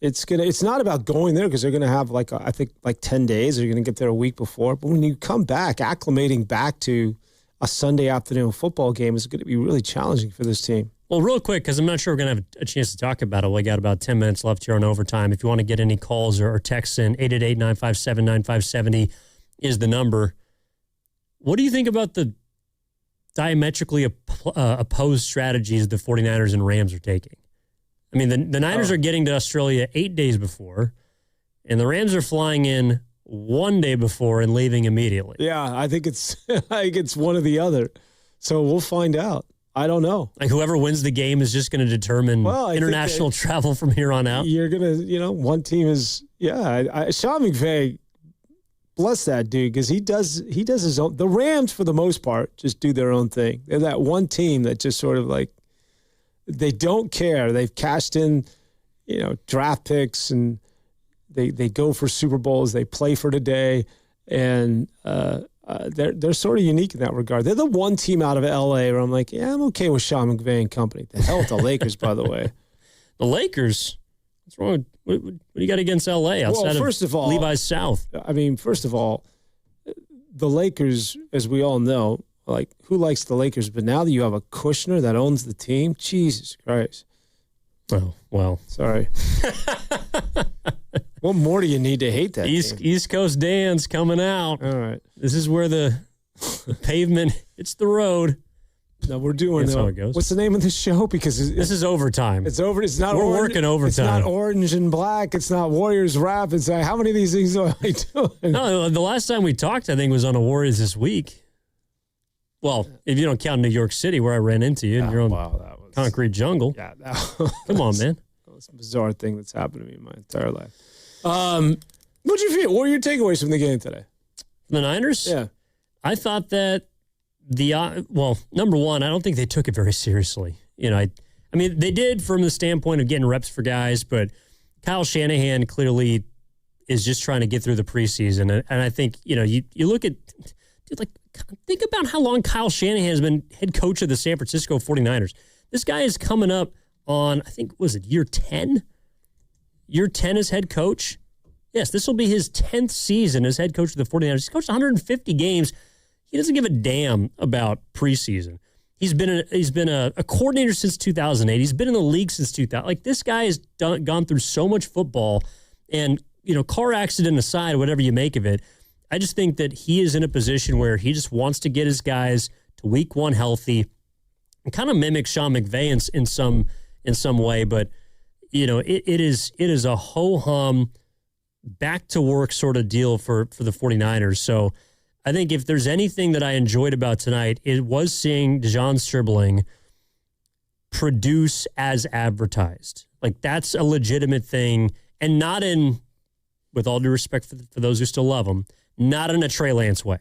not about going there because they're going to have I think 10 days. They're going to get there a week before. But when you come back, acclimating back to a Sunday afternoon football game is going to be really challenging for this team. Well, real quick, because I'm not sure we're going to have a chance to talk about it. We got about 10 minutes left here on overtime. If you want to get any calls or texts in, 888-957-9570 is the number. What do you think about the diametrically opposed strategies the 49ers and Rams are taking? I mean, the Niners are getting to Australia 8 days before, and the Rams are flying in 1 day before and leaving immediately. Yeah, I think it's one or the other. So we'll find out. I don't know. Like whoever wins the game is just going to determine international travel from here on out. You're going to, one team is, Sean McVay, bless that dude, because he does his own. The Rams, for the most part, just do their own thing. They're that one team that just sort of like, they don't care. They've cashed in, draft picks, and they go for Super Bowls. They play for today, and they're sort of unique in that regard. They're the one team out of L.A. where I'm like, yeah, I'm okay with Sean McVay and company. The hell with the Lakers, by the way. The Lakers? What's wrong? What do you got against L.A. outside of Levi's South? I mean, first of all, the Lakers, as we all know, like, who likes the Lakers? But now that you have a Kushner that owns the team, Jesus Christ. Oh, well. Sorry. What more do you need to hate that team? East Coast Dan's coming out. All right. This is where the The pavement, it's the road. No, we're doing. That's how it goes. What's the name of the show? Because this is overtime. It's over. It's not. We're working overtime. It's not Orange and Black. It's not Warriors Rap. It's like, how many of these things are I doing? No, the last time we talked, I think, was on a Warriors This Week. Well, if you don't count New York City, where I ran into you in your own concrete jungle. Yeah, come on, man. That was a bizarre thing that's happened to me my entire life. What'd you feel? What were your takeaways from the game today? The Niners? Yeah. I thought that number one, I don't think they took it very seriously. I mean, they did from the standpoint of getting reps for guys, but Kyle Shanahan clearly is just trying to get through the preseason. And I think, you look at, think about how long Kyle Shanahan has been head coach of the San Francisco 49ers. This guy is coming up on, I think, was it year 10? Year 10 as head coach? Yes, this will be his 10th season as head coach of the 49ers. He's coached 150 games. He doesn't give a damn about preseason. He's been a coordinator since 2008. He's been in the league since 2000. Like, this guy has gone through so much football, and car accident aside, whatever you make of it, I just think that he is in a position where he just wants to get his guys to week one healthy, and kind of mimic Sean McVay in some way. But it is a ho hum back to work sort of deal for the 49ers. So I think if there's anything that I enjoyed about tonight, it was seeing DeJon Stribling produce as advertised. Like, that's a legitimate thing, and not in, with all due respect for those who still love him, not in a Trey Lance way,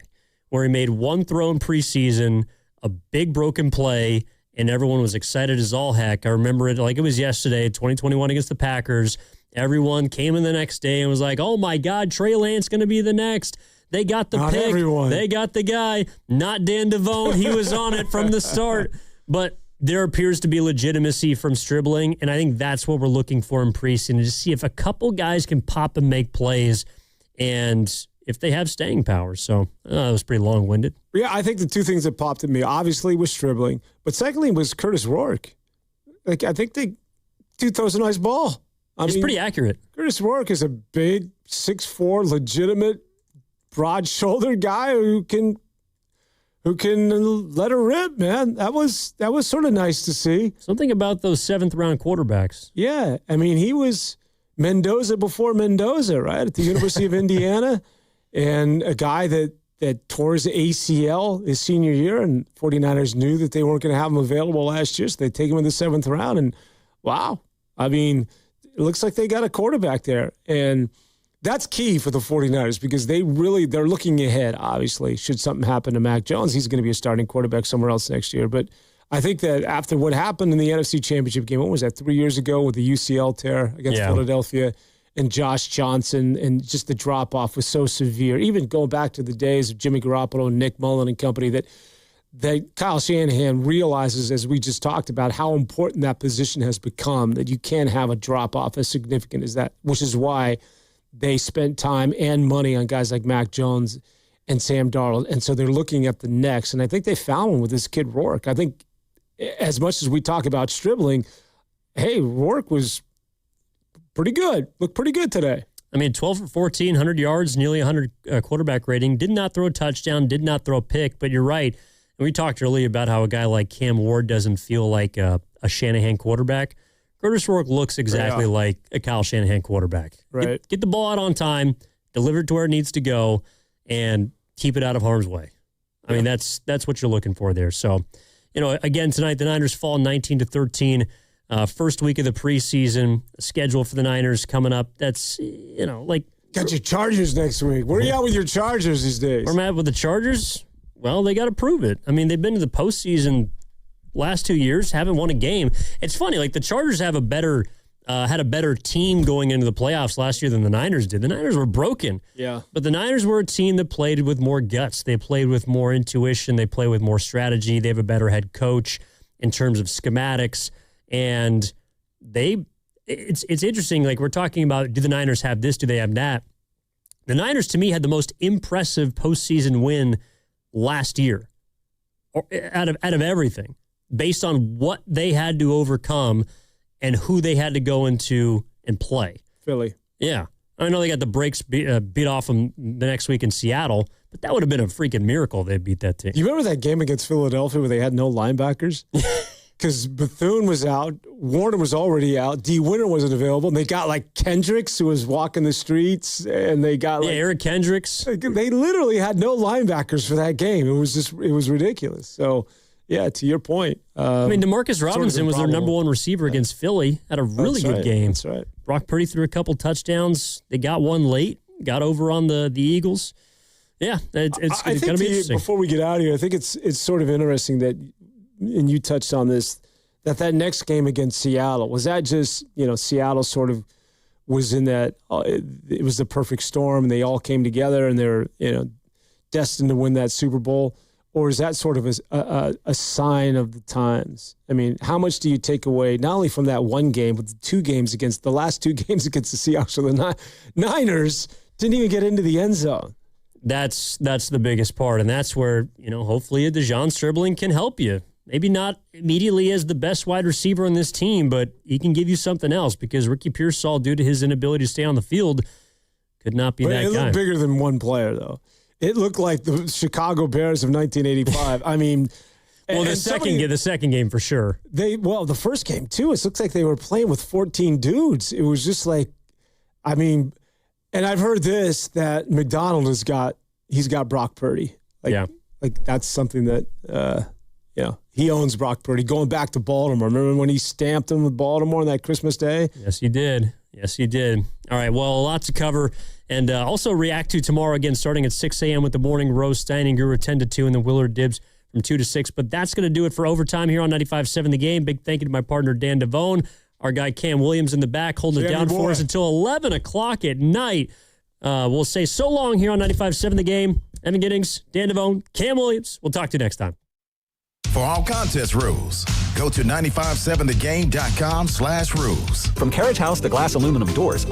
where he made one throw in preseason, a big broken play, and everyone was excited as all heck. I remember it like it was yesterday, 2021 against the Packers. Everyone came in the next day and was like, oh my God, Trey Lance going to be the next. They got the pick. Everyone. They got the guy. Not Dan Devone. He was on it from the start. But there appears to be legitimacy from Stribling, and I think that's what we're looking for in preseason, to see if a couple guys can pop and make plays and if they have staying power. So that was pretty long-winded. Yeah, I think the two things that popped at me, obviously, was Stribling, but secondly was Curtis Rourke. Like, I think dude throws a nice ball. He's pretty accurate. Curtis Rourke is a big, 6'4", legitimate, broad-shouldered guy who can let her rip, man. That was sort of nice to see. Something about those seventh-round quarterbacks. Yeah, I mean, he was Mendoza before Mendoza, right, at the University of Indiana, and a guy that tore his ACL his senior year, and 49ers knew that they weren't going to have him available last year, so they take him in the 7th round, and wow. I mean, it looks like they got a quarterback there, and that's key for the 49ers because they're looking ahead, obviously. Should something happen to Mac Jones, he's going to be a starting quarterback somewhere else next year. But I think that after what happened in the NFC Championship game, what was that, 3 years ago with the UCL tear against Philadelphia and Josh Johnson, and just the drop-off was so severe, even going back to the days of Jimmy Garoppolo and Nick Mullen and company, that Kyle Shanahan realizes, as we just talked about, how important that position has become, that you can't have a drop-off as significant as that, which is why they spent time and money on guys like Mac Jones and Sam Darnold. And so they're looking at the next. And I think they found one with this kid Rourke. I think as much as we talk about Stribling, hey, Rourke was pretty good. Looked pretty good today. I mean, 12 for 14, 100 yards, nearly 100 quarterback rating. Did not throw a touchdown, did not throw a pick. But you're right. And we talked earlier about how a guy like Cam Ward doesn't feel like a Shanahan quarterback. Curtis Rourke looks exactly like a Kyle Shanahan quarterback. Right. Get the ball out on time, deliver it to where it needs to go, and keep it out of harm's way. I mean, that's what you're looking for there. So, again, tonight the Niners fall 19-13. First week of the preseason, schedule for the Niners coming up. That's, Got your Chargers next week. Where are you at with your Chargers these days? Where I'm at with the Chargers? Well, they got to prove it. I mean, they've been to the postseason last 2 years, haven't won a game. It's funny, like the Chargers have had a better team going into the playoffs last year than the Niners did. The Niners were broken. Yeah. But the Niners were a team that played with more guts. They played with more intuition. They play with more strategy. They have a better head coach in terms of schematics. And it's interesting, like we're talking about, do the Niners have this? Do they have that? The Niners, to me, had the most impressive postseason win last year out of everything, based on what they had to overcome and who they had to go into and play. Philly. Yeah. I know they got the brakes beat off them the next week in Seattle, but But that would have been a freaking miracle if they beat that team. You remember that game against Philadelphia where they had no linebackers? Because Bethune was out, Warner was already out, D. Winter wasn't available, and they got like Kendricks who was walking the streets, and they got like Eric Kendricks. They literally had no linebackers for that game. It was ridiculous. So, yeah, to your point. DeMarcus Robinson was their number one receiver against Philly. Had a really good game. That's right. Brock Purdy threw a couple touchdowns. They got one late, got over on the Eagles. Yeah, it's going to be interesting. Before we get out of here, I think it's sort of interesting that, and you touched on this, that next game against Seattle, was that just, Seattle sort of was in that, it was the perfect storm and they all came together and they're, destined to win that Super Bowl? Or is that sort of a sign of the times? I mean, how much do you take away, not only from that one game, but the last two games against the Seahawks? So the Niners didn't even get into the end zone. That's the biggest part, and that's where, hopefully a DeJon Stribling can help you. Maybe not immediately as the best wide receiver on this team, but he can give you something else because Ricky Pearsall, due to his inability to stay on the field, could not be that guy. It looked bigger than one player, though. It looked like the Chicago Bears of 1985. I mean, well, the second game for sure. The first game too. It looks like they were playing with 14 dudes. It was just like, and I've heard this that McDonald he's got Brock Purdy. Like that's something that. He owns Brock Purdy. Going back to Baltimore. Remember when he stamped him with Baltimore on that Christmas Day? Yes, he did. All right, well, a lot to cover. And also react to tomorrow again, starting at 6 a.m. with the Morning Roast, Dining Guru 10 to 2, and the Willard Dibs from 2 to 6. But that's going to do it for Overtime here on 95.7 The Game. Big thank you to my partner, Dan Devone. Our guy, Cam Williams, in the back, holding it down for us until 11 o'clock at night. We'll say so long here on 95.7 The Game. Evan Giddings, Dan Devone, Cam Williams. We'll talk to you next time. For all contest rules, go to 957thegame.com/rules. From carriage house to glass aluminum doors,